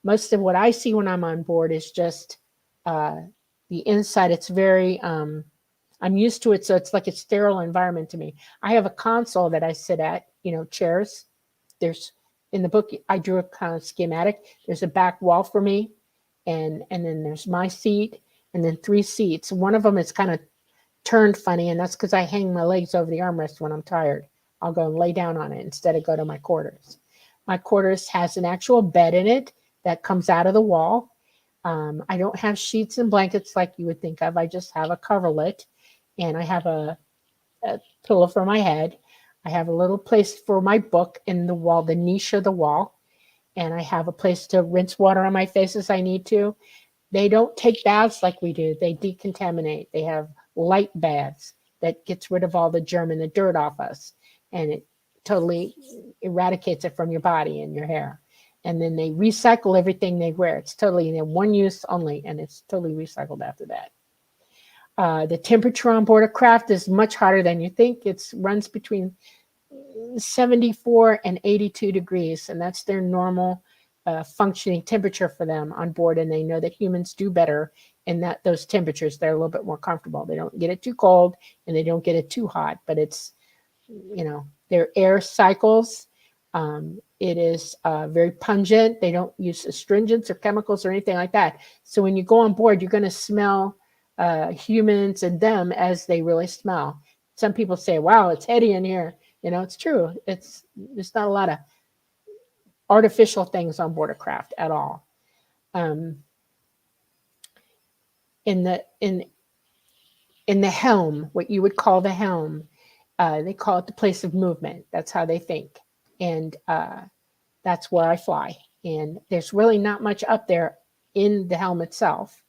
Most of what I see when I'm on board is just the inside. It's very, I'm used to it, so it's like a sterile environment to me. I have a console that I sit at, chairs. There's, in the book, I drew a kind of schematic. There's a back wall for me, and then there's my seat, and then 3 seats. One of them is kind of turned funny, and that's because I hang my legs over the armrest when I'm tired. I'll go and lay down on it instead of go to my quarters. My quarters has an actual bed in it that comes out of the wall. I don't have sheets and blankets like you would think of. I just have a coverlet, and I have a pillow for my head. I have a little place for my book in the wall, the niche of the wall, and I have a place to rinse water on my face as I need to. They don't take baths like we do. They decontaminate. They have light baths that gets rid of all the germ and the dirt off us, and it totally eradicates it from your body and your hair. And then they recycle everything they wear. It's totally one use only, and it's totally recycled after that. The temperature on board a craft is much hotter than you think. It runs between 74 and 82 degrees, and that's their normal functioning temperature for them on board. And they know that humans do better in those temperatures. They're a little bit more comfortable. They don't get it too cold, and they don't get it too hot, but it's, their air cycles. It is very pungent. They don't use astringents or chemicals or anything like that. So when you go on board, you're going to smell humans and them as they really smell. Some people say, wow, it's heady in here. It's true. There's not a lot of artificial things on board a craft at all. In the helm, what you would call the helm, they call it the place of movement. That's how they think. And that's where I fly. And there's really not much up there in the helm itself.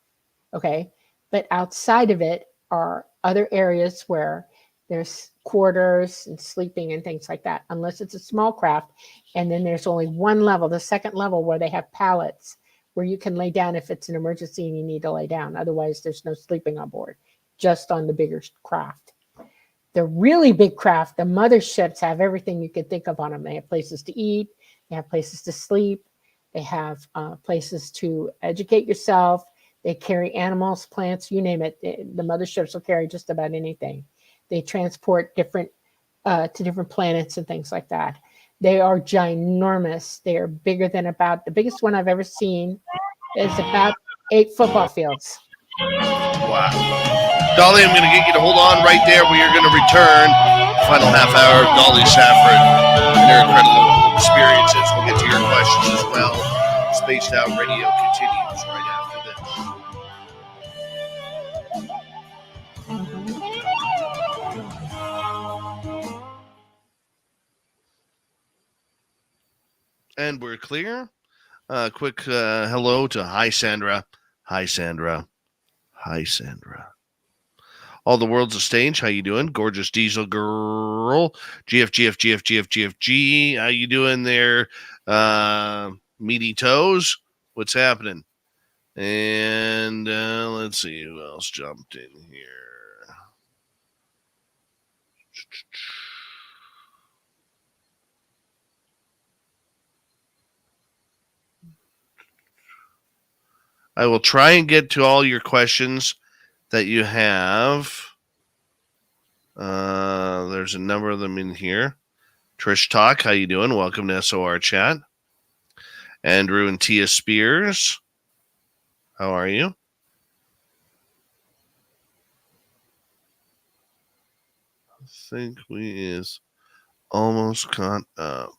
Okay. But outside of it are other areas where there's quarters and sleeping and things like that, unless it's a small craft. And then there's only one level, the second level, where they have pallets where you can lay down if it's an emergency and you need to lay down. Otherwise, there's no sleeping on board, just on the bigger craft. The really big craft, the motherships, have everything you could think of on them. They have places to eat. They have places to sleep. They have places to educate yourself. They carry animals, plants, you name it. The motherships will carry just about anything. They transport to different planets and things like that. They are ginormous. They are bigger than the biggest one I've ever seen is about 8 football fields. Wow. Dolly, I'm going to get you to hold on right there. We are going to return. Final half hour of Dolly Safran and her incredible experiences. We'll get to your questions as well. Spaced Out Radio continues right after this. And we're clear. Quick hello to Hi Sandra. Hi Sandra. Hi Sandra. All the world's a stage. How you doing? Gorgeous diesel girl. GF. How you doing there? Meaty toes. What's happening? And let's see who else jumped in here. I will try and get to all your questions that you have. There's a number of them in here. Trish Talk, how you doing? Welcome to SOR Chat. Andrew and Tia Spears, how are you? I think we is almost caught up.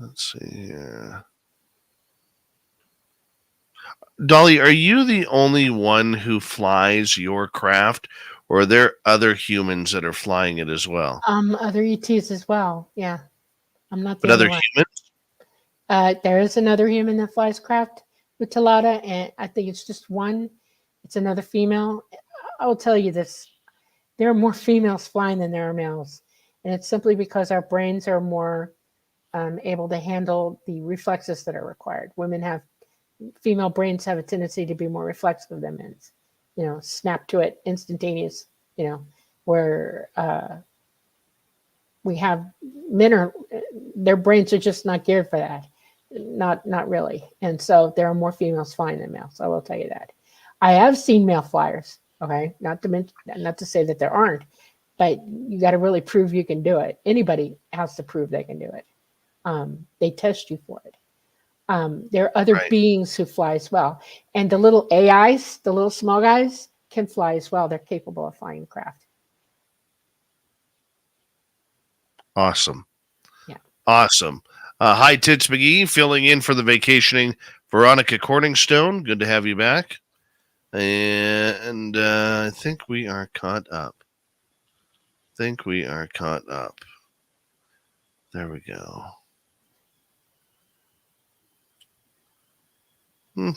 Let's see here. Dolly, are you the only one who flies your craft, or are there other humans that are flying it as well? Other ETs as well. Yeah, I'm not the But only other one. humans? There is another human that flies craft with Talata, and I think it's just one. It's another female. I will tell you this: there are more females flying than there are males, and it's simply because our brains are more able to handle the reflexes that are required. Female brains have a tendency to be more reflexive than men's. Snap to it, instantaneous. Where we have their brains are just not geared for that. Not really. And so there are more females flying than males. I will tell you that. I have seen male flyers. Okay, not to say that there aren't, but you got to really prove you can do it. Anybody has to prove they can do it. They test you for it. There are other beings who fly as well, and the little AIs, the little small guys, can fly as well. They're capable of flying craft. Awesome. Yeah. Awesome. Hi, Tits McGee, filling in for the vacationing Veronica Corningstone. Good to have you back. And I think we are caught up. There we go. I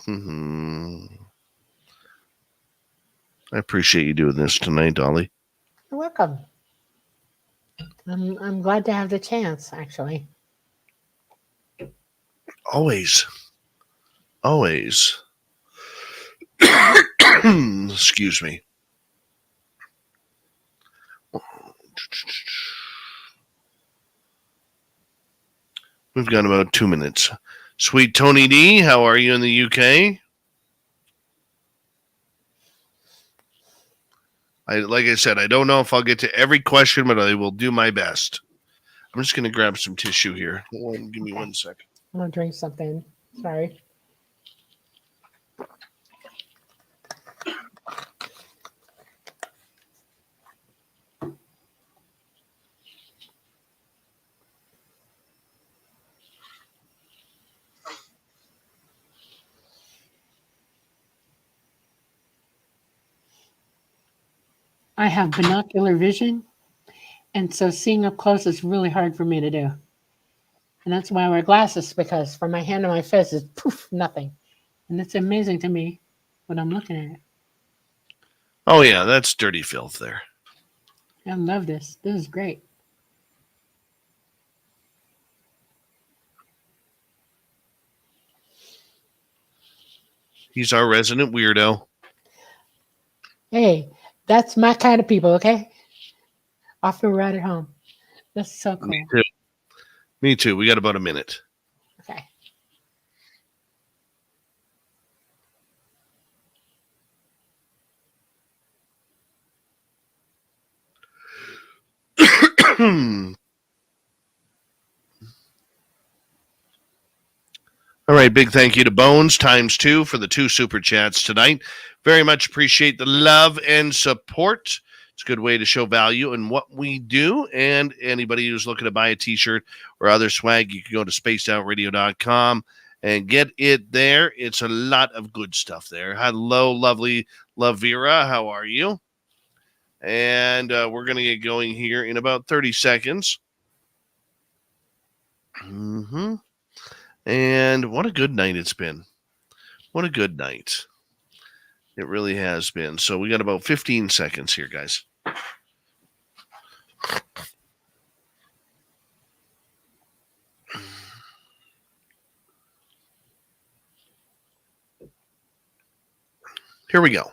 appreciate you doing this tonight, Dolly. You're welcome. I'm glad to have the chance, actually. Always. Excuse me. We've got about 2 minutes. Sweet Tony D, how are you in the UK? Like I said, I don't know if I'll get to every question, but I will do my best. I'm just going to grab some tissue here. Give me 1 second. I'm going to drink something. Sorry. I have binocular vision, and so seeing up close is really hard for me to do. And that's why I wear glasses, because from my hand to my face is poof, nothing. And it's amazing to me when I'm looking at it. Oh, yeah, that's dirty filth there. I love this. This is great. He's our resident weirdo. Hey, that's my kind of people, okay? Often right at home. That's so cool. Me too. We got about a minute. Okay. All right, big thank you to Bones ×2 for the 2 super chats tonight. Very much appreciate the love and support. It's a good way to show value in what we do. And anybody who's looking to buy a t-shirt or other swag, you can go to spacedoutradio.com and get it there. It's a lot of good stuff there. Hello, lovely Lavira. How are you? And we're going to get going here in about 30 seconds. And what a good night it's been. What a good night. It really has been. So we got about 15 seconds here, guys. Here we go.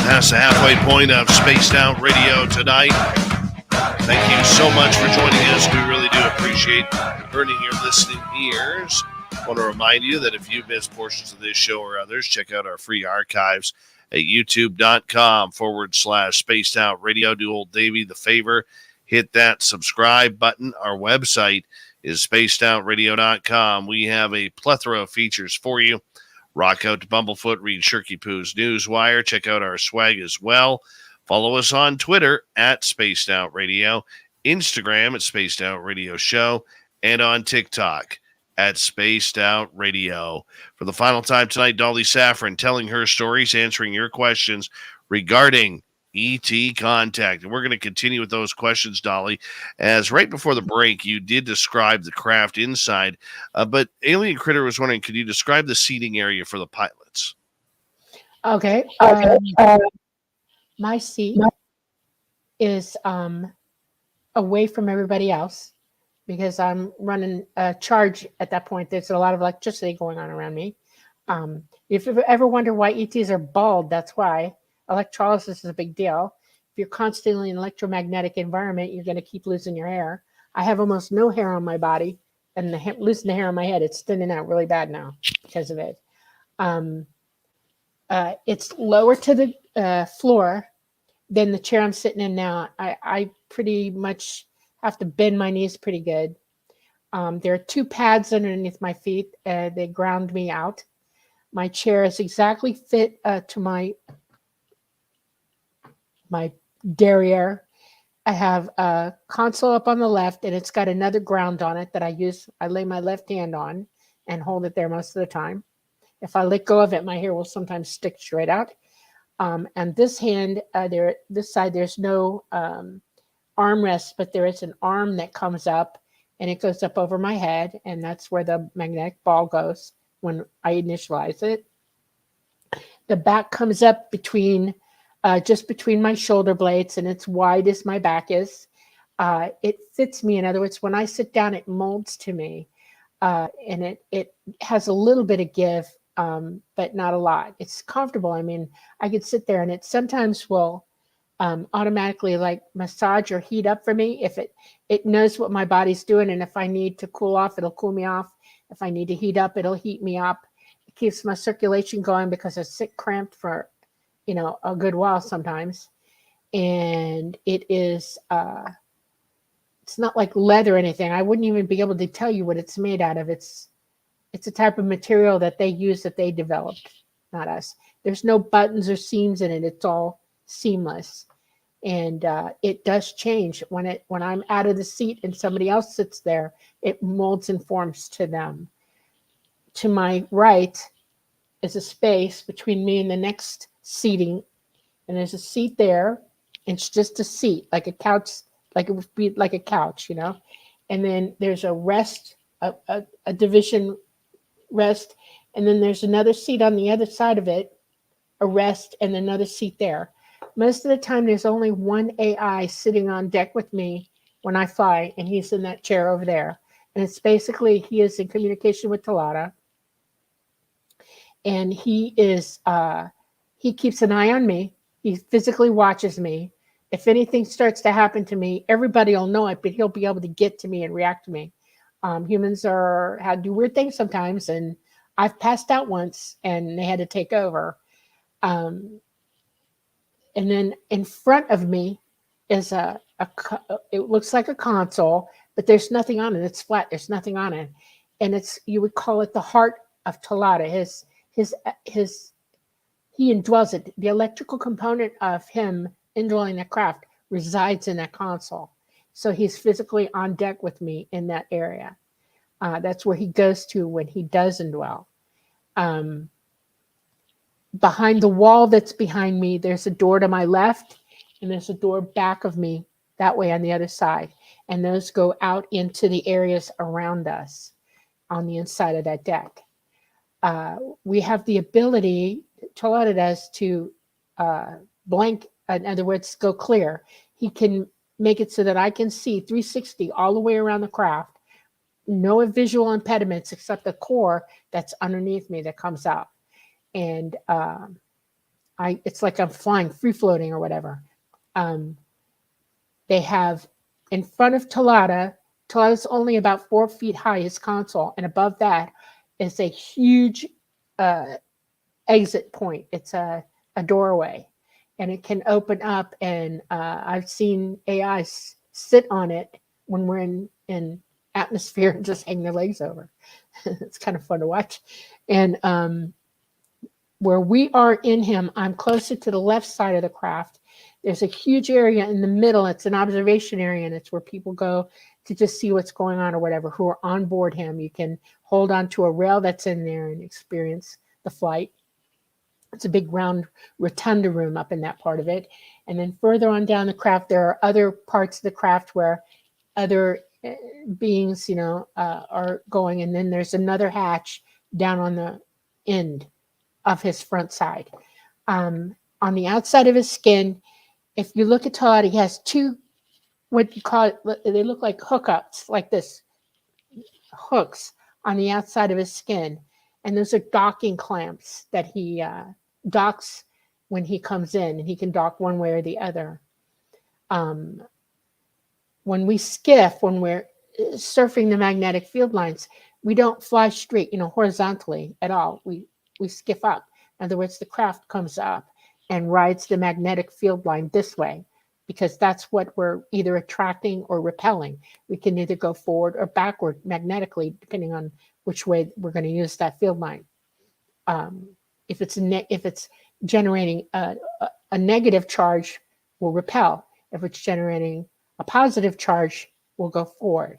Past the halfway point of Spaced Out Radio tonight. Thank you so much for joining us. We really do appreciate earning your listening ears. I want to remind you that if you missed portions of this show or others, check out our free archives at youtube.com/Spaced Out Radio. Do old Davey the favor, hit that subscribe button. Our website is spacedoutradio.com. We have a plethora of features for you. Rock out to Bumblefoot, read Shirky Poo's Newswire. Check out our swag as well. Follow us on Twitter at Spaced Out Radio, Instagram at Spaced Out Radio Show, and on TikTok at Spaced Out Radio. For the final time tonight, Dolly Safran telling her stories, answering your questions regarding ET contact. And we're going to continue with those questions, Dolly, as right before the break, you did describe the craft inside, but Alien Critter was wondering, could you describe the seating area for the pilots? Okay. My seat is away from everybody else because I'm running a charge at that point. There's a lot of electricity going on around me. If you ever wonder why ETs are bald, that's why. Electrolysis is a big deal. If you're constantly in an electromagnetic environment, you're going to keep losing your hair. I have almost no hair on my body, and losing the hair on my head, it's thinning out really bad now because of it. It's lower to the floor than the chair I'm sitting in now. I pretty much have to bend my knees pretty good. There are 2 pads underneath my feet. They ground me out. My chair is exactly fit to my derriere. I have a console up on the left, and it's got another ground on it that I use. I lay my left hand on and hold it there most of the time. If I let go of it, my hair will sometimes stick straight out. And this hand, this side, there's no armrest, but there is an arm that comes up, and it goes up over my head, and that's where the magnetic ball goes when I initialize it. The back comes up between just between my shoulder blades, and it's wide as my back is. It fits me. In other words, when I sit down, it molds to me, and it has a little bit of give, but not a lot. It's comfortable. I mean, I could sit there, and it sometimes will automatically massage or heat up for me if it knows what my body's doing, and if I need to cool off, it'll cool me off. If I need to heat up, it'll heat me up. It keeps my circulation going because I sit cramped for a good while sometimes. And it is, it's not like leather or anything. I wouldn't even be able to tell you what it's made out of. It's a type of material that they use, that they developed, not us. There's no buttons or seams in it. It's all seamless. And it does change when I'm out of the seat and somebody else sits there, it molds and forms to them. To my right is a space between me and the next seating, and there's a seat there. It's just a seat, like a couch, like it would be like a couch, and then there's a rest, a division rest, and then there's another seat on the other side of it, a rest, and another seat there. Most of the time there's only one AI sitting on deck with me when I fly, and he's in that chair over there, and it's basically he is in communication with Talata, and he is he keeps an eye on me. He physically watches me. If anything starts to happen to me, everybody will know it, but he'll be able to get to me and react to me. Humans do weird things sometimes, and I've passed out once, and they had to take over. And then in front of me is it looks like a console, but there's nothing on it. It's flat. There's nothing on it, and you would call it the heart of Talata. He indwells it. The electrical component of him indwelling the craft resides in that console. So he's physically on deck with me in that area. That's where he goes to when he does indwell. Behind the wall that's behind me, there's a door to my left, and there's a door back of me that way on the other side. And those go out into the areas around us on the inside of that deck. We have the ability, Talata does, to blank, in other words, go clear. He can make it so that I can see 360 all the way around the craft, no visual impediments except the core that's underneath me that comes out. And it's like I'm flying, free floating or whatever. They have in front of Talata's only about 4 feet high, his console, and above that is a huge exit point. It's a doorway, and it can open up, and I've seen AIs sit on it when we're in atmosphere and just hang their legs over. It's kind of fun to watch. And where we are in him, I'm closer to the left side of the craft. There's a huge area in the middle. It's an observation area, and it's where people go to just see what's going on or whatever, who are on board him. You can hold on to a rail that's in there and experience the flight. It's a big round rotunda room up in that part of it. And then further on down the craft, there are other parts of the craft where other beings, are going. And then there's another hatch down on the end of his front side. On the outside of his skin, if you look at Todd, he has two, what you call it, they look like hookups, like this, hooks on the outside of his skin. And those are docking clamps that he docks when he comes in, and he can dock one way or the other. When we skiff, when we're surfing the magnetic field lines, we don't fly straight, horizontally at all. We skiff up. In other words, the craft comes up and rides the magnetic field line this way, because that's what we're either attracting or repelling. We can either go forward or backward magnetically, depending on which way we're going to use that field line. If it's generating a negative charge, we'll repel. If it's generating a positive charge, we'll go forward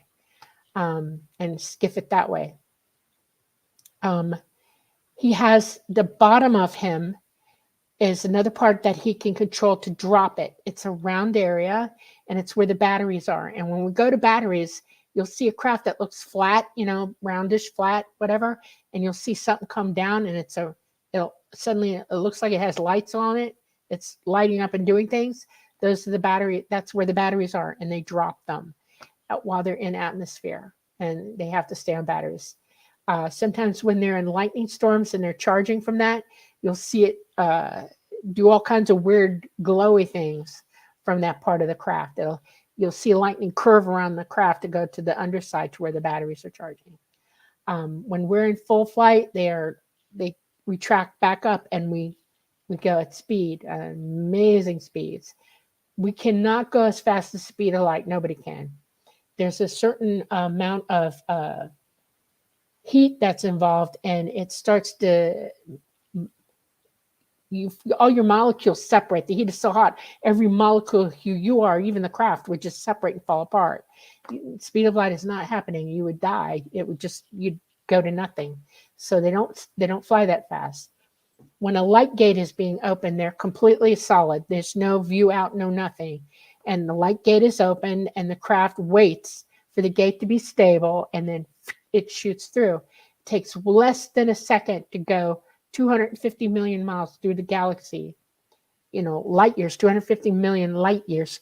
and skiff it that way. He has the bottom of him is another part that he can control to drop it. It's a round area, and it's where the batteries are. And when we go to batteries, you'll see a craft that looks flat, roundish, flat, whatever, and you'll see something come down, and it looks like it has lights on it. It's lighting up and doing things. Those are the battery. That's where the batteries are, and they drop them while they're in atmosphere, and they have to stay on batteries. Sometimes when they're in lightning storms and they're charging from that, you'll see it do all kinds of weird glowy things from that part of the craft. You'll see lightning curve around the craft to go to the underside to where the batteries are charging. When we're in full flight, they retract back up, and we go at speed, amazing speeds. We cannot go as fast as the speed of light. Nobody can. There's a certain amount of heat that's involved, and it starts to all your molecules separate. The heat is so hot, every molecule you are, even the craft, would just separate and fall apart. Speed of light is not happening. You would die. You'd go to nothing. So they don't fly that fast. When a light gate is being opened, they're completely solid. There's no view out, no nothing. And the light gate is open, and the craft waits for the gate to be stable, and then it shoots through. It takes less than a second to go 250 million miles through the galaxy, light years, 250 million light years,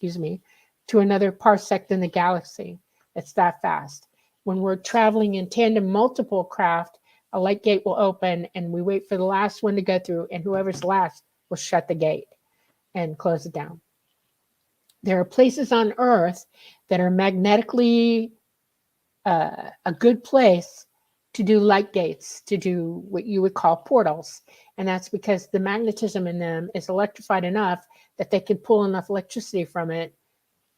to another parsec in the galaxy. It's that fast. When we're traveling in tandem, multiple craft, a light gate will open, and we wait for the last one to go through, and whoever's last will shut the gate and close it down. There are places on Earth that are magnetically a good place to do light gates, to do what you would call portals. And that's because the magnetism in them is electrified enough that they can pull enough electricity from it,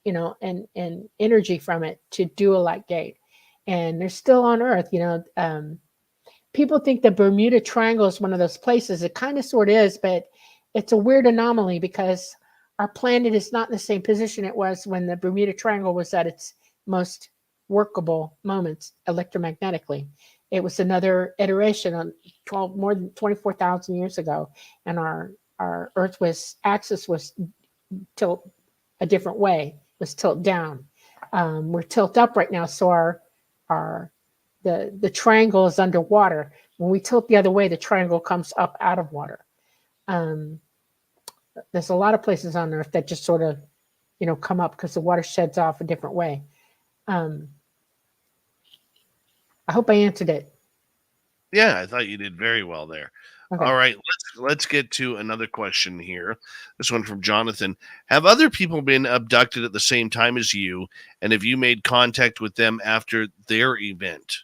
and energy from it to do a light gate. And they're still on Earth, people think the Bermuda Triangle is one of those places. It kind of sort of is, but it's a weird anomaly because our planet is not in the same position it was when the Bermuda Triangle was at its most workable moments electromagnetically. It was another iteration on more than 24,000 years ago, and our Earth axis was tilt a different way, was tilt down. We're tilt up right now, so the triangle is underwater. When we tilt the other way, the triangle comes up out of water. There's a lot of places on Earth that just sort of, come up because the water sheds off a different way. I hope I answered it. Yeah, I thought you did very well there. Okay. All right, let's get to another question here. This one from Jonathan. Have other people been abducted at the same time as you, and have you made contact with them after their event?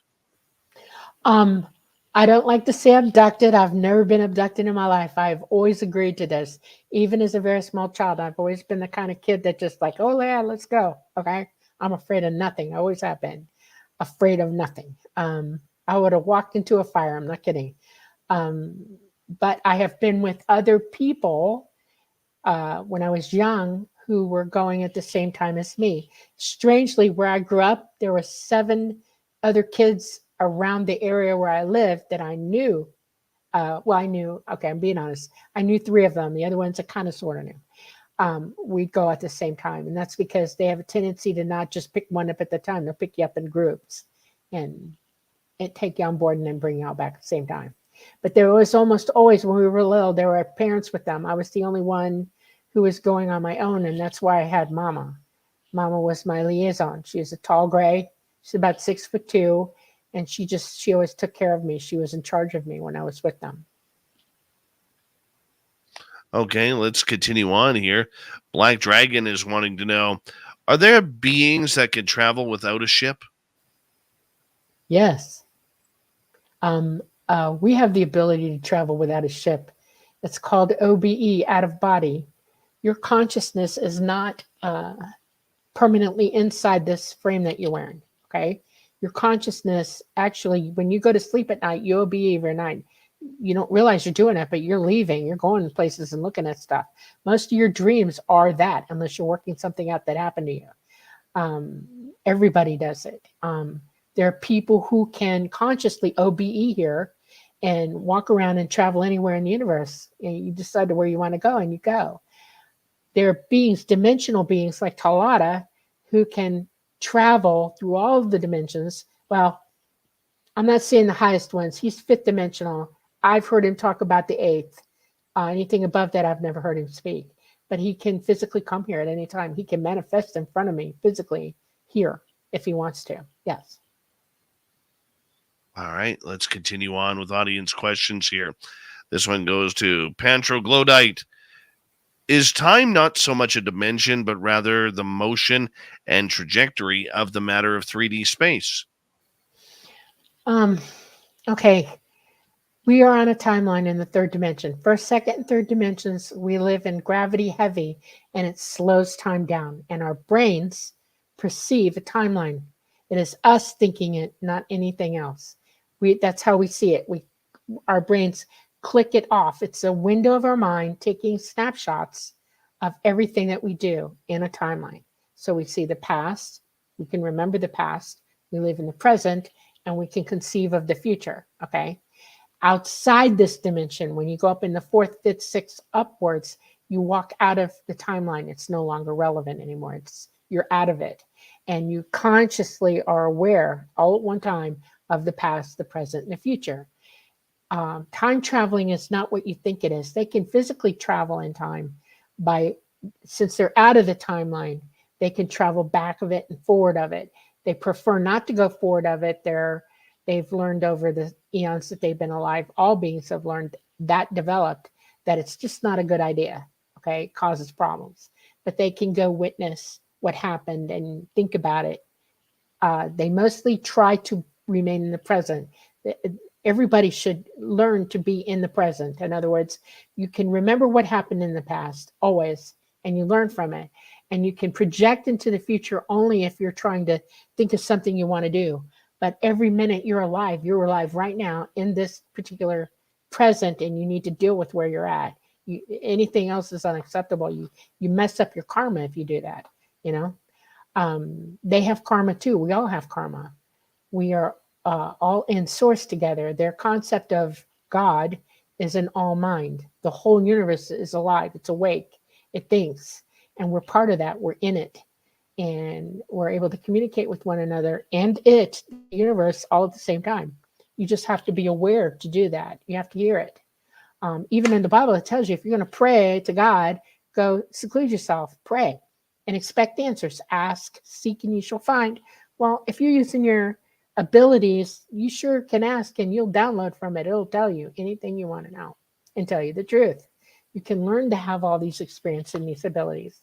I don't like to say abducted. I've never been abducted in my life. I've always agreed to this. Even as a very small child, I've always been the kind of kid that just like, oh yeah, let's go. Okay. I'm afraid of nothing. I always have been afraid of nothing. I would have walked into a fire. I'm not kidding. But I have been with other people when I was young who were going at the same time as me. Strangely, where I grew up, there were 7 other kids around the area where I lived that I knew. I knew, okay, I'm being honest. I knew 3 of them. The other ones I kind of sort of knew. We'd go at the same time. And that's because they have a tendency to not just pick one up at the time. They'll pick you up in groups and take you on board and then bring you out back at the same time. But there was almost always, when we were little, there were parents with them. I was the only one who was going on my own, and that's why I had Mama. Mama was my liaison. She was a tall gray. She's about 6'2", and she always took care of me. She was in charge of me when I was with them. Okay, let's continue on here. Black Dragon is wanting to know, are there beings that can travel without a ship? Yes. We have the ability to travel without a ship. It's called OBE, out of body. Your consciousness is not permanently inside this frame that you're wearing, okay? Your consciousness, actually, when you go to sleep at night, you OBE every night. You don't realize you're doing it, but you're leaving. You're going places and looking at stuff. Most of your dreams are that, unless you're working something out that happened to you. Everybody does it. There are people who can consciously OBE here and walk around and travel anywhere in the universe. You decide to where you want to go and you go. There are beings, dimensional beings like Talata, who can travel through all of the dimensions. Well, I'm not saying the highest ones. He's 5th dimensional. I've heard him talk about the 8th. Anything above that, I've never heard him speak. But he can physically come here at any time. He can manifest in front of me physically here if he wants to. Yes. All right, let's continue on with audience questions here. This one goes to Pantroglodite. Is time not so much a dimension, but rather the motion and trajectory of the matter of 3D space? Okay. We are on a timeline in the 3rd dimension. 1st, 2nd, and 3rd dimensions, we live in gravity heavy, and it slows time down. And our brains perceive a timeline. It is us thinking it, not anything else. That's how we see it. Our brains click it off. It's a window of our mind taking snapshots of everything that we do in a timeline. So we see the past. We can remember the past. We live in the present, and we can conceive of the future. Okay. Outside this dimension, when you go up in the 4th, 5th, 6th upwards, you walk out of the timeline. It's no longer relevant anymore. You're out of it. And you consciously are aware all at one time of the past, the present, and the future. Time traveling is not what you think it is. They can physically travel in time since they're out of the timeline, they can travel back of it and forward of it. They prefer not to go forward of it. They've learned over the eons that they've been alive, all beings have learned that developed, that it's just not a good idea. Okay, it causes problems. But they can go witness what happened and think about it. They mostly try to remain in the present. Everybody should learn to be in the present. In other words, you can remember what happened in the past always, and you learn from it. And you can project into the future only if you're trying to think of something you want to do. but every minute you're alive right now in this particular present, and you need to deal with where you're at. Anything else is unacceptable. You mess up your karma if you do that. They have karma too. We all have karma. We are all in source together. Their concept of God is an all mind. The whole universe is alive. It's awake. It thinks, and we're part of that. We're in it, and we're able to communicate with one another and the universe, all at the same time. You just have to be aware to do that. You have to hear it. Even in the Bible, it tells you if you're going to pray to God, go seclude yourself, pray, and expect answers. Ask, seek, and you shall find. Well, if you're using your abilities, you sure can ask, and you'll download from it. It'll tell you anything you want to know and tell you the truth. You can learn to have all these experiences and these abilities.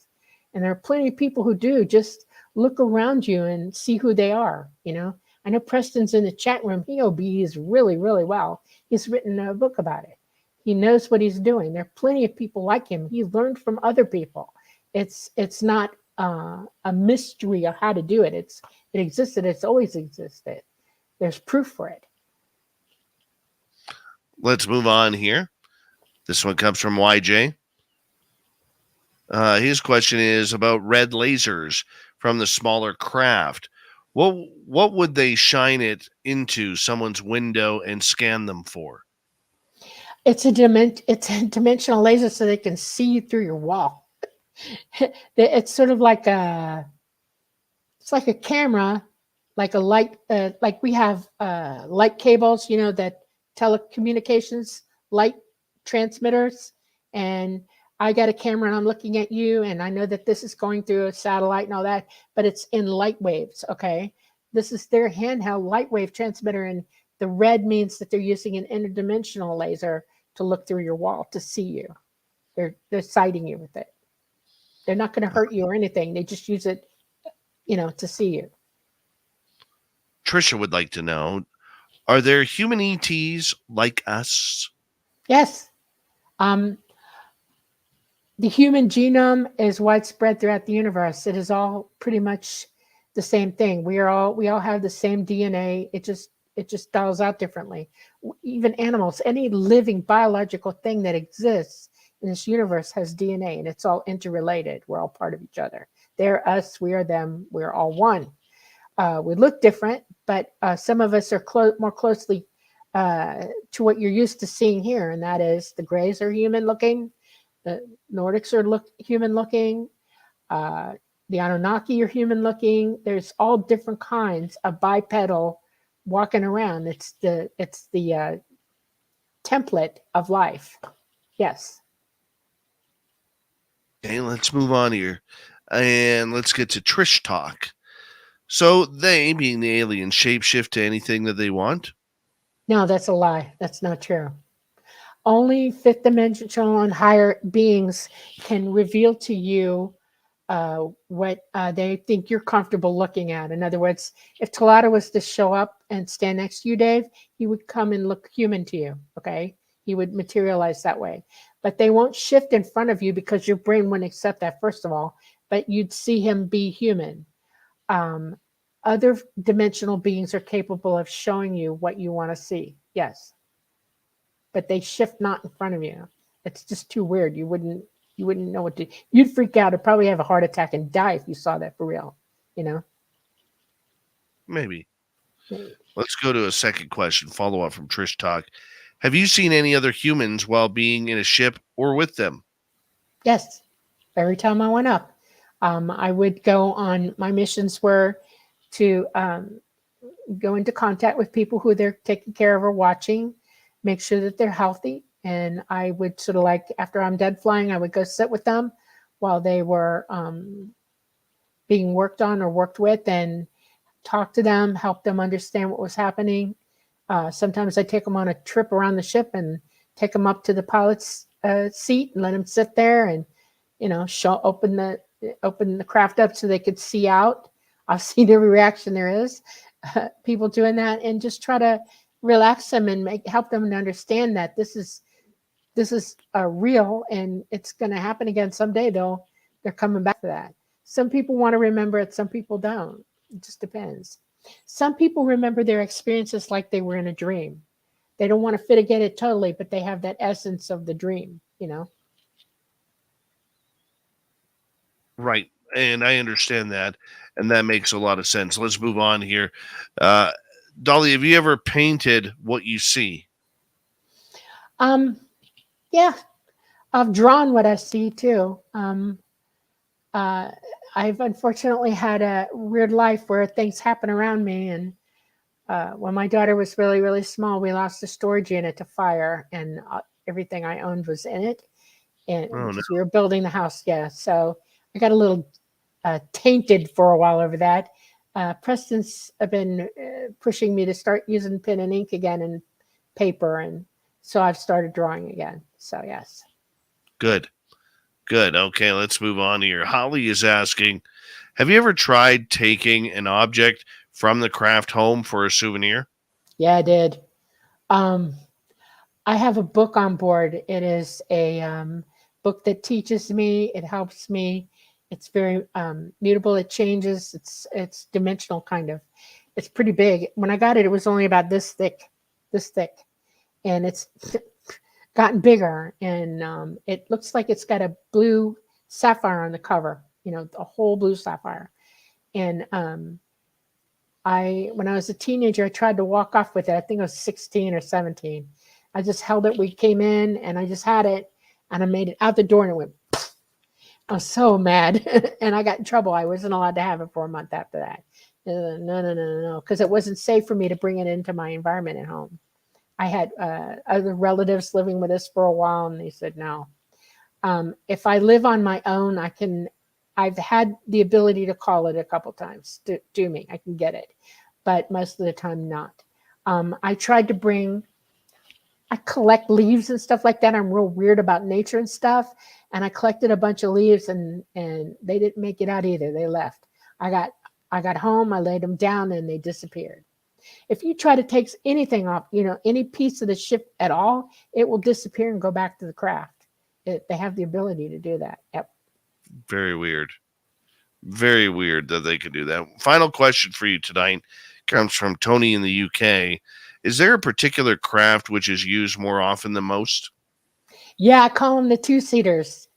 And there are plenty of people who do. Just look around you and see who they are. I know Preston's in the chat room. He OBs really, really well. He's written a book about it. He knows what he's doing. There are plenty of people like him. He learned from other people. It's not a mystery of how to do it. It existed. It's always existed. There's proof for it. Let's move on here. This one comes from YJ. His question is about red lasers from the smaller craft. What would they shine it into someone's window and scan them for? It's a dimensional laser, so they can see you through your wall. It's sort of like a camera, like a light, like we have light cables, that telecommunications light transmitters, and I got a camera and I'm looking at you, and I know that this is going through a satellite and all that, but it's in light waves. Okay, this is their handheld light wave transmitter, and the red means that they're using an interdimensional laser to look through your wall to see you. They're sighting you with it. They're not going to hurt you or anything. They just use it, to see you. Trisha would like to know, are there human ETs like us? Yes. The human genome is widespread throughout the universe. It is all pretty much the same thing. We all have the same DNA. It just dials out differently. Even animals, any living biological thing that exists in this universe has DNA, and it's all interrelated. We're all part of each other. They're us, we are them, we're all one. We look different, but some of us are more closely to what you're used to seeing here, and that is the Greys are human looking, the Nordics are human looking, the Anunnaki are human looking. There's all different kinds of bipedal walking around. It's the template of life. Yes. Okay, let's move on here. And let's get to Trish talk. So they, being the alien, shapeshift to anything that they want? No, that's a lie. That's not true. Only fifth dimensional and higher beings can reveal to you what they think you're comfortable looking at. In other words, if Talata was to show up and stand next to you, Dave, he would come and look human to you, okay? He would materialize that way. But they won't shift in front of you because your brain wouldn't accept that, first of all, but you'd see him be human. Other dimensional beings are capable of showing you what you want to see, yes. But they shift not in front of you. It's just too weird. You wouldn't know what to. You'd freak out and probably have a heart attack and die if you saw that for real. Maybe. Let's go to a second question. Follow up from Trish Talk. Have you seen any other humans while being in a ship or with them? Yes. Every time I went up, I would go on. My missions were to go into contact with people who they're taking care of or watching, make sure that they're healthy. And I would sort of like, after I'm dead flying, I would go sit with them while they were being worked on or worked with, and talk to them, help them understand what was happening. Sometimes I take them on a trip around the ship and take them up to the pilot's seat and let them sit there and, open the craft up so they could see out. I've seen every reaction there is, people doing that, and just try to relax them and help them to understand that this is real, and it's going to happen again someday. They're coming back to that. Some people want to remember it, some people don't. It just depends. Some people remember their experiences like they were in a dream. They don't want to forget it totally, but they have that essence of the dream, you know? Right. And I understand that. And that makes a lot of sense. Let's move on here. Dolly, have you ever painted what you see? Yeah, I've drawn what I see too. I've unfortunately had a weird life where things happen around me. And when my daughter was really, really small, we lost a storage unit to fire, and everything I owned was in it. And because we were building the house, yeah. So I got a little tainted for a while over that. Preston's been pushing me to start using pen and ink again and paper, and so I've started drawing again. So yes. Good. Okay, let's move on here. Holly is asking, have you ever tried taking an object from the craft home for a souvenir? Yeah, I did. I have a book on board. It is a book that teaches me. It helps me. It's very mutable. It changes. It's dimensional, kind of. It's pretty big. When I got it, it was only about this thick, and it's gotten bigger. And it looks like it's got a blue sapphire on the cover. You know, a whole blue sapphire. And when I was a teenager, I tried to walk off with it. I think I was 16 or 17. I just held it. We came in, and I just had it, and I made it out the door, and it went. I was so mad, and I got in trouble. I wasn't allowed to have it for a month after that. No, because it wasn't safe for me to bring it into my environment at home. I had other relatives living with us for a while, and they said no. If I live on my own, I've had the ability to call it a couple times to me. I can get it, but most of the time not. I tried to I collect leaves and stuff like that. I'm real weird about nature and stuff. And I collected a bunch of leaves, and they didn't make it out either. They left. I got home, I laid them down, and they disappeared. If you try to take anything off, any piece of the ship at all, it will disappear and go back to the craft. They have the ability to do that. Yep. Very weird. Very weird that they could do that. Final question for you tonight comes from Tony in the UK. Is there a particular craft which is used more often than most? Yeah, I call them the two-seaters.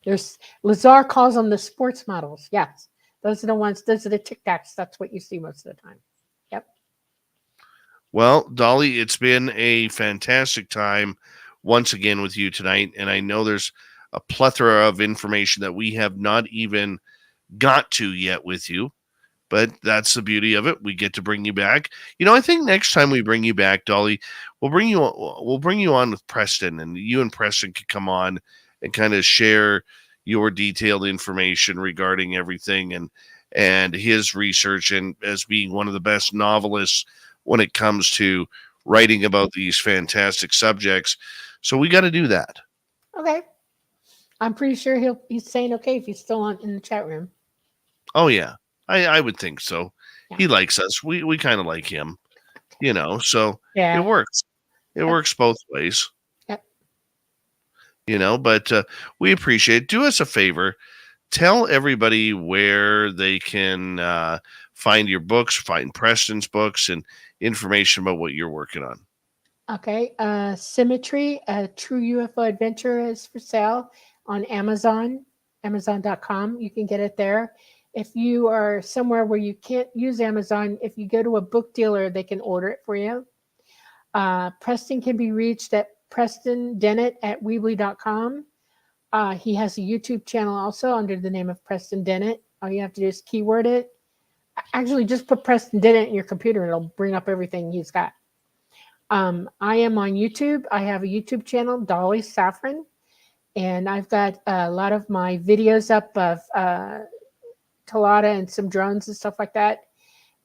Lazar calls them the sports models. Yes, those are the ones. Those are the Tic Tacs. That's what you see most of the time. Yep. Well, Dolly, it's been a fantastic time once again with you tonight, and I know there's a plethora of information that we have not even got to yet with you, but that's the beauty of it. We get to bring you back. I think next time we bring you back, Dolly, we'll bring you on with Preston, and you and Preston can come on and kind of share your detailed information regarding everything and his research, and as being one of the best novelists when it comes to writing about these fantastic subjects. So we got to do that. Okay. I'm pretty sure he's saying okay if he's still on in the chat room. Oh yeah. I would think so. Yeah. He likes us. We kind of like him, so yeah. It works. It works both ways. Yep. But we appreciate it. Do us a favor. Tell everybody where they can find your books, find Preston's books, and information about what you're working on. Okay. Symmetry, a true UFO adventure, is for sale on Amazon, Amazon.com. You can get it there. If you are somewhere where you can't use Amazon, if you go to a book dealer, they can order it for you. Preston can be reached at PrestonDennett@Weebly.com. He has a YouTube channel also under the name of Preston Dennett. All you have to do is keyword it. Actually, just put Preston Dennett in your computer and it'll bring up everything he's got. I am on YouTube. I have a YouTube channel, Dolly Safran, and I've got a lot of my videos up of Talata and some drones and stuff like that.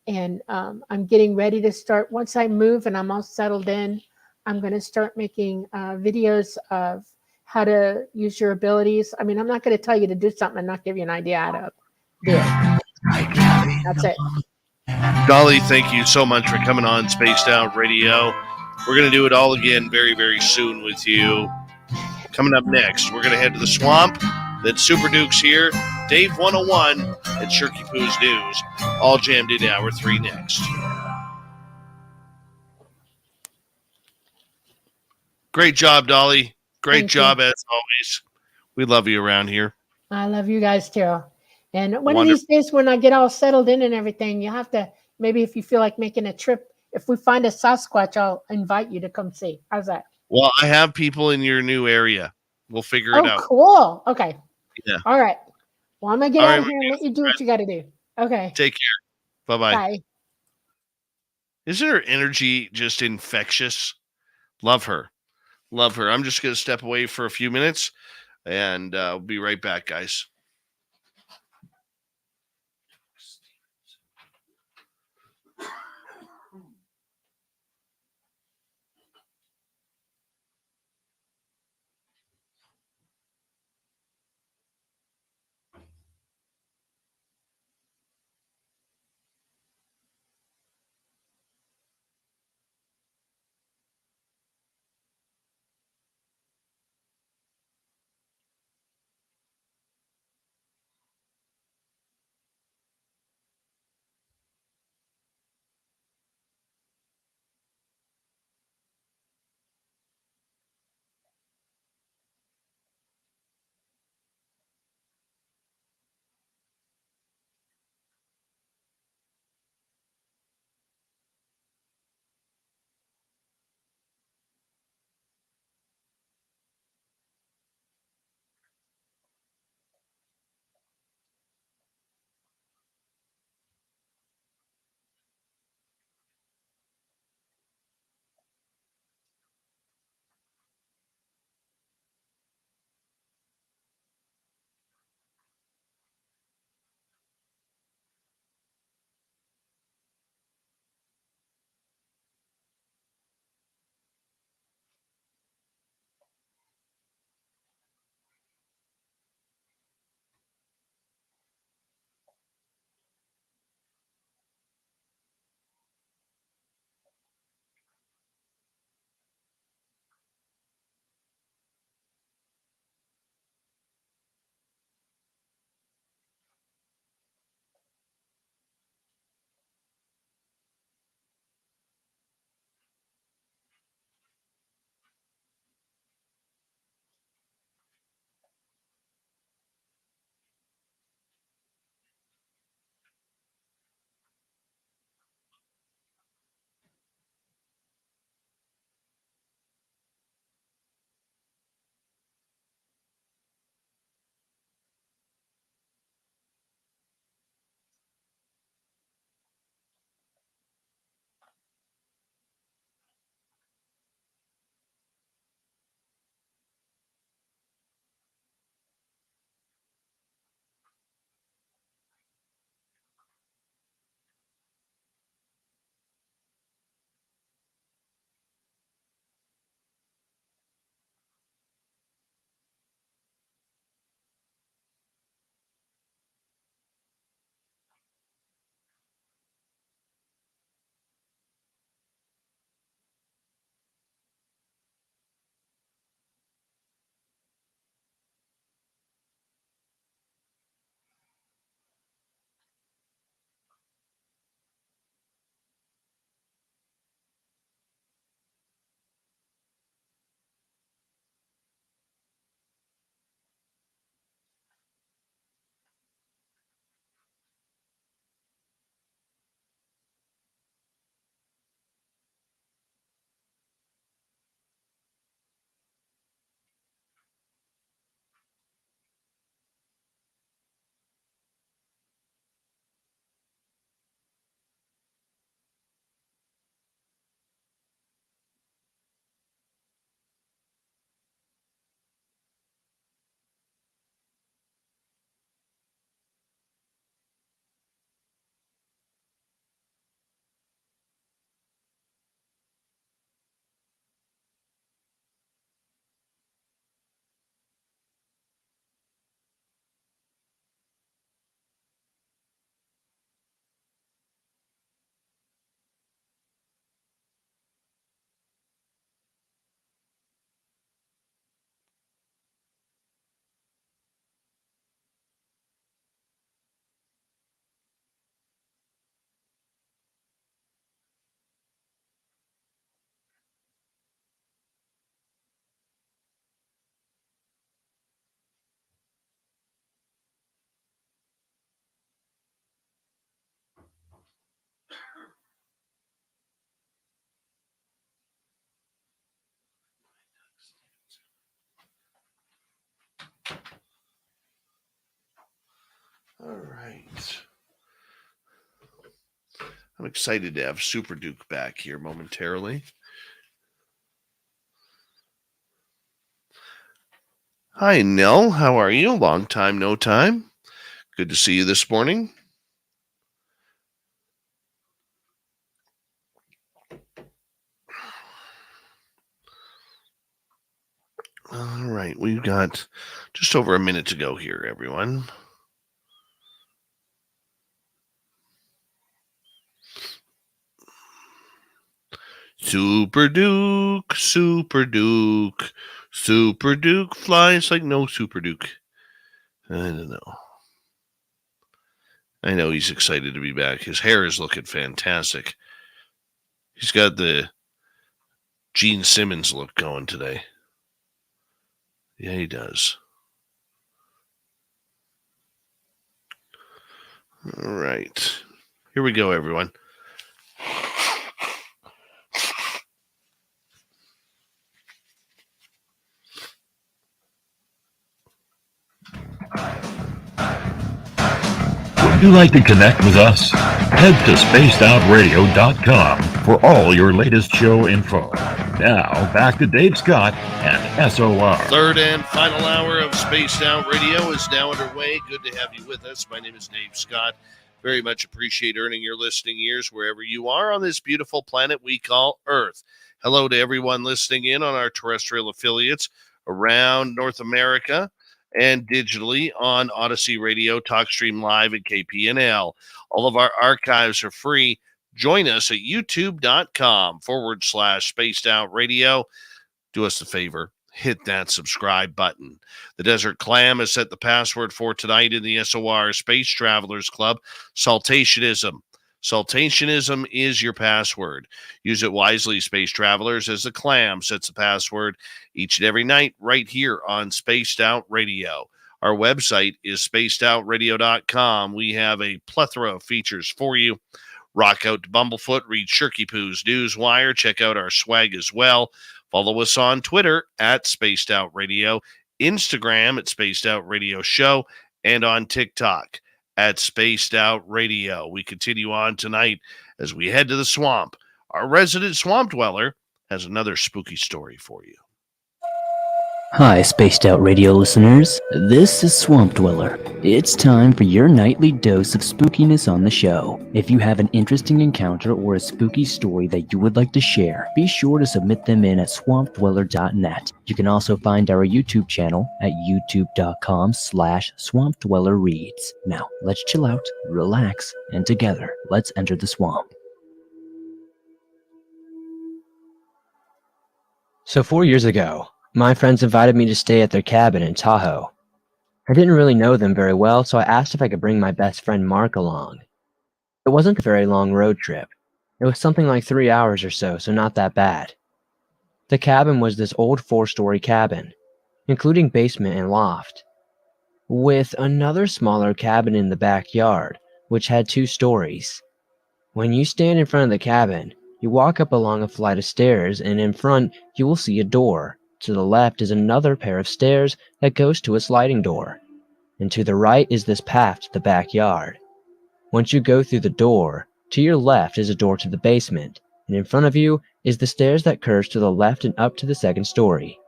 And I'm getting ready to start. Once I move and I'm all settled in, I'm going to start making videos of how to use your abilities. I mean, I'm not going to tell you to do something and not give you an idea how to do it. That's it. Dolly, thank you so much for coming on Spaced Out Radio. We're going to do it all again very, very soon with you. Coming up next, we're going to head to the swamp. Then Super Duke's here, Dave 101, and Shirky Poo's News, all jammed in hour 3 next. Great job, Dolly. Great Thank job you. as always. We love you around here. I love you guys too. And one of Wonderful. these days, when I get all settled in and everything, you have to, maybe if you feel like making a trip, if we find a Sasquatch, I'll invite you to come see. How's that? Well, I have people in your new area. We'll figure it Oh, out. cool. Okay. Yeah. All right. Well, I'm going to get All out right, of here and let you do what you got to do. Okay. take care. Bye-bye. Bye. Isn't her energy just infectious? Love her. Love her. I'm just going to step away for a few minutes, and I'll be right back, guys. All right. I'm excited to have Super Duke back here momentarily. Hi, Nell. How are you? Long time, no time. Good to see you this morning. All right. We've got just over a minute to go here, everyone. Super Duke, Super Duke, Super Duke flies like no Super Duke. I don't know. I know he's excited to be back. His hair is looking fantastic. He's got the Gene Simmons look going today. Yeah, he does. All right. Here we go, everyone. Would you like to connect with us? Head to spacedoutradio.com for all your latest show info. Now, back to Dave Scott and SOR. Third and final hour of Spaced Out Radio is now underway. Good to have you with us. My name is Dave Scott. Very much appreciate earning your listening ears wherever you are on this beautiful planet we call Earth. Hello to everyone listening in on our terrestrial affiliates around North America and digitally on Odyssey Radio, TalkStream Live, and KPNL. All of our archives are free. Join us at youtube.com/Spaced Out Radio. Do us a favor, hit that subscribe button. The Desert Clam has set the password for tonight in the SOR Space Travelers Club, Saltationism. Saltationism is your password. Use it wisely, Space Travelers, as the Clam sets the password each and every night right here on Spaced Out Radio. Our website is spacedoutradio.com. We have a plethora of features for you. Rock out to Bumblefoot, read Shirky Poo's Newswire, check out our swag as well. Follow us on Twitter at Spaced Out Radio, Instagram at Spaced Out Radio Show, and on TikTok at Spaced Out Radio. We continue on tonight as we head to the swamp. Our resident swamp dweller has another spooky story for you. Hi, Spaced Out Radio listeners. This is Swamp Dweller. It's time for your nightly dose of spookiness on the show. If you have an interesting encounter or a spooky story that you would like to share, be sure to submit them in at swampdweller.net. You can also find our YouTube channel at youtube.com/swampdwellerreads. Now, let's chill out, relax, and together, let's enter the swamp. So 4 years ago, my friends invited me to stay at their cabin in Tahoe. I didn't really know them very well, so I asked if I could bring my best friend Mark along. It wasn't a very long road trip. It was something like 3 hours or so not that bad. The cabin was this old 4-story cabin, including basement and loft, with another smaller cabin in the backyard, which had 2 stories. When you stand in front of the cabin, you walk up along a flight of stairs, and in front, you will see a door. To the left is another pair of stairs that goes to a sliding door, and to the right is this path to the backyard. Once you go through the door, to your left is a door to the basement, and in front of you is the stairs that curves to the left and up to the 2nd story.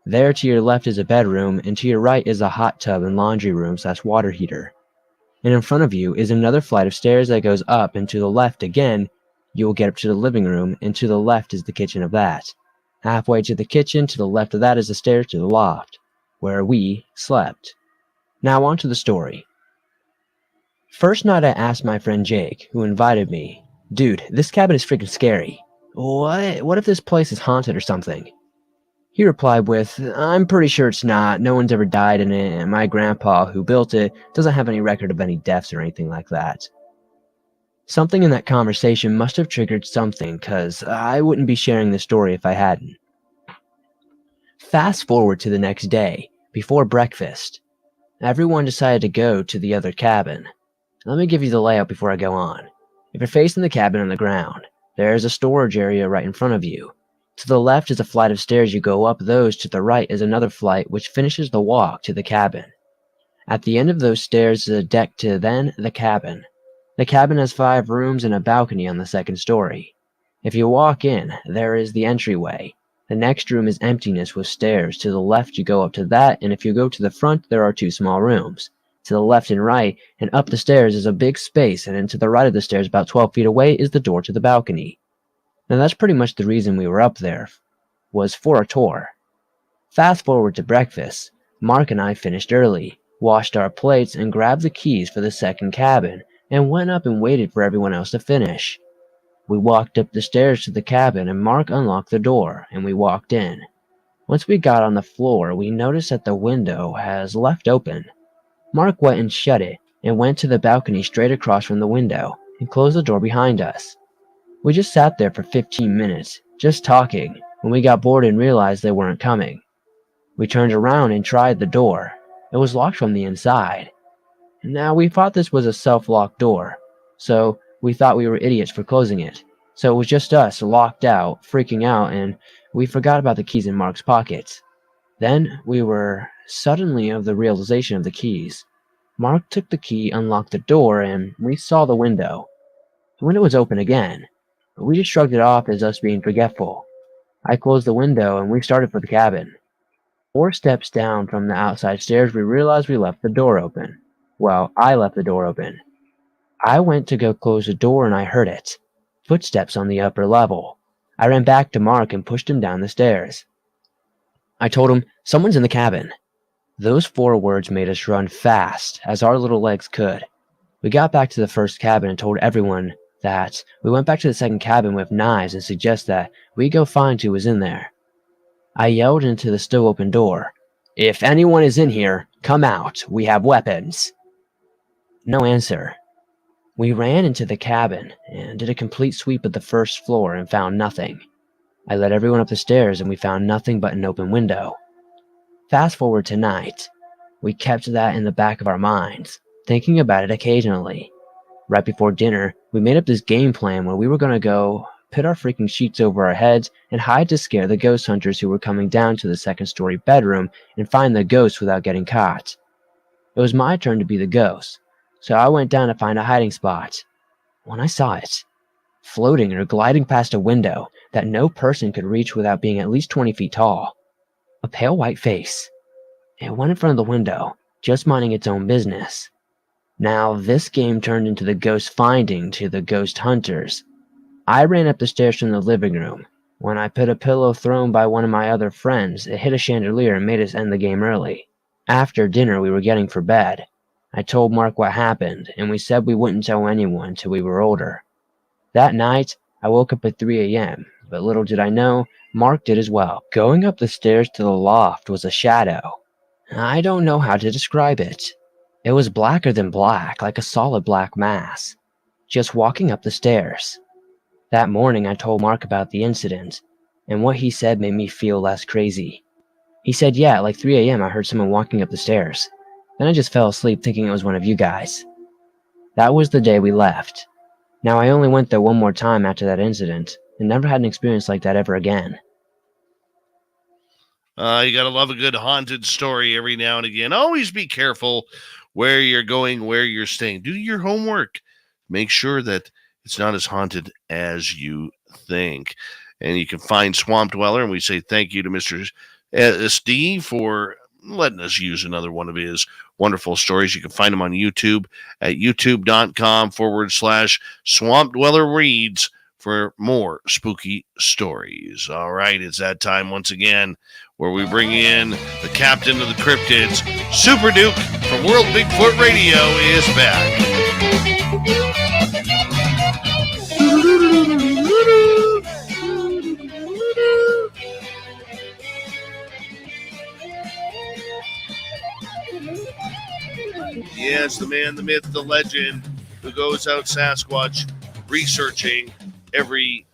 There to your left is a bedroom, and to your right is a hot tub and laundry room/water heater. And in front of you is another flight of stairs that goes up, and to the left again, you will get up to the living room, and to the left is the kitchen of that. Halfway to the kitchen, to the left of that is the stairs to the loft, where we slept. Now on to the story. First night I asked my friend Jake, who invited me, "Dude, this cabin is freaking scary. What if this place is haunted or something?" He replied with, "I'm pretty sure it's not. No one's ever died in it, and my grandpa, who built it, doesn't have any record of any deaths or anything like that." Something in that conversation must have triggered something, because I wouldn't be sharing this story if I hadn't. Fast forward to the next day, before breakfast. Everyone decided to go to the other cabin. Let me give you the layout before I go on. If you're facing the cabin on the ground, there is a storage area right in front of you. To the left is a flight of stairs you go up those, to the right is another flight which finishes the walk to the cabin. At the end of those stairs is a deck to then the cabin. The cabin has 5 rooms and a balcony on the 2nd story. If you walk in, there is the entryway. The next room is emptiness with stairs. To the left you go up to that, and if you go to the front there are 2 small rooms. To the left and right, and up the stairs is a big space, and then to the right of the stairs about 12 feet away is the door to the balcony. Now that's pretty much the reason we were up there, was for a tour. Fast forward to breakfast. Mark and I finished early, washed our plates, and grabbed the keys for the 2nd cabin, and went up and waited for everyone else to finish. We walked up the stairs to the cabin, and Mark unlocked the door, and we walked in. Once we got on the floor, we noticed that the window has left open. Mark went and shut it, and went to the balcony straight across from the window, and closed the door behind us. We just sat there for 15 minutes, just talking, when we got bored and realized they weren't coming. We turned around and tried the door. It was locked from the inside. Now, we thought this was a self-locked door, so we thought we were idiots for closing it. So it was just us, locked out, freaking out, and we forgot about the keys in Mark's pockets. Then we were suddenly of the realization of the keys. Mark took the key, unlocked the door, and we saw the window. The window was open again, but we just shrugged it off as us being forgetful. I closed the window, and we started for the cabin. 4 steps down from the outside stairs, we realized we left the door open. Well, I left the door open. I went to go close the door, and I heard it. Footsteps on the upper level. I ran back to Mark and pushed him down the stairs. I told him, "Someone's in the cabin." Those 4 words made us run fast as our little legs could. We got back to the 1st cabin and told everyone that we went back to the 2nd cabin with knives and suggest that we go find who was in there. I yelled into the still open door, "If anyone is in here, come out. We have weapons." No answer. We ran into the cabin and did a complete sweep of the 1st floor and found nothing. I led everyone up the stairs and we found nothing but an open window. Fast forward to night. We kept that in the back of our minds, thinking about it occasionally. Right before dinner, we made up this game plan where we were going to go put our freaking sheets over our heads and hide to scare the ghost hunters who were coming down to the 2nd story bedroom and find the ghosts without getting caught. It was my turn to be the ghost, so I went down to find a hiding spot. When I saw it, floating or gliding past a window that no person could reach without being at least 20 feet tall. A pale white face. It went in front of the window, just minding its own business. Now, this game turned into the ghost finding to the ghost hunters. I ran up the stairs from the living room. When I put a pillow thrown by one of my other friends, it hit a chandelier and made us end the game early. After dinner, we were getting for bed. I told Mark what happened, and we said we wouldn't tell anyone till we were older. That night, I woke up at 3 a.m., but little did I know, Mark did as well. Going up the stairs to the loft was a shadow. I don't know how to describe it. It was blacker than black, like a solid black mass, just walking up the stairs. That morning, I told Mark about the incident, and what he said made me feel less crazy. He said, "Yeah, at like 3 a.m. I heard someone walking up the stairs. Then I just fell asleep thinking it was one of you guys." That was the day we left. Now, I only went there one more time after that incident, and never had an experience like that ever again. You gotta love a good haunted story every now and again. Always be careful where you're going, where you're staying. Do your homework. Make sure that it's not as haunted as you think. And you can find Swamp Dweller, and we say thank you to Mr. SD for letting us use another one of his wonderful stories. You can find him on YouTube at youtube.com/Swamp Dweller Reads for more spooky stories. All right, it's that time once again where we bring in the captain of the cryptids, Super Duke from World Bigfoot Radio is back. Yes, the man, the myth, the legend who goes out Sasquatch researching every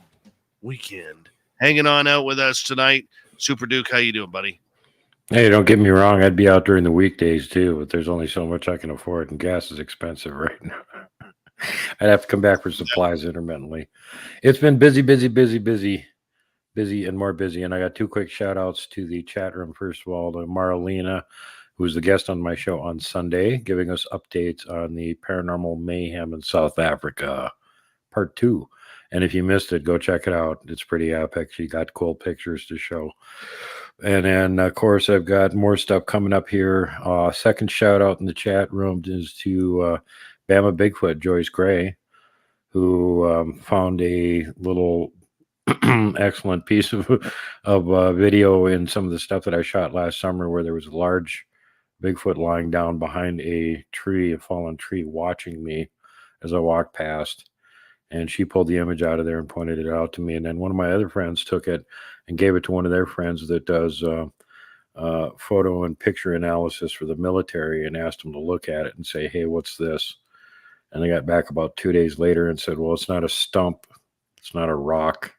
weekend. Hanging on out with us tonight. Super Duke, how you doing, buddy? Hey, don't get me wrong. I'd be out during the weekdays too, but there's only so much I can afford, and gas is expensive right now. I'd have to come back for supplies intermittently. It's been busy, and more busy. And I got 2 quick shout outs to the chat room. First of all, to Marlena, who was the guest on my show on Sunday, giving us updates on the paranormal mayhem in South Africa, part 2. And if you missed it, go check it out. It's pretty epic. She got cool pictures to show. And then, of course, I've got more stuff coming up here. Second shout out in the chat room is to Bama Bigfoot, Joyce Gray, who found a little excellent piece of video in some of the stuff that I shot last summer, where there was a large Bigfoot lying down behind a tree, a fallen tree, watching me as I walked past. And she pulled the image out of there and pointed it out to me. And then one of my other friends took it and gave it to one of their friends that does photo and picture analysis for the military, and asked them to look at it and say, hey, what's this? And they got back about 2 days later and said, well, it's not a stump. It's not a rock.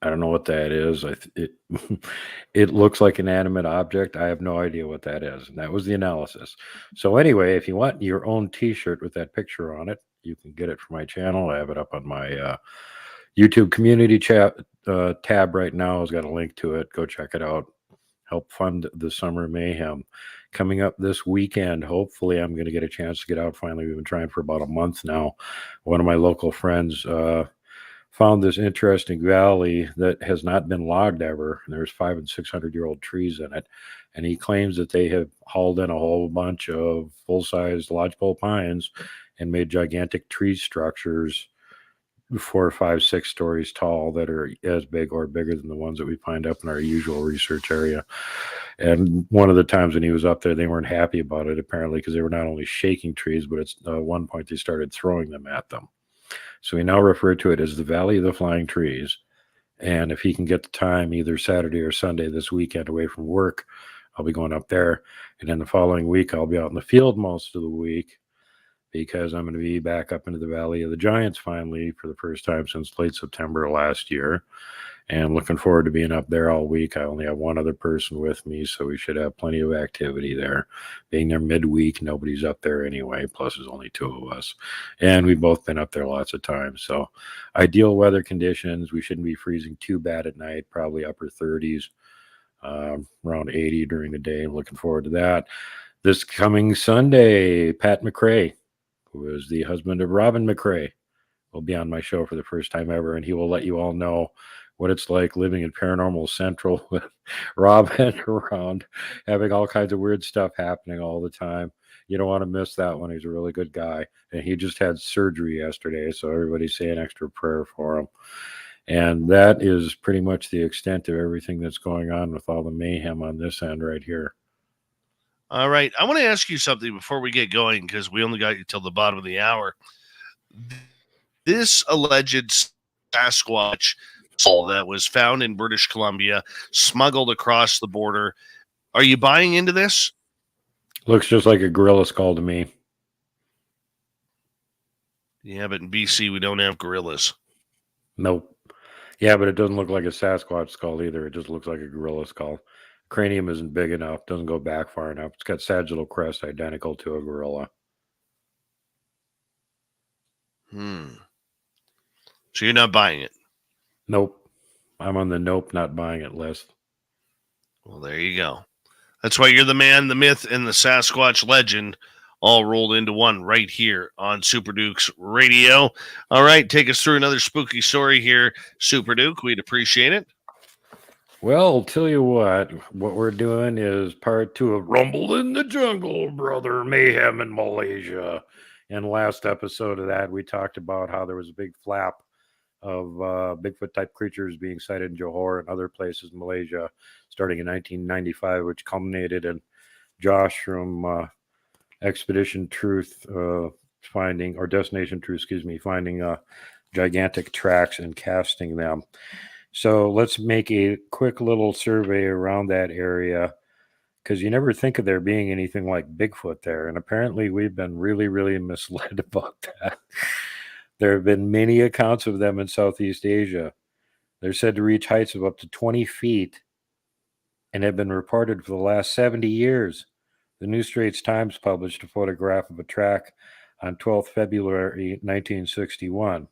I don't know what that is. It looks like an animate object. I have no idea what that is. And that was the analysis. So anyway, if you want your own T-shirt with that picture on it, you can get it from my channel. I have it up on my YouTube community tab right now. It's got a link to it. Go check it out. Help fund the summer mayhem. Coming up this weekend, hopefully I'm going to get a chance to get out finally. We've been trying for about a month now. One of my local friends found this interesting valley that has not been logged ever. There's 500- and 600-year-old trees in it. And he claims that they have hauled in a whole bunch of full-size lodgepole pines and made gigantic tree structures 4, 5, 6 stories tall that are as big or bigger than the ones that we find up in our usual research area. And one of the times when he was up there, they weren't happy about it, apparently, because they were not only shaking trees, but at one point they started throwing them at them. So we now refer to it as the Valley of the Flying Trees. And if he can get the time, either Saturday or Sunday this weekend away from work, I'll be going up there. And then the following week, I'll be out in the field most of the week, because I'm going to be back up into the Valley of the Giants finally for the first time since late September last year. And looking forward to being up there all week. I only have one other person with me, so we should have plenty of activity there. Being there midweek, nobody's up there anyway, plus there's only 2 of us. And we've both been up there lots of times. So ideal weather conditions. We shouldn't be freezing too bad at night, probably upper 30s, around 80 during the day. Looking forward to that. This coming Sunday, Pat McRae, who is the husband of Robin McRae, will be on my show for the first time ever, and he will let you all know what it's like living in Paranormal Central with Robin around, having all kinds of weird stuff happening all the time. You don't want to miss that one. He's a really good guy, and he just had surgery yesterday, so everybody's saying extra prayer for him. And that is pretty much the extent of everything that's going on with all the mayhem on this end right here. All right. I want to ask you something before we get going, because we only got you till the bottom of the hour. This alleged Sasquatch that was found in British Columbia, smuggled across the border. Are you buying into this? Looks just like a gorilla skull to me. Yeah, but in BC, we don't have gorillas. Nope. Yeah, but it doesn't look like a Sasquatch skull either. It just looks like a gorilla skull. Cranium isn't big enough, doesn't go back far enough. It's got sagittal crest identical to a gorilla. So you're not buying it? Nope. I'm on the nope, not buying it list. Well, there you go. That's why you're the man, the myth, and the Sasquatch legend all rolled into one right here on Super Duke's radio. All right, take us through another spooky story here, Super Duke. We'd appreciate it. Well, I'll tell you what we're doing is part 2 of Rumble in the Jungle, Brother Mayhem in Malaysia. In the last episode of that, we talked about how there was a big flap of Bigfoot-type creatures being sighted in Johor and other places in Malaysia starting in 1995, which culminated in Josh from Expedition Truth finding gigantic tracks and casting them. So let's make a quick little survey around that area, because you never think of there being anything like Bigfoot there. And apparently we've been really, really misled about that. There have been many accounts of them in Southeast Asia. They're said to reach heights of up to 20 feet and have been reported for the last 70 years. The New Straits Times published a photograph of a track on 12th February 1961.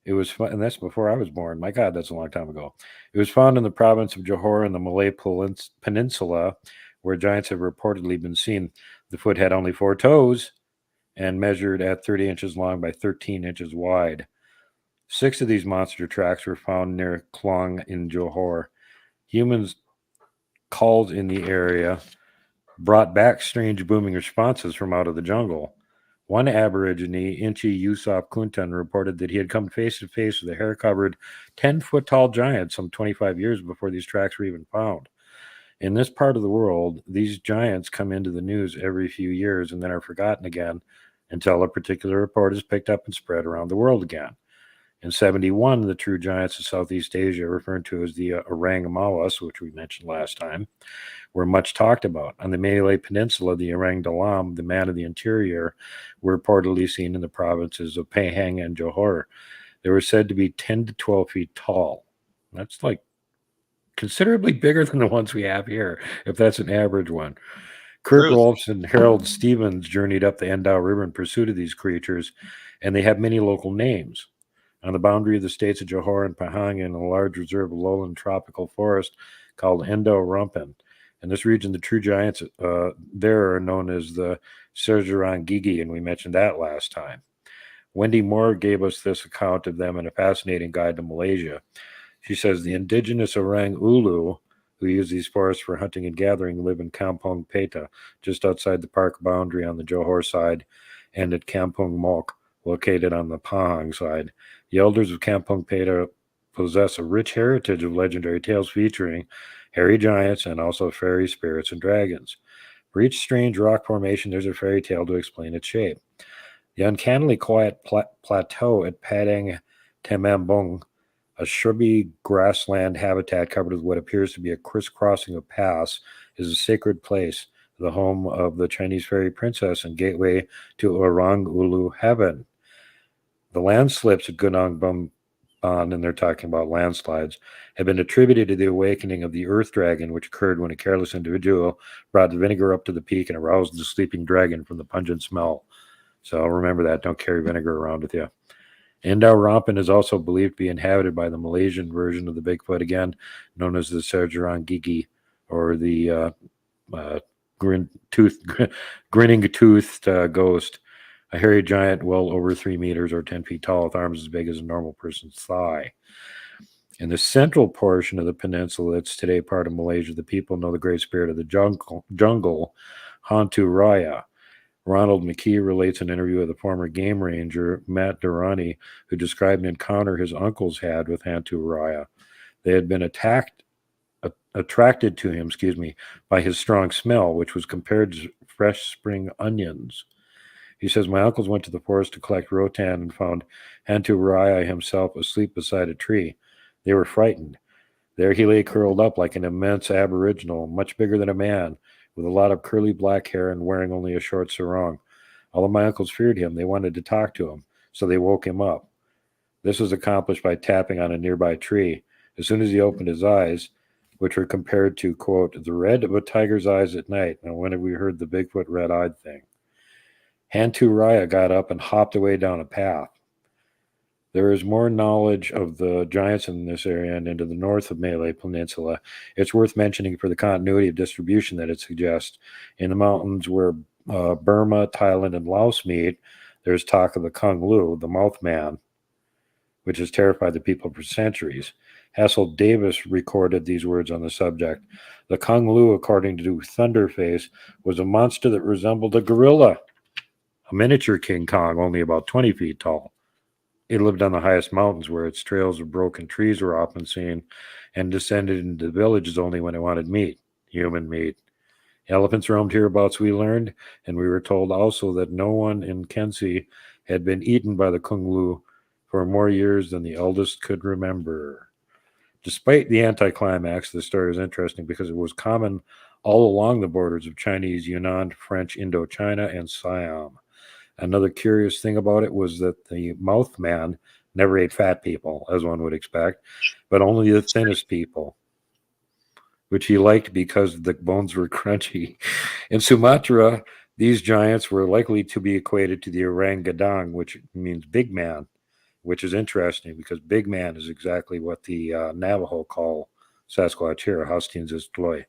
It was, and that's before I was born. My God, that's a long time ago. It was found in the province of Johor in the Malay Peninsula, where giants have reportedly been seen. The foot had only 4 toes and measured at 30 inches long by 13 inches wide. 6 of these monster tracks were found near Klong in Johor. Humans called in the area brought back strange booming responses from out of the jungle. One Aborigine, Inchi Yusuf Kuntan, reported that he had come face to face with a hair-covered 10-foot-tall giant some 25 years before these tracks were even found. In this part of the world, these giants come into the news every few years and then are forgotten again until a particular report is picked up and spread around the world again. In 1971, the true giants of Southeast Asia, referred to as the Orang Mawas, which we mentioned last time, were much talked about. On the Malay Peninsula, the Orang Dalam, the man of the interior, were reportedly seen in the provinces of Pahang and Johor. They were said to be 10 to 12 feet tall. That's like considerably bigger than the ones we have here, if that's an average one. Kurt Rolfs and Harold Stevens journeyed up the Endau River in pursuit of these creatures, and they have many local names. On the boundary of the states of Johor and Pahang, in a large reserve of lowland tropical forest called Endau Rumpen. In this region, the true giants there are known as the Serjarang Gigi, and we mentioned that last time. Wendy Moore gave us this account of them in a fascinating guide to Malaysia. She says the indigenous Orang Ulu, who use these forests for hunting and gathering, live in Kampong Peta, just outside the park boundary on the Johor side, and at Kampong Mok, located on the Pahang side. The elders of Kampong Peta possess a rich heritage of legendary tales featuring hairy giants and also fairy spirits and dragons. For each strange rock formation, there's a fairy tale to explain its shape. The uncannily quiet plateau at Padang Temambong, a shrubby grassland habitat covered with what appears to be a crisscrossing of paths, is a sacred place, the home of the Chinese fairy princess and gateway to Orang Ulu heaven. The landslips at Gunung Bumban, and they're talking about landslides, have been attributed to the awakening of the earth dragon, which occurred when a careless individual brought the vinegar up to the peak and aroused the sleeping dragon from the pungent smell. So remember that. Don't carry vinegar around with you. Endau Rumpen is also believed to be inhabited by the Malaysian version of the Bigfoot, again known as the Serjarang Gigi, or the grinning-toothed ghost, a hairy giant well over 3 meters or 10 feet tall with arms as big as a normal person's thigh. In the central portion of the peninsula that's today part of Malaysia, the people know the great spirit of the jungle, Hantu Raya. Ronald McKee relates an interview with the former game ranger, Matt Durrani, who described an encounter his uncles had with Hantu Raya. They had been attracted to him, by his strong smell, which was compared to fresh spring onions. He says, my uncles went to the forest to collect rotan and found Hantu Raya himself asleep beside a tree. They were frightened. There he lay curled up like an immense aboriginal, much bigger than a man, with a lot of curly black hair and wearing only a short sarong. All of my uncles feared him. They wanted to talk to him, so they woke him up. This was accomplished by tapping on a nearby tree. As soon as he opened his eyes, which were compared to, quote, the red of a tiger's eyes at night. Now, when have we heard the Bigfoot red-eyed thing? Hantu Raya got up and hopped away down a path. There is more knowledge of the giants in this area and into the north of Malay Peninsula. It's worth mentioning for the continuity of distribution that it suggests. In the mountains where Burma, Thailand, and Laos meet, there's talk of the Kung Lu, the Mouthman, which has terrified the people for centuries. Hassel Davis recorded these words on the subject. The Kung Lu, according to Thunderface, was a monster that resembled a gorilla, a miniature King Kong, only about 20 feet tall. It lived on the highest mountains where its trails of broken trees were often seen, and descended into the villages only when it wanted meat, human meat. Elephants roamed hereabouts, we learned, and we were told also that no one in Kensi had been eaten by the Kung Lu for more years than the eldest could remember. Despite the anticlimax, the story is interesting because it was common all along the borders of Chinese Yunnan, French Indochina, and Siam. Another curious thing about it was that the Mouthman never ate fat people, as one would expect, but only the thinnest people, which he liked because the bones were crunchy. In Sumatra, these giants were likely to be equated to the orang gadang, which means big man, which is interesting because big man is exactly what the Navajo call Sasquatch here, Hastings Istloy.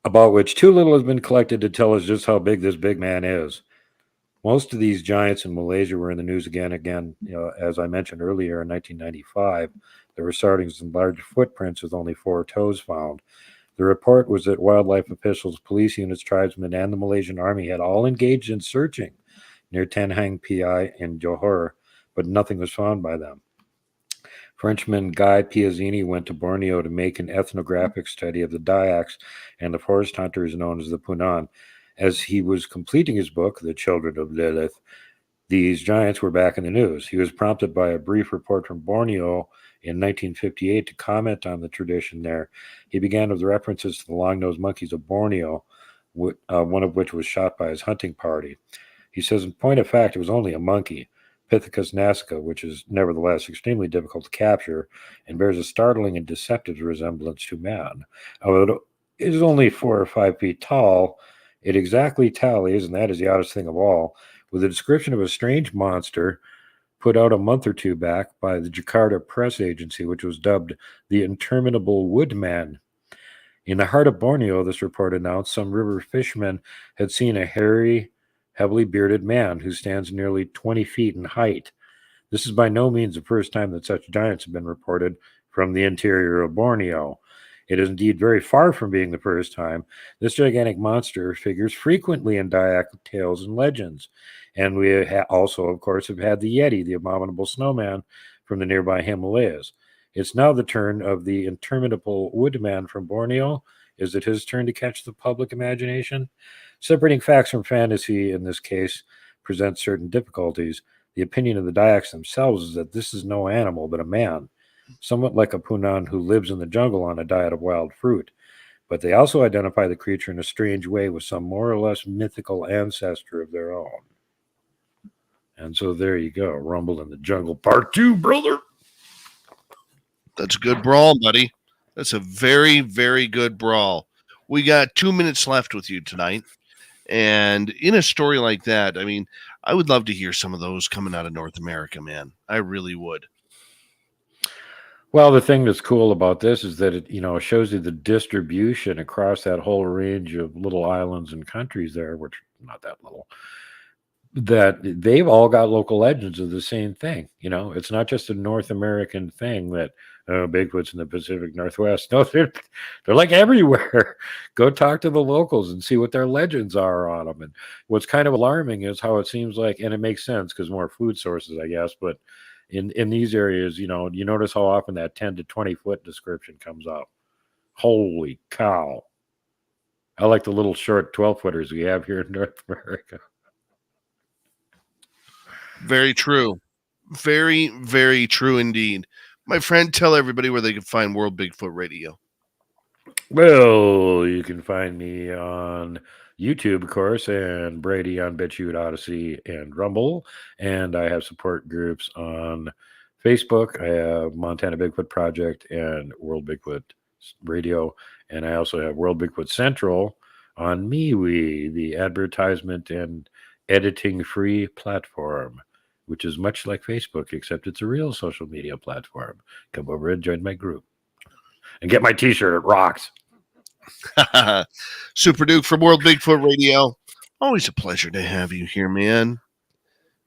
about which too little has been collected to tell us just how big this big man is. Most of these giants in Malaysia were in the news again. As I mentioned earlier, in 1995, there were sightings in large footprints with only 4 toes found. The report was that wildlife officials, police units, tribesmen, and the Malaysian army had all engaged in searching near Tan Hang Pi in Johor, but nothing was found by them. Frenchman Guy Piazzini went to Borneo to make an ethnographic study of the Dayaks and the forest hunters known as the Punan. As he was completing his book, The Children of Lilith, these giants were back in the news. He was prompted by a brief report from Borneo in 1958 to comment on the tradition there. He began with references to the long-nosed monkeys of Borneo, one of which was shot by his hunting party. He says, in point of fact, it was only a monkey, Pithecus nasica, which is nevertheless extremely difficult to capture and bears a startling and deceptive resemblance to man. Although it is only 4 or 5 feet tall, it exactly tallies, and that is the oddest thing of all, with a description of a strange monster put out a month or 2 back by the Jakarta press agency, which was dubbed the Interminable Woodman. In the heart of Borneo, this report announced, some river fishermen had seen a hairy, heavily bearded man who stands nearly 20 feet in height. This is by no means the first time that such giants have been reported from the interior of Borneo. It is indeed very far from being the first time. This gigantic monster figures frequently in Dayak tales and legends. And we also, of course, have had the Yeti, the abominable snowman from the nearby Himalayas. It's now the turn of the Interminable Woodman from Borneo. Is it his turn to catch the public imagination? Separating facts from fantasy in this case presents certain difficulties. The opinion of the Dayaks themselves is that this is no animal but a man, somewhat like a Punan who lives in the jungle on a diet of wild fruit. But they also identify the creature in a strange way with some more or less mythical ancestor of their own. And so there you go. Rumble in the Jungle Part 2, brother. That's a good brawl, buddy. That's a very, very good brawl. We got 2 minutes left with you tonight. And in a story like that, I mean, I would love to hear some of those coming out of North America, man. I really would. Well, the thing that's cool about this is that it shows you the distribution across that whole range of little islands and countries there, which are not that little, that they've all got local legends of the same thing. It's not just a North American thing that Bigfoot's in the Pacific Northwest. No, they're like everywhere. Go talk to the locals and see what their legends are on them. And what's kind of alarming is how it seems like, and it makes sense because more food sources, I guess, but in these areas, you notice how often that 10 to 20 foot description comes up. Holy cow. I like the little short 12 footers we have here in North America. Very true. Very, very true indeed. My friend, tell everybody where they can find World Bigfoot Radio. Well, you can find me on YouTube, of course, and Brady on BitChute, Odyssey, and Rumble. And I have support groups on Facebook. I have Montana Bigfoot Project and World Bigfoot Radio. And I also have World Bigfoot Central on MeWe, the advertisement and editing-free platform, which is much like Facebook, except it's a real social media platform. Come over and join my group. And get my t-shirt. It rocks. Super Duke from World Bigfoot Radio. Always a pleasure to have you here, man.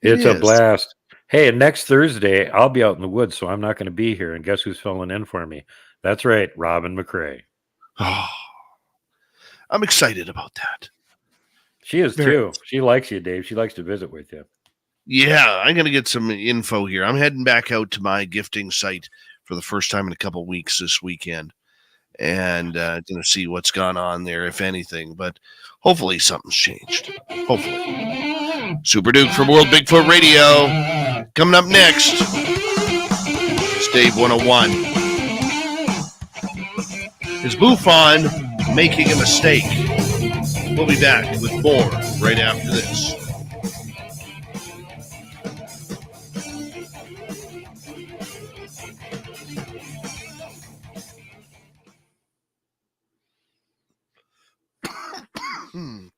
It's a blast. Hey, and next Thursday, I'll be out in the woods, so I'm not going to be here. And guess who's filling in for me? That's right, Robin McCrae. Oh, I'm excited about that. She is too. She likes you, Dave. She likes to visit with you. Yeah, I'm going to get some info here. I'm heading back out to my gifting site for the first time in a couple weeks this weekend. And going to see what's gone on there, if anything. But hopefully something's changed. Hopefully. Super Duke from World Bigfoot Radio. Coming up next, it's Dave 101. Is Buffon making a mistake? We'll be back with more right after this.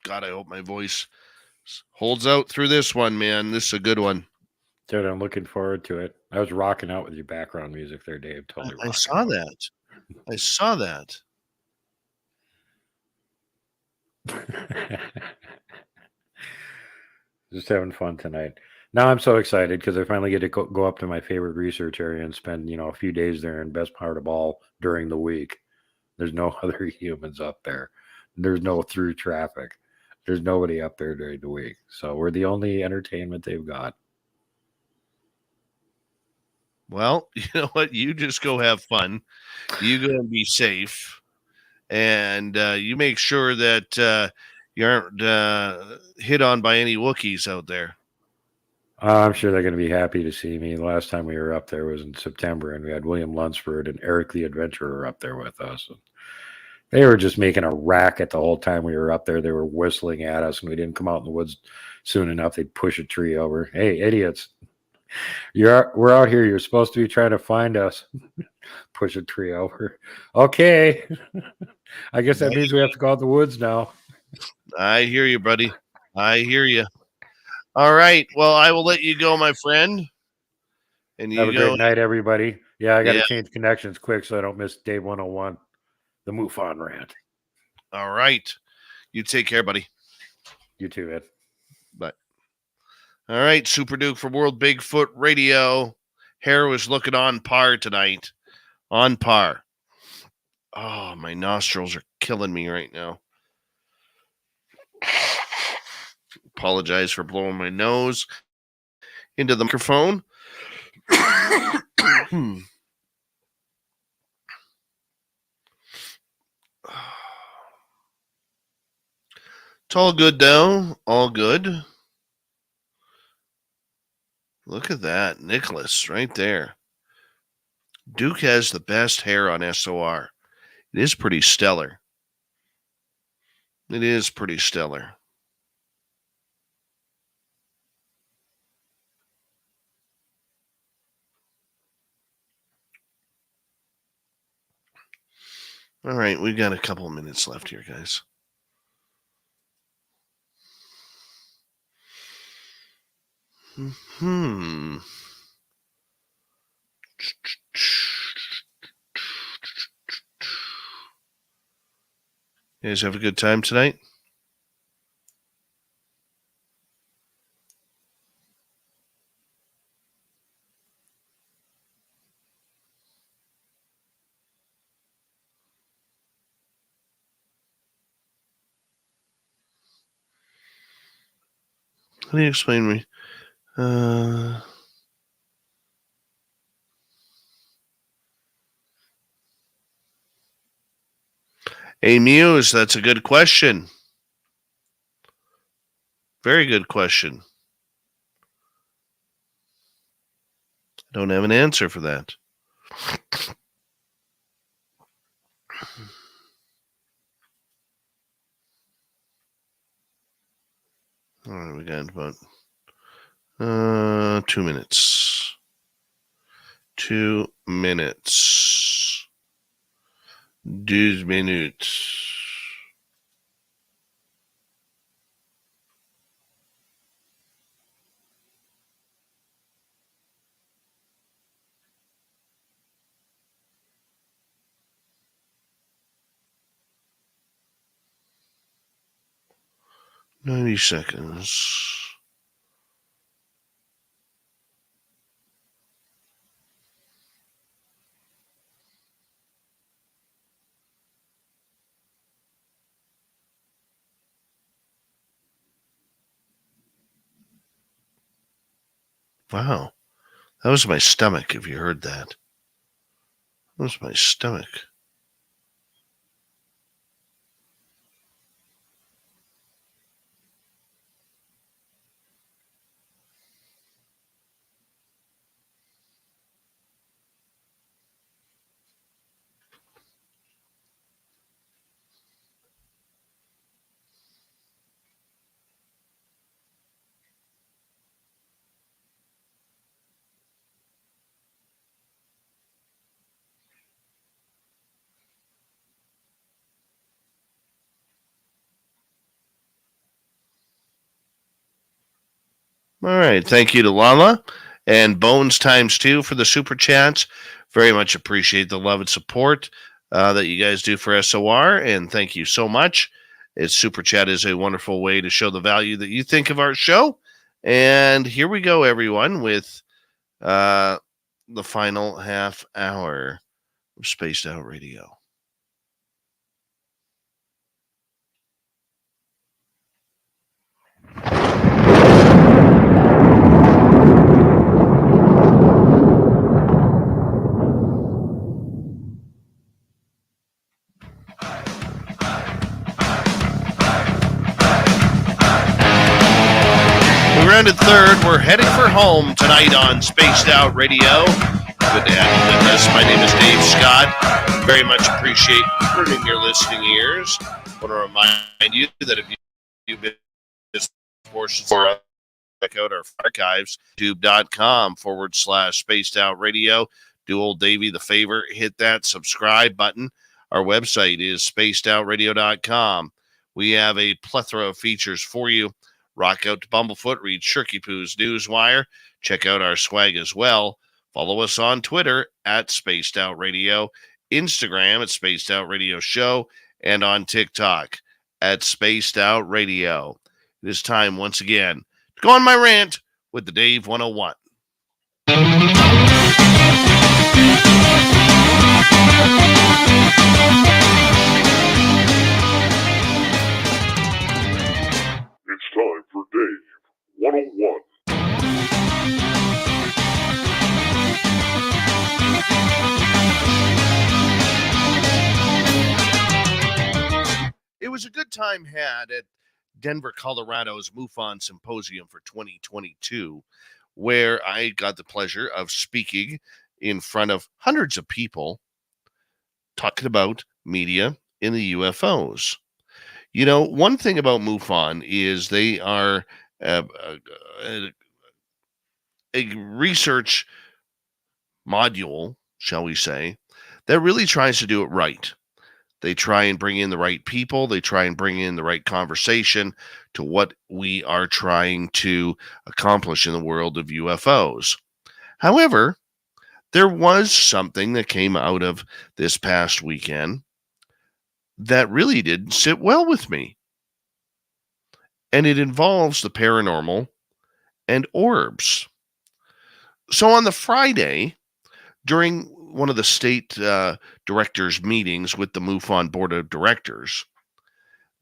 God, I hope my voice holds out through this one, man. This is a good one. Dude, I'm looking forward to it. I was rocking out with your background music there, Dave. Totally. I saw that. I saw that. Just having fun tonight. Now I'm so excited because I finally get to go up to my favorite research area and spend, a few days there, and best part of all, during the week. There's no other humans up there. There's no through traffic. There's nobody up there during the week. So we're the only entertainment they've got. Well, you know what? You just go have fun. You go and be safe. And you make sure that you aren't hit on by any Wookiees out there. I'm sure they're going to be happy to see me. The last time we were up there was in September, and we had William Lunsford and Eric the Adventurer up there with us. And they were just making a racket the whole time we were up there. They were whistling at us, and we didn't come out in the woods soon enough. They'd push a tree over. Hey, idiots. We're out here. You're supposed to be trying to find us. Push a tree over. Okay. I guess that means we have to go out in the woods now. I hear you, buddy. I hear you. All right. Well, I will let you go, my friend. And you have a great night, everybody. Yeah, I got to change connections quick so I don't miss Dave 101, the MUFON rant. All right. You take care, buddy. You too, Ed. Bye. All right, Super Duke for World Bigfoot Radio. Hair was looking on par tonight. On par. Oh, my nostrils are killing me right now. Apologize for blowing my nose into the microphone. It's all good, though. All good. Look at that. Nicholas, right there. Duke has the best hair on SOR. It is pretty stellar. It is pretty stellar. All right, we've got a couple of minutes left here, guys. You guys have a good time tonight? How do you explain me? Hey, Muse, that's a good question. Very good question. I don't have an answer for that. All right, we got about 2 minutes. 2 minutes. 12 minutes. $90 seconds. Wow. That was my stomach, if you heard that. That was my stomach. All right. Thank you to Lala and Bones times 2 for the super chats. Very much appreciate the love and support that you guys do for SOR. And thank you so much. Super Chat is a wonderful way to show the value that you think of our show. And here we go, everyone, with the final half hour of Spaced Out Radio. We rounded third. We're heading for home tonight on Spaced Out Radio. Good to have you with us. My name is Dave Scott. Very much appreciate pruning your listening ears. I want to remind you that if you've been portions for us, check out our archives, youtube.com/Spaced Out Radio. Do old Davey the favor, hit that subscribe button. Our website is spacedoutradio.com. We have a plethora of features for you. Rock out to Bumblefoot, read Shirky Poo's Newswire. Check out our swag as well. Follow us on Twitter at Spaced Out Radio, Instagram at Spaced Out Radio Show, and on TikTok at Spaced Out Radio. It is time once again to go on my rant with the Dave 101. It's time for Dave 101. It was a good time had at Denver, Colorado's MUFON Symposium for 2022, where I got the pleasure of speaking in front of hundreds of people talking about media in the UFOs. You know, one thing about MUFON is they are a research module, shall we say, that really tries to do it right. They try and bring in the right people. They try and bring in the right conversation to what we are trying to accomplish in the world of UFOs. However, there was something that came out of this past weekend that really didn't sit well with me. And it involves the paranormal and orbs. So on the Friday, during one of the state directors' meetings with the MUFON Board of Directors,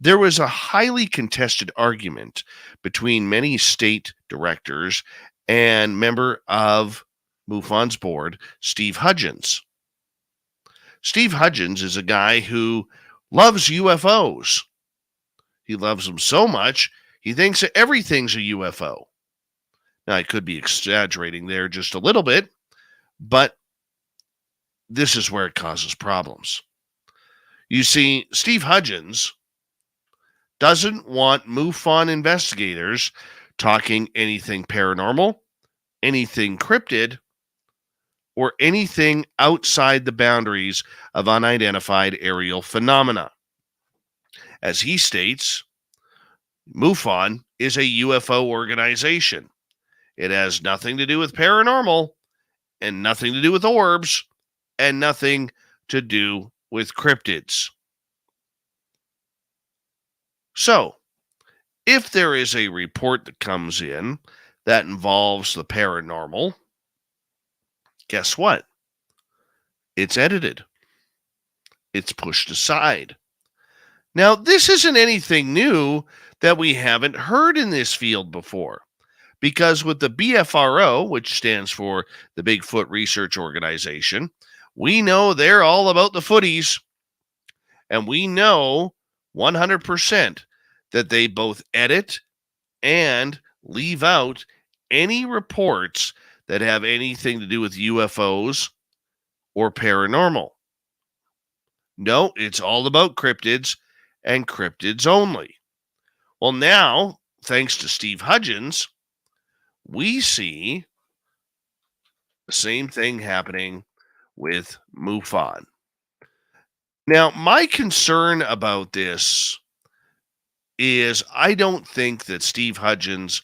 there was a highly contested argument between many state directors and member of MUFON's board, Steve Hudgens. Steve Hudgens is a guy who loves UFOs. He loves them so much, he thinks that everything's a UFO. Now, I could be exaggerating there just a little bit, but this is where it causes problems. You see, Steve Hudgens doesn't want MUFON investigators talking anything paranormal, anything cryptid, or anything outside the boundaries of unidentified aerial phenomena. As he states, MUFON is a UFO organization. It has nothing to do with paranormal, and nothing to do with orbs, and nothing to do with cryptids. So, if there is a report that comes in that involves the paranormal, guess what? It's edited. It's pushed aside. Now, this isn't anything new that we haven't heard in this field before, because with the BFRO, which stands for the Bigfoot Research Organization, we know they're all about the footies, and we know 100% that they both edit and leave out any reports that have anything to do with UFOs or paranormal. No, it's all about cryptids and cryptids only. Well, now, thanks to Steve Hudgens, we see the same thing happening with MUFON. Now, my concern about this is I don't think that Steve Hudgens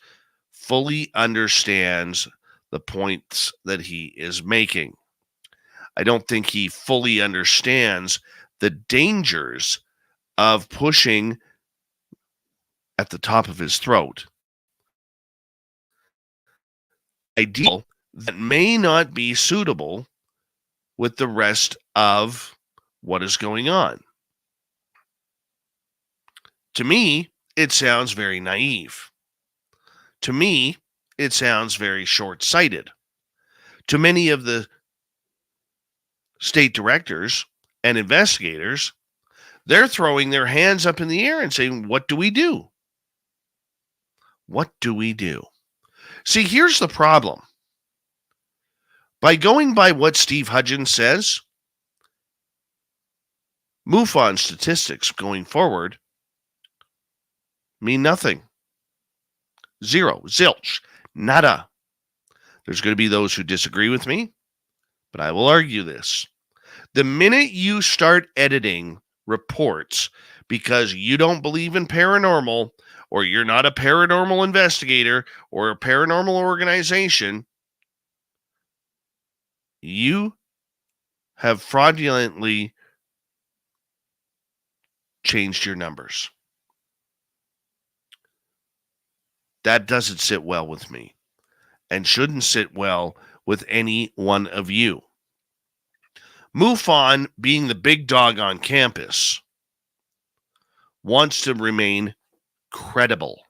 fully understands the points that he is making. I don't think he fully understands the dangers of pushing at the top of his throat. Ideal that may not be suitable with the rest of what is going on. To me, it sounds very naive. To me, it sounds very short-sighted. To many of the state directors and investigators, they're throwing their hands up in the air and saying, what do we do? What do we do? See, here's the problem. By going by what Steve Hudgens says, MUFON statistics going forward mean nothing. Zero, zilch, nada. There's going to be those who disagree with me, but I will argue this. The minute you start editing reports because you don't believe in paranormal, or you're not a paranormal investigator or a paranormal organization, you have fraudulently changed your numbers. That doesn't sit well with me and shouldn't sit well with any one of you. MUFON, being the big dog on campus, wants to remain credible.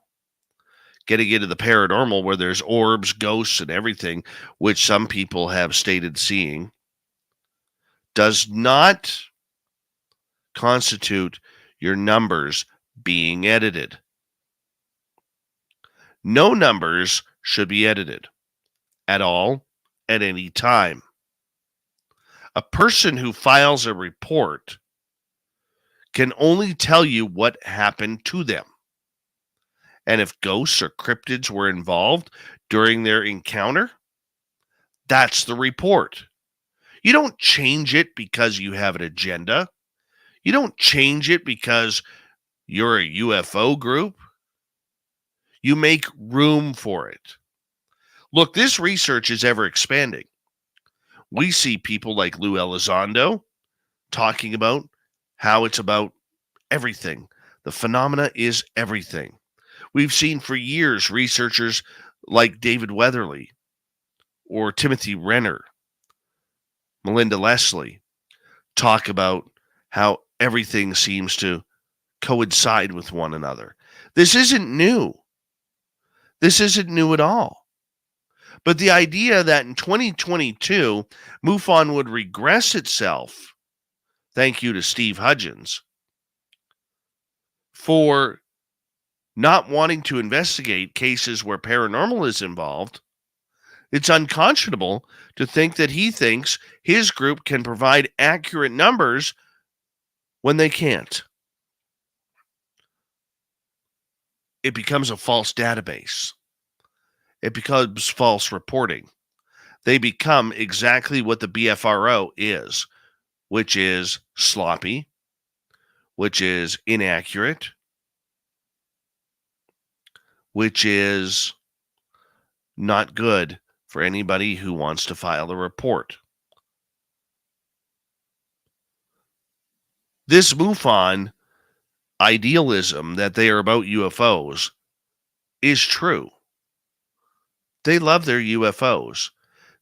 Getting into the paranormal where there's orbs, ghosts, and everything, which some people have stated seeing, does not constitute your numbers being edited. No numbers should be edited at all, at any time. A person who files a report can only tell you what happened to them. And if ghosts or cryptids were involved during their encounter, that's the report. You don't change it because you have an agenda. You don't change it because you're a UFO group. You make room for it. Look, this research is ever expanding. We see people like Lou Elizondo talking about how it's about everything. The phenomena is everything. We've seen for years researchers like David Weatherly or Timothy Renner, Melinda Leslie, talk about how everything seems to coincide with one another. This isn't new. This isn't new at all. But the idea that in 2022, MUFON would regress itself, thank you to Steve Hudgens, for not wanting to investigate cases where paranormal is involved, it's unconscionable to think that he thinks his group can provide accurate numbers when they can't. It becomes a false database. It becomes false reporting. They become exactly what the BFRO is, which is sloppy, which is inaccurate, which is not good for anybody who wants to file a report. This MUFON idealism that they are about UFOs is true. They love their UFOs.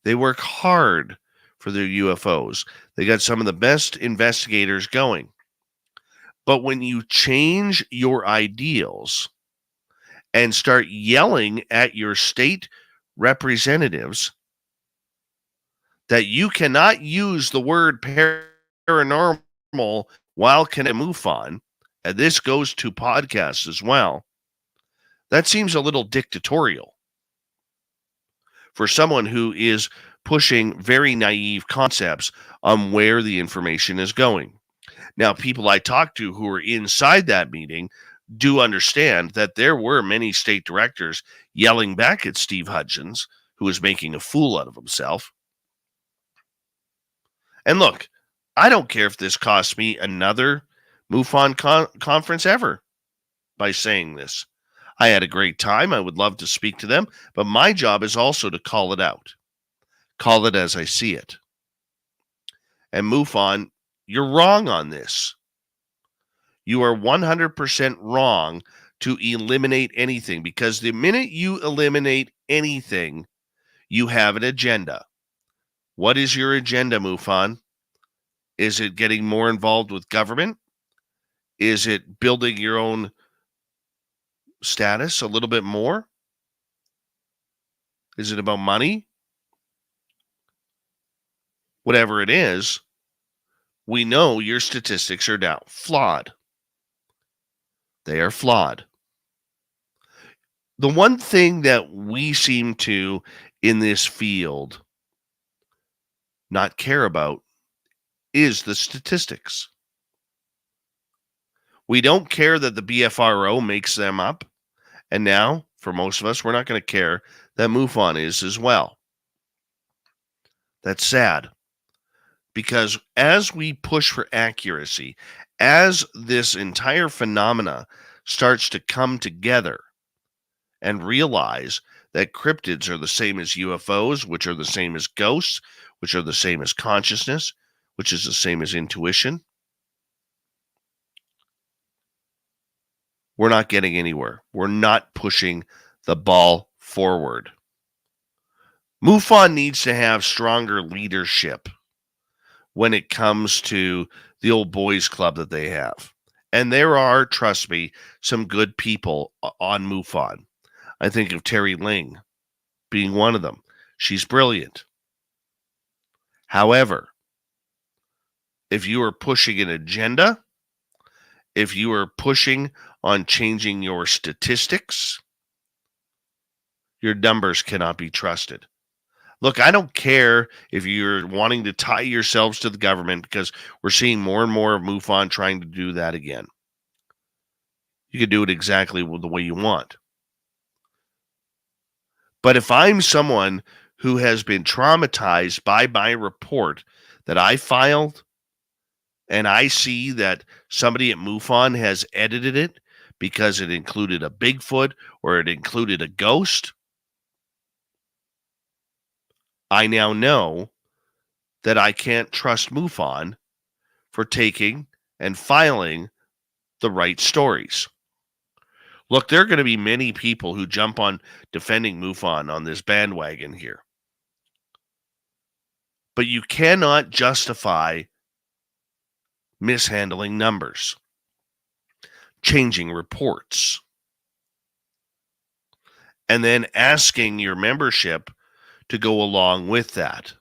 They work hard for their UFOs. They got some of the best investigators going. But when you change your ideals and start yelling at your state representatives that you cannot use the word paranormal while can MUFON, and this goes to podcasts as well, that seems a little dictatorial for someone who is pushing very naive concepts on where the information is going. Now, people I talked to who were inside that meeting do understand that there were many state directors yelling back at Steve Hudgens, who was making a fool out of himself. And look, I don't care if this costs me another MUFON conference ever by saying this. I had a great time. I would love to speak to them, but my job is also to call it out. Call it as I see it. And MUFON, you're wrong on this. You are 100% wrong to eliminate anything, because the minute you eliminate anything, you have an agenda. What is your agenda, MUFON? Is it getting more involved with government? Is it building your own status a little bit more? Is it about money? Whatever it is, we know your statistics are now flawed. They are flawed. The one thing that we seem to, in this field, not care about is the statistics. We don't care that the BFRO makes them up. And now, for most of us, we're not going to care that MUFON is as well. That's sad. Because as we push for accuracy, as this entire phenomena starts to come together and realize that cryptids are the same as UFOs, which are the same as ghosts, which are the same as consciousness, which is the same as intuition, we're not getting anywhere. We're not pushing the ball forward. MUFON needs to have stronger leadership when it comes to the old boys club that they have. And there are, trust me, some good people on MUFON. I think of Terry Ling being one of them. She's brilliant. However, if you are pushing an agenda, if you are pushing on changing your statistics, your numbers cannot be trusted. Look, I don't care if you're wanting to tie yourselves to the government, because we're seeing more and more of MUFON trying to do that again. You can do it exactly the way you want. But if I'm someone who has been traumatized by my report that I filed, and I see that somebody at MUFON has edited it because it included a Bigfoot or it included a ghost, I now know that I can't trust MUFON for taking and filing the right stories. Look, there are going to be many people who jump on defending MUFON on this bandwagon here. But you cannot justify mishandling numbers, changing reports, and then asking your membership to go along with that.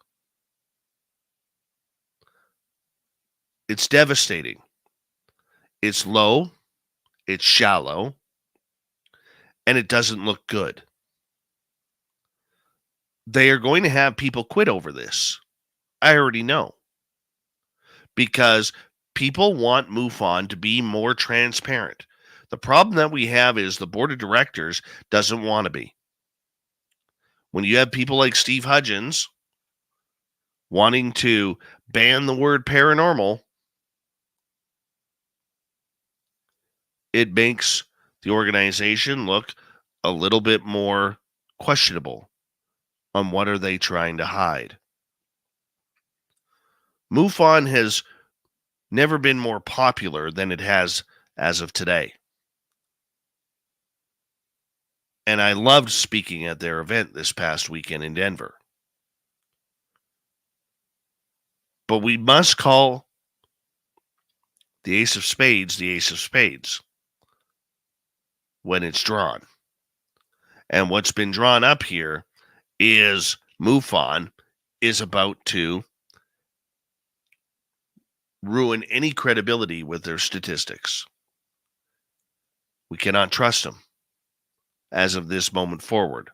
It's devastating. It's low, it's shallow, and it doesn't look good. They are going to have people quit over this. I already know. Because people want MUFON to be more transparent. The problem that we have is the board of directors doesn't want to be. When you have people like Steve Hudgens wanting to ban the word paranormal, it makes the organization look a little bit more questionable on what are they trying to hide. MUFON has never been more popular than it has as of today. And I loved speaking at their event this past weekend in Denver. But we must call the ace of spades the ace of spades when it's drawn. And what's been drawn up here is MUFON is about to ruin any credibility with their statistics. We cannot trust them as of this moment forward.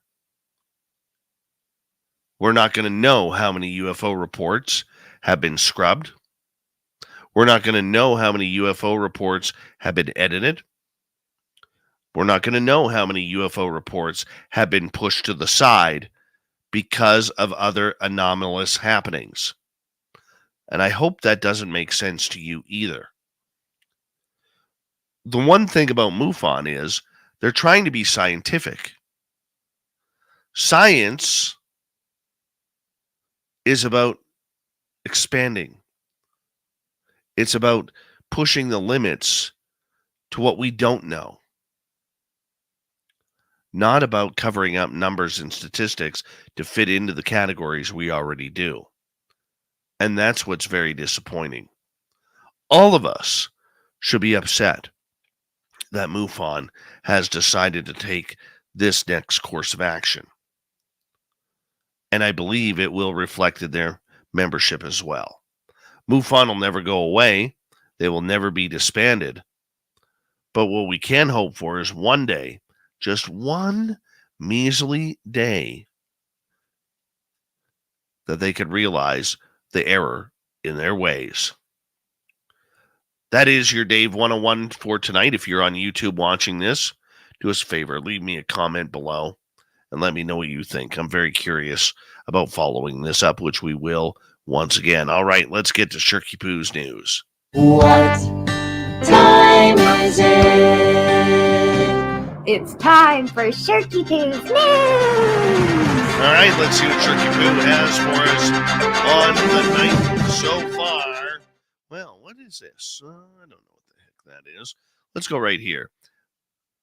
We're not going to know how many UFO reports have been scrubbed. We're not going to know how many UFO reports have been edited. We're not going to know how many UFO reports have been pushed to the side because of other anomalous happenings. And I hope that doesn't make sense to you either. The one thing about MUFON is they're trying to be scientific. Science is about expanding. It's about pushing the limits to what we don't know. not about covering up numbers and statistics to fit into the categories we already do. And that's what's very disappointing. All of us should be upset that MUFON has decided to take this next course of action. And I believe it will reflect in their membership as well. MUFON will never go away. They will never be disbanded. But what we can hope for is one day, just one measly day, that they could realize the error in their ways. That is your Dave 101 for tonight. If you're on YouTube watching this, do us a favor, leave me a comment below and let me know what you think. I'm very curious about following this up, which we will once again. All right, let's get to Shirky Poo's news. What time is it? It's time for Shirky Poo's news! All right, let's see what Shirky Poo has for us on the night so far. Well, what is this? I don't know what the heck that is. Let's go right here.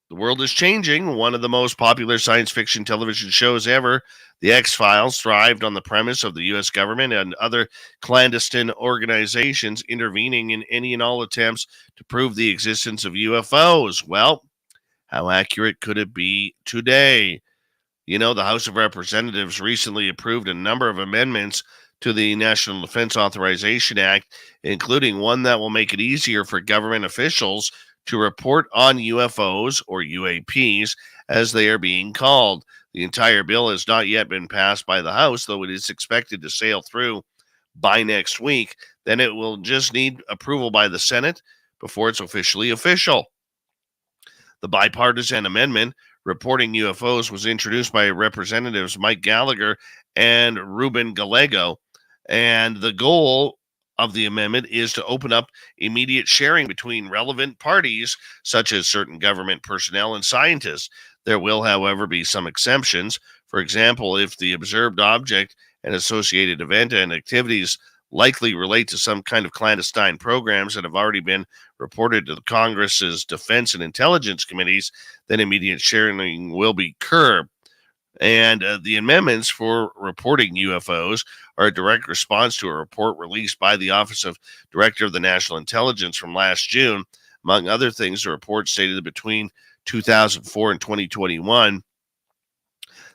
The world is changing. One of the most popular science fiction television shows ever, The X-Files, thrived on the premise of the U.S. government and other clandestine organizations intervening in any and all attempts to prove the existence of UFOs. Well, how accurate could it be today? You know, the House of Representatives recently approved a number of amendments to the National Defense Authorization Act, including one that will make it easier for government officials to report on UFOs, or UAPs, as they are being called. The entire bill has not yet been passed by the House, though it is expected to sail through by next week. Then it will just need approval by the Senate before it's officially official. The bipartisan amendment reporting UFOs was introduced by Representatives Mike Gallagher and Ruben Gallego, and the goal of the amendment is to open up immediate sharing between relevant parties, such as certain government personnel and scientists. There will, however, be some exemptions. For example, if the observed object and associated event and activities likely relate to some kind of clandestine programs that have already been reported to the Congress's Defense and Intelligence Committees, then immediate sharing will be curbed. And the amendments for reporting UFOs are a direct response to a report released by the Office of Director of the National Intelligence from last June. Among other things, the report stated that between 2004 and 2021,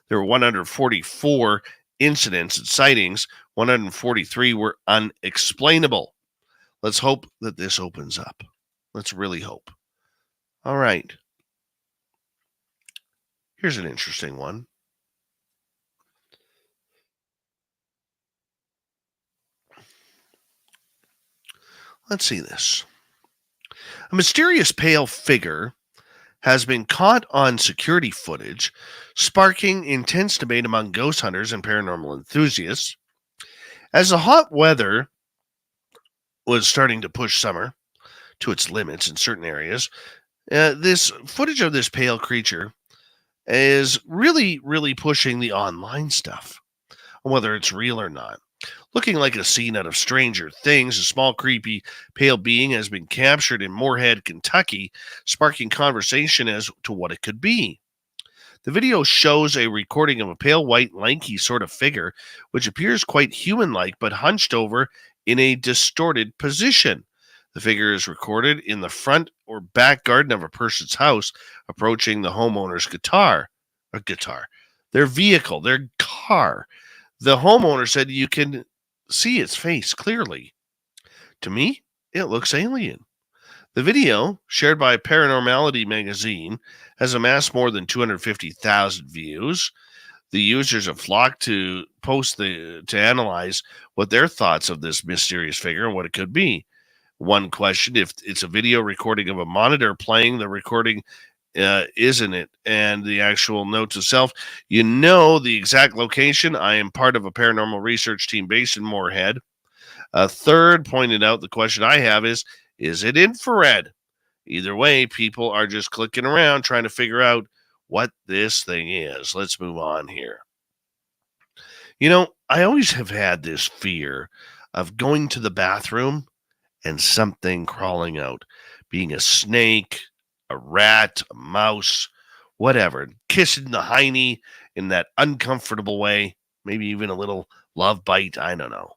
there were 144 incidents and sightings. 143 were unexplainable. Let's hope that this opens up. Let's really hope. All right. Here's an interesting one. Let's see this. A mysterious pale figure has been caught on security footage, sparking intense debate among ghost hunters and paranormal enthusiasts. As the hot weather was starting to push summer to its limits in certain areas, this footage of this pale creature is really, really pushing the online stuff, whether it's real or not. Looking like a scene out of Stranger Things, a small, creepy, pale being has been captured in Moorhead, Kentucky, sparking conversation as to what it could be. The video shows a recording of a pale, white, lanky sort of figure, which appears quite human-like, but hunched over in a distorted position. The figure is recorded in the front or back garden of a person's house, approaching the homeowner's their vehicle, their car. The homeowner said you can see its face clearly. To me, it looks alien. The video, shared by Paranormality magazine, has amassed more than 250,000 views. The users have flocked to post to analyze what their thoughts of this mysterious figure and what it could be. One questioned if it's a video recording of a monitor playing the recording, isn't it? And the actual notes itself, you know the exact location. I am part of a paranormal research team based in Moorhead. A third pointed out the question I have is it infrared? Either way, people are just clicking around trying to figure out what this thing is. Let's move on here. You know, I always have had this fear of going to the bathroom and something crawling out, being a snake, a rat, a mouse, whatever, kissing the hiney in that uncomfortable way, maybe even a little love bite, I don't know.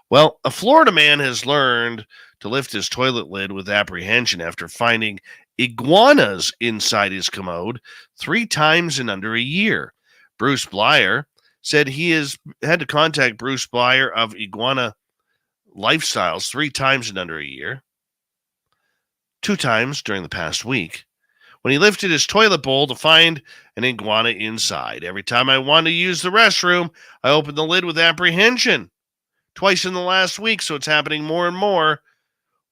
Well, a Florida man has learned to lift his toilet lid with apprehension after finding iguanas inside his commode 3 times in under a year. Bruce Blyer said he has had to contact Bruce Blyer of Iguana Lifestyles 3 times in under a year, 2 times during the past week, when he lifted his toilet bowl to find an iguana inside. Every time I want to use the restroom, I open the lid with apprehension. Twice in the last week, so it's happening more and more.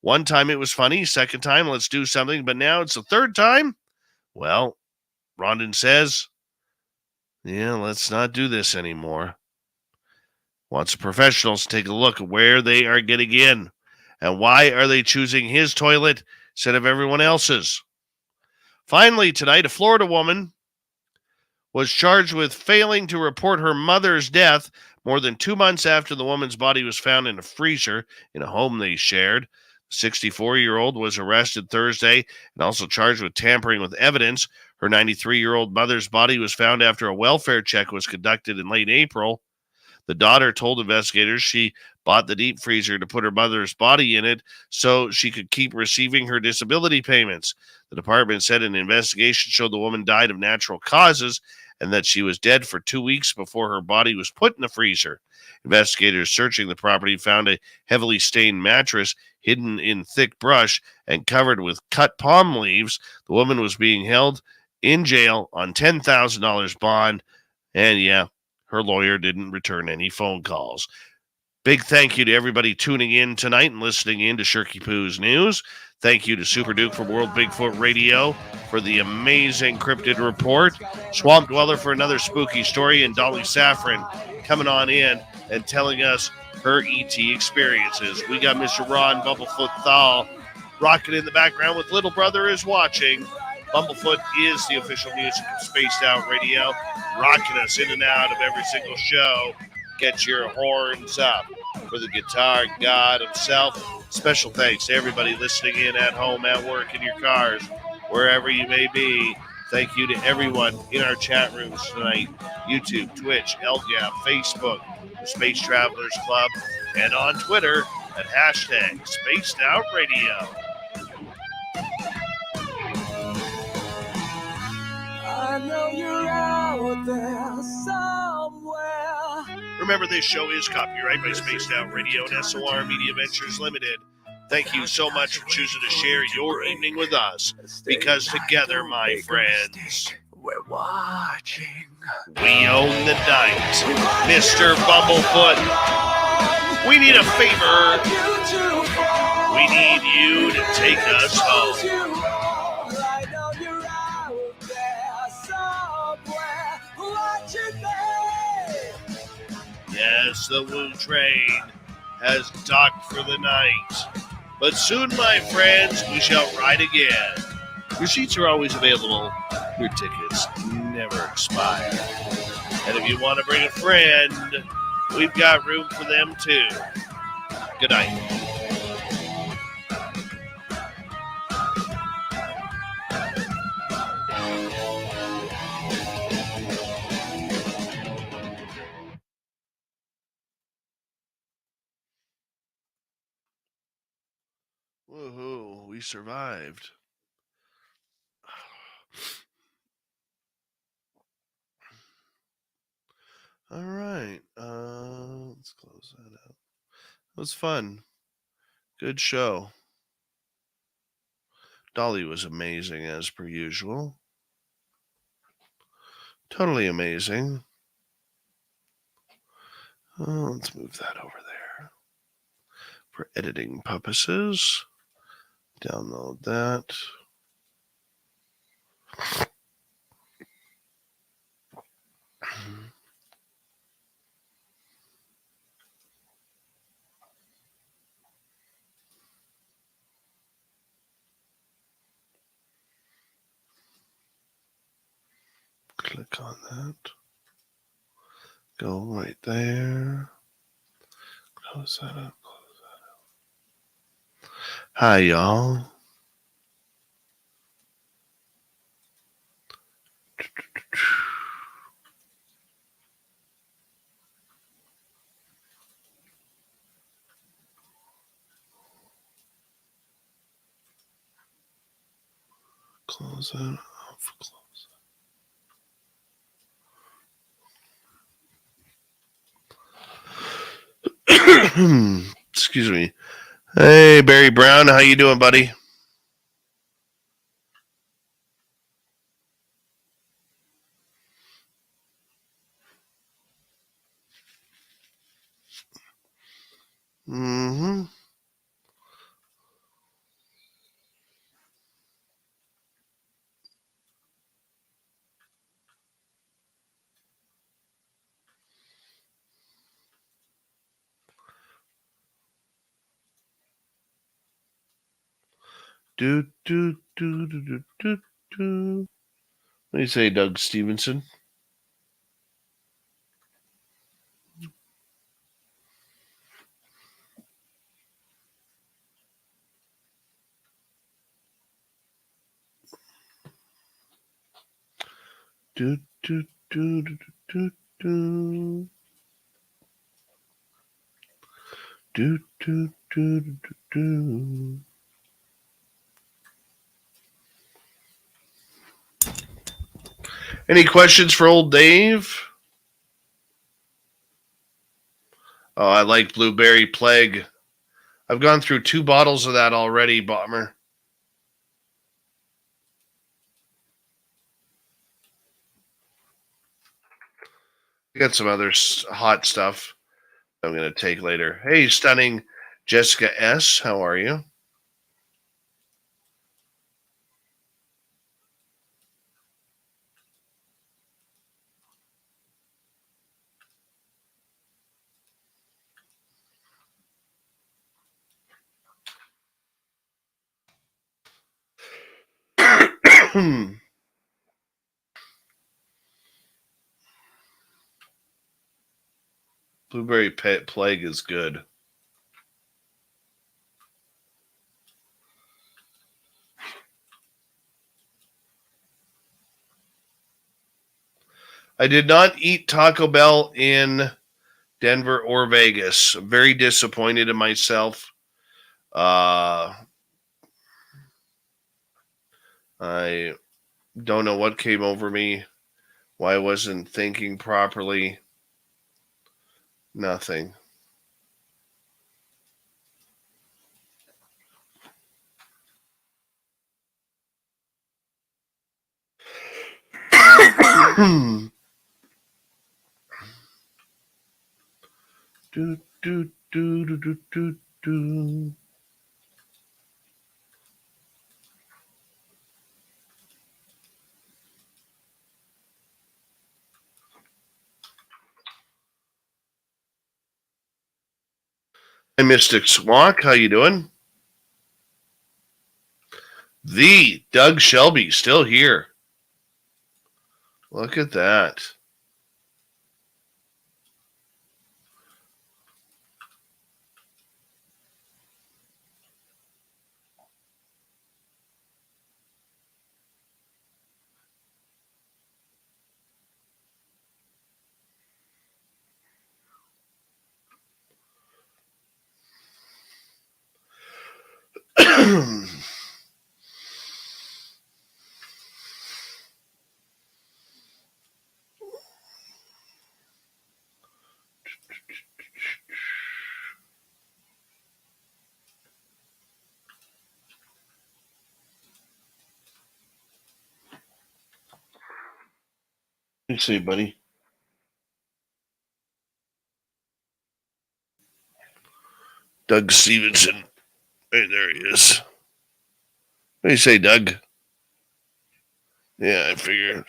One time it was funny, second time, let's do something, but now it's the third time? Well, Rondon says, yeah, let's not do this anymore. Wants the professionals to take a look at where they are getting in and why are they choosing his toilet instead of everyone else's. Finally, tonight, a Florida woman was charged with failing to report her mother's death more than 2 months after the woman's body was found in a freezer in a home they shared. The 64-year-old was arrested Thursday and also charged with tampering with evidence. Her 93-year-old mother's body was found after a welfare check was conducted in late April. The daughter told investigators she bought the deep freezer to put her mother's body in it so she could keep receiving her disability payments. The department said an investigation showed the woman died of natural causes and that she was dead for 2 weeks before her body was put in the freezer. Investigators searching the property found a heavily stained mattress hidden in thick brush and covered with cut palm leaves. The woman was being held in jail on $10,000 bond, and yeah, her lawyer didn't return any phone calls. Big thank you to everybody tuning in tonight and listening in to Shirky Poo's News. Thank you to Super Duke from World Bigfoot Radio for the amazing Cryptid Report. Swamp Dweller for another spooky story, and Dolly Safran coming on in and telling us her ET experiences. We got Mr. Ron Bumblefoot Thal rocking in the background with Little Brother is Watching. Bumblefoot is the official music of Spaced Out Radio, rocking us in and out of every single show. Get your horns up for the guitar god himself. Special thanks to everybody listening in at home, at work, in your cars, wherever you may be. Thank you to everyone in our chat rooms tonight. YouTube, Twitch, LGAP, Facebook, the Space Travelers Club, and on Twitter at hashtag Spaced Out Radio. I know you're out there somewhere. Remember, this show is copyright by Spaced Out Radio and SOR Media Ventures Limited. Thank you so much for choosing to share your evening with us, because together, my friends, we're watching. We own the night. Mr. Bumblefoot, we need a favor. We need you to take us home. Yes, the Woo train has docked for the night. But soon, my friends, we shall ride again. Your seats are always available. Your tickets never expire. And if you want to bring a friend, we've got room for them too. Good night. Woohoo, we survived. All right, let's close that out. It was fun. Good show. Dolly was amazing as per usual. Totally amazing. Oh, let's move that over there for editing purposes. Download that. Click on that. Go right there. Close that up. Hi, y'all. Close that off. Excuse me. Hey, Barry Brown, how you doing, buddy? Mm-hmm. Do, do, do, do, do, do, do. What do you say, Doug Stevenson? Do, do, do, do, do, do. Do, do, do, do, do. Any questions for old Dave? Oh, I like Blueberry Plague. I've gone through 2 bottles of that already, Bomber. Got some other hot stuff I'm going to take later. Hey, stunning Jessica S., how are you? Blueberry Plague is good. I did not eat Taco Bell in Denver or Vegas. I'm very disappointed in myself. I don't know what came over me, why I wasn't thinking properly. Nothing. do, do, do, do, do, do, do. Hey, Mystic Swalk, how you doing? The Doug Shelby still here. Look at that. Let's see, buddy. Doug Stevenson. Hey, there he is. What do you say, Doug? Yeah, I figured.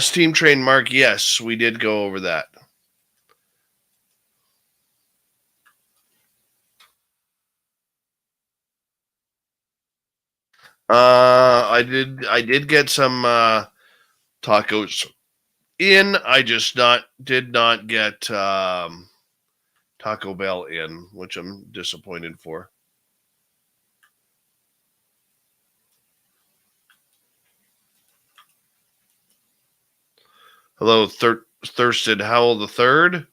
Steam Train Mark, yes, we did go over that. I did get some tacos in. I just did not get Taco Bell in, which I'm disappointed for. Hello, Thurston Howell the Third.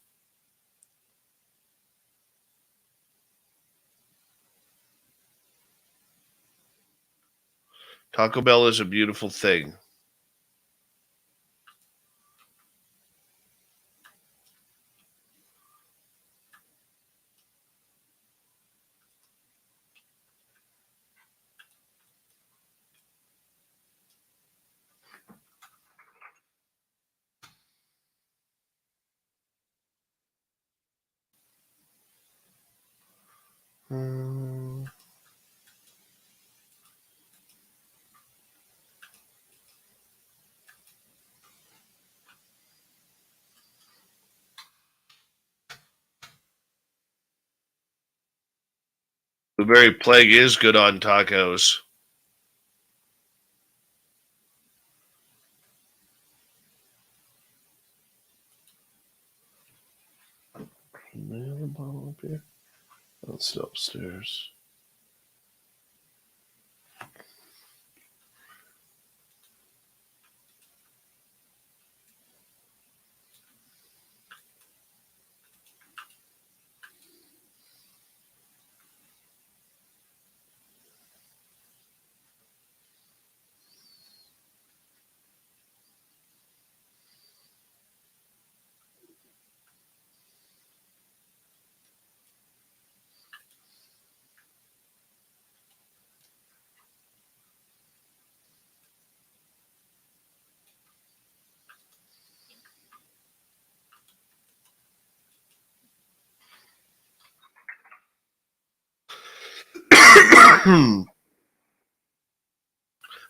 Taco Bell is a beautiful thing. Blueberry plague is good on tacos. It's still upstairs.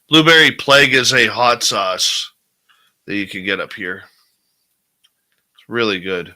Blueberry plague is a hot sauce that you can get up here. It's really good.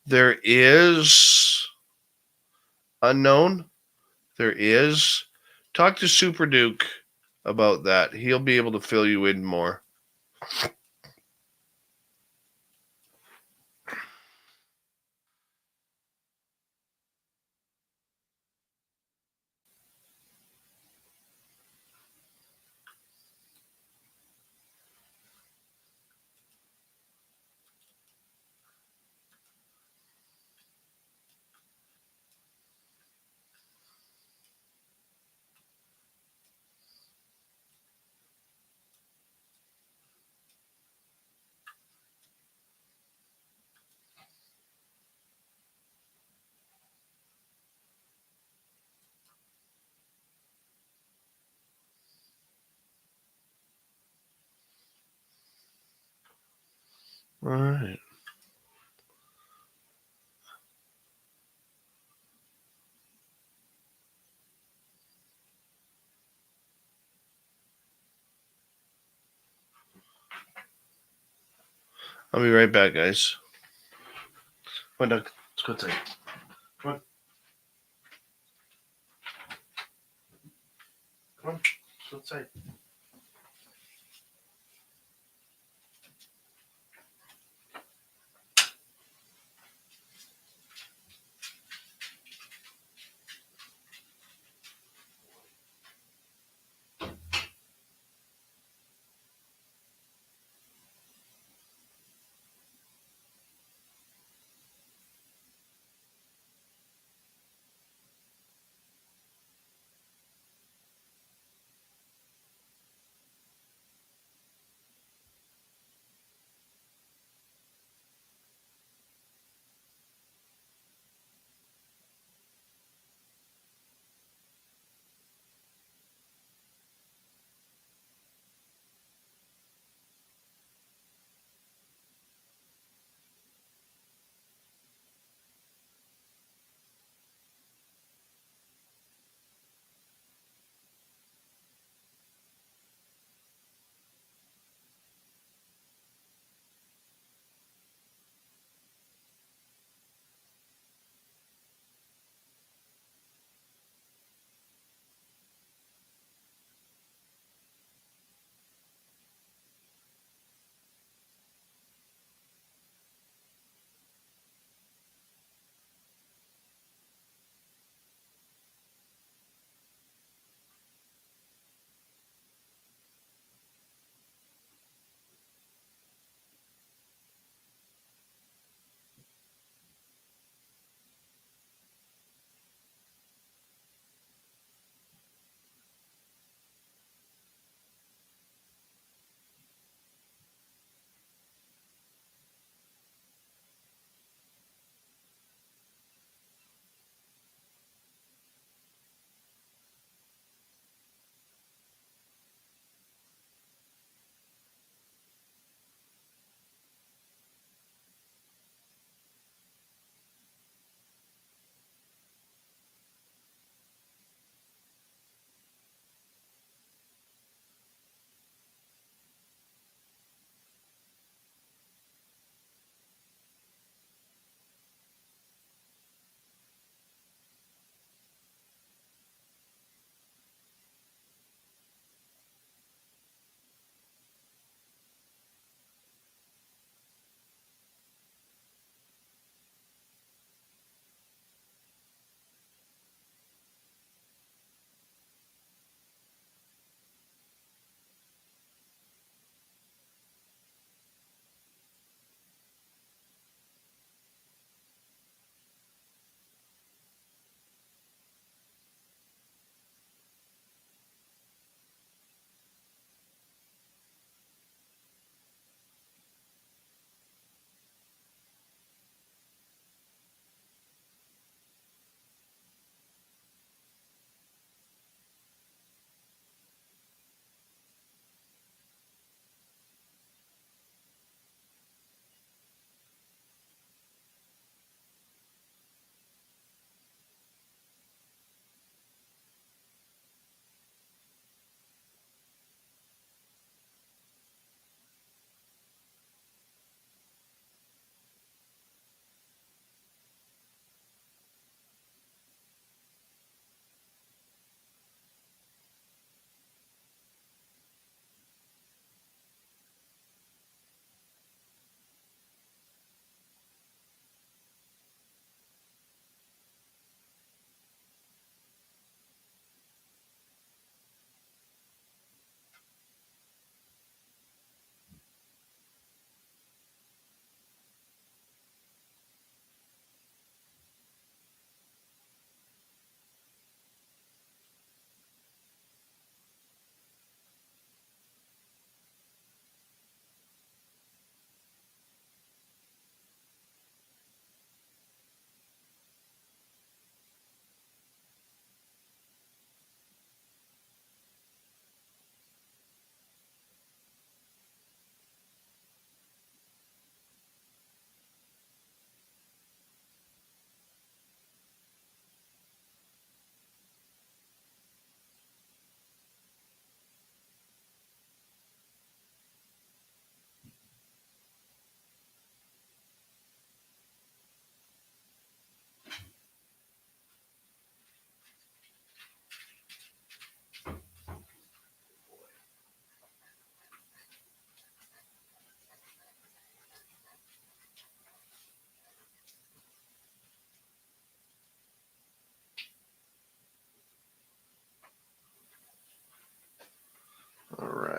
There is unknown. There is. Talk to Super Duke about that. He'll be able to fill you in more. All right. I'll be right back, guys. Come on, Doug. Let's go outside. Come on. Come on. Let's go outside.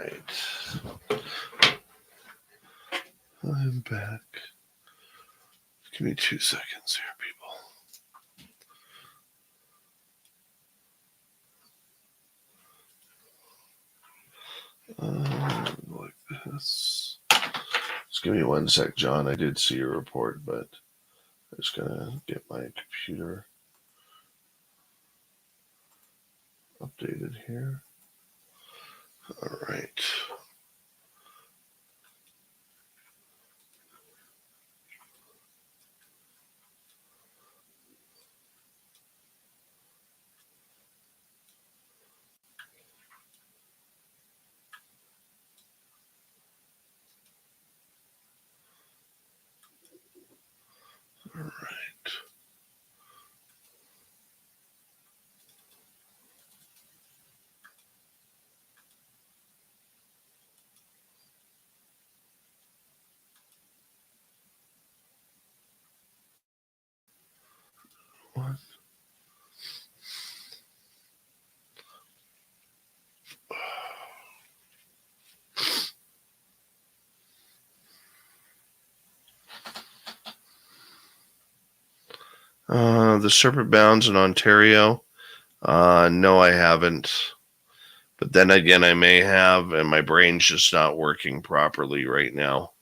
right. I'm back. Give me 2 seconds here, people. Like this. Just give me 1 sec, John. I did see your report, but I'm just gonna get my computer updated here. All right. All right. What? The Serpent Bounds in Ontario. No, I haven't. But then again, I may have, and my brain's just not working properly right now.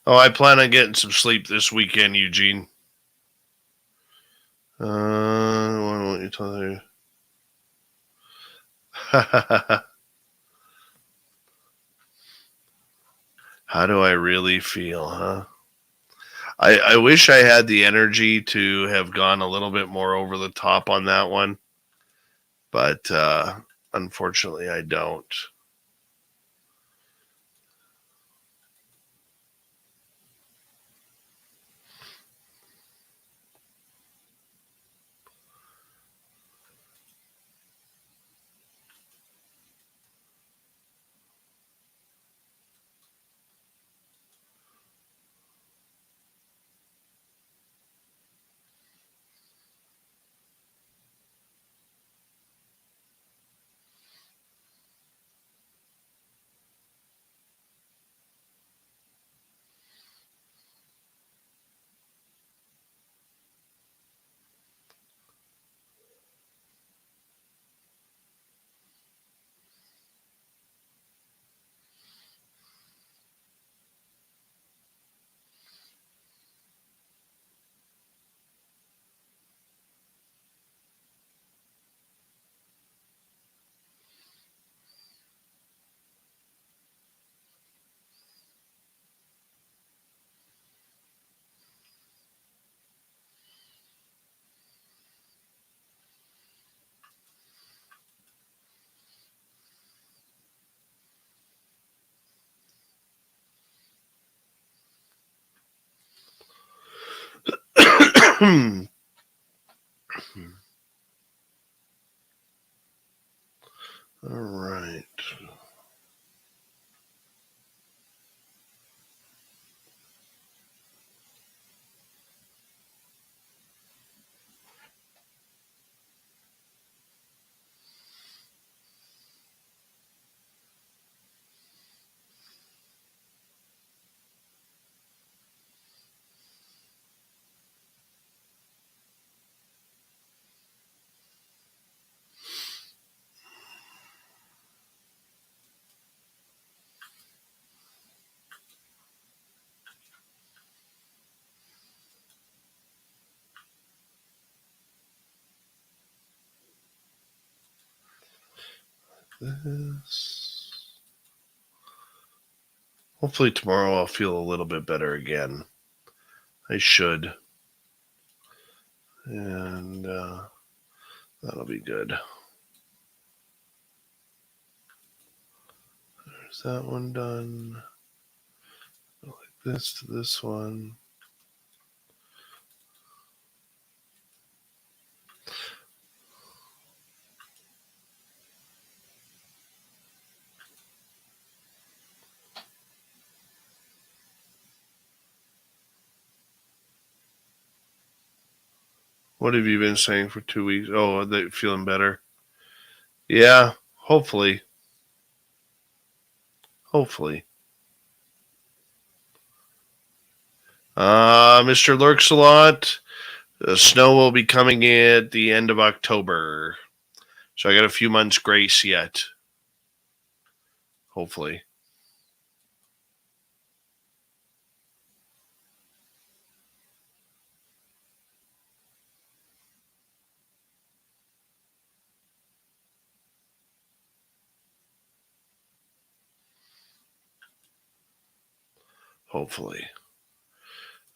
Oh, I plan on getting some sleep this weekend, Eugene. Why won't you tell her? How do I really feel, huh? I wish I had the energy to have gone a little bit more over the top on that one, but unfortunately I don't. All right. This. Hopefully tomorrow I'll feel a little bit better again. I should. And that'll be good. There's that one done. Like this to this one. What have you been saying for 2 weeks? Oh, are they feeling better? Yeah, hopefully. Hopefully. Mr. Lurks-a-Lot, the snow will be coming in at the end of October. So I got a few months grace yet. Hopefully. Hopefully.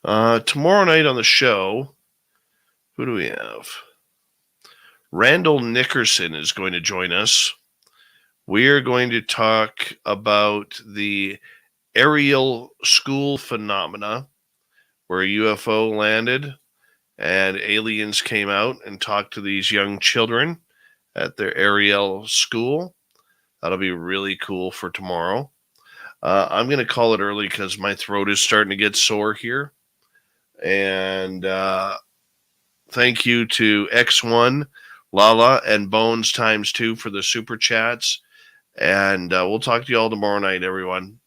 Tomorrow night on the show, who do we have? Randall Nickerson is going to join us. We are going to talk about the aerial school phenomena, where a UFO landed and aliens came out and talked to these young children at their aerial school. That'll be really cool for tomorrow. I'm going to call it early because my throat is starting to get sore here. And thank you to X1, Lala, and Bones ×2 for the super chats. And we'll talk to you all tomorrow night, everyone.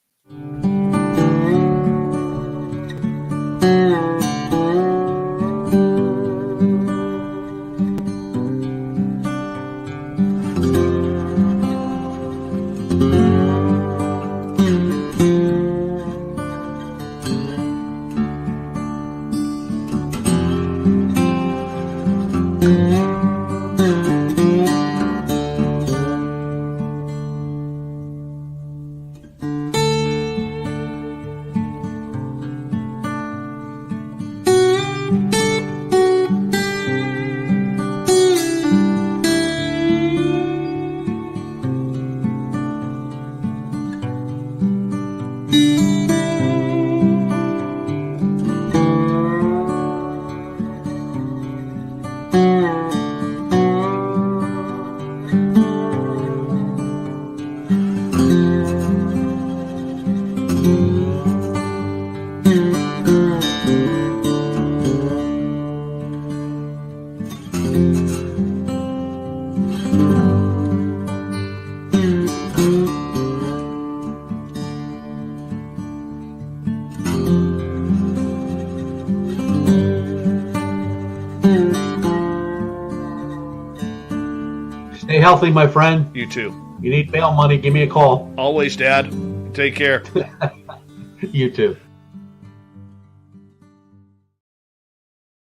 Stay healthy, my friend. You too. You need bail money, give me a call. Always, Dad. Take care. You too.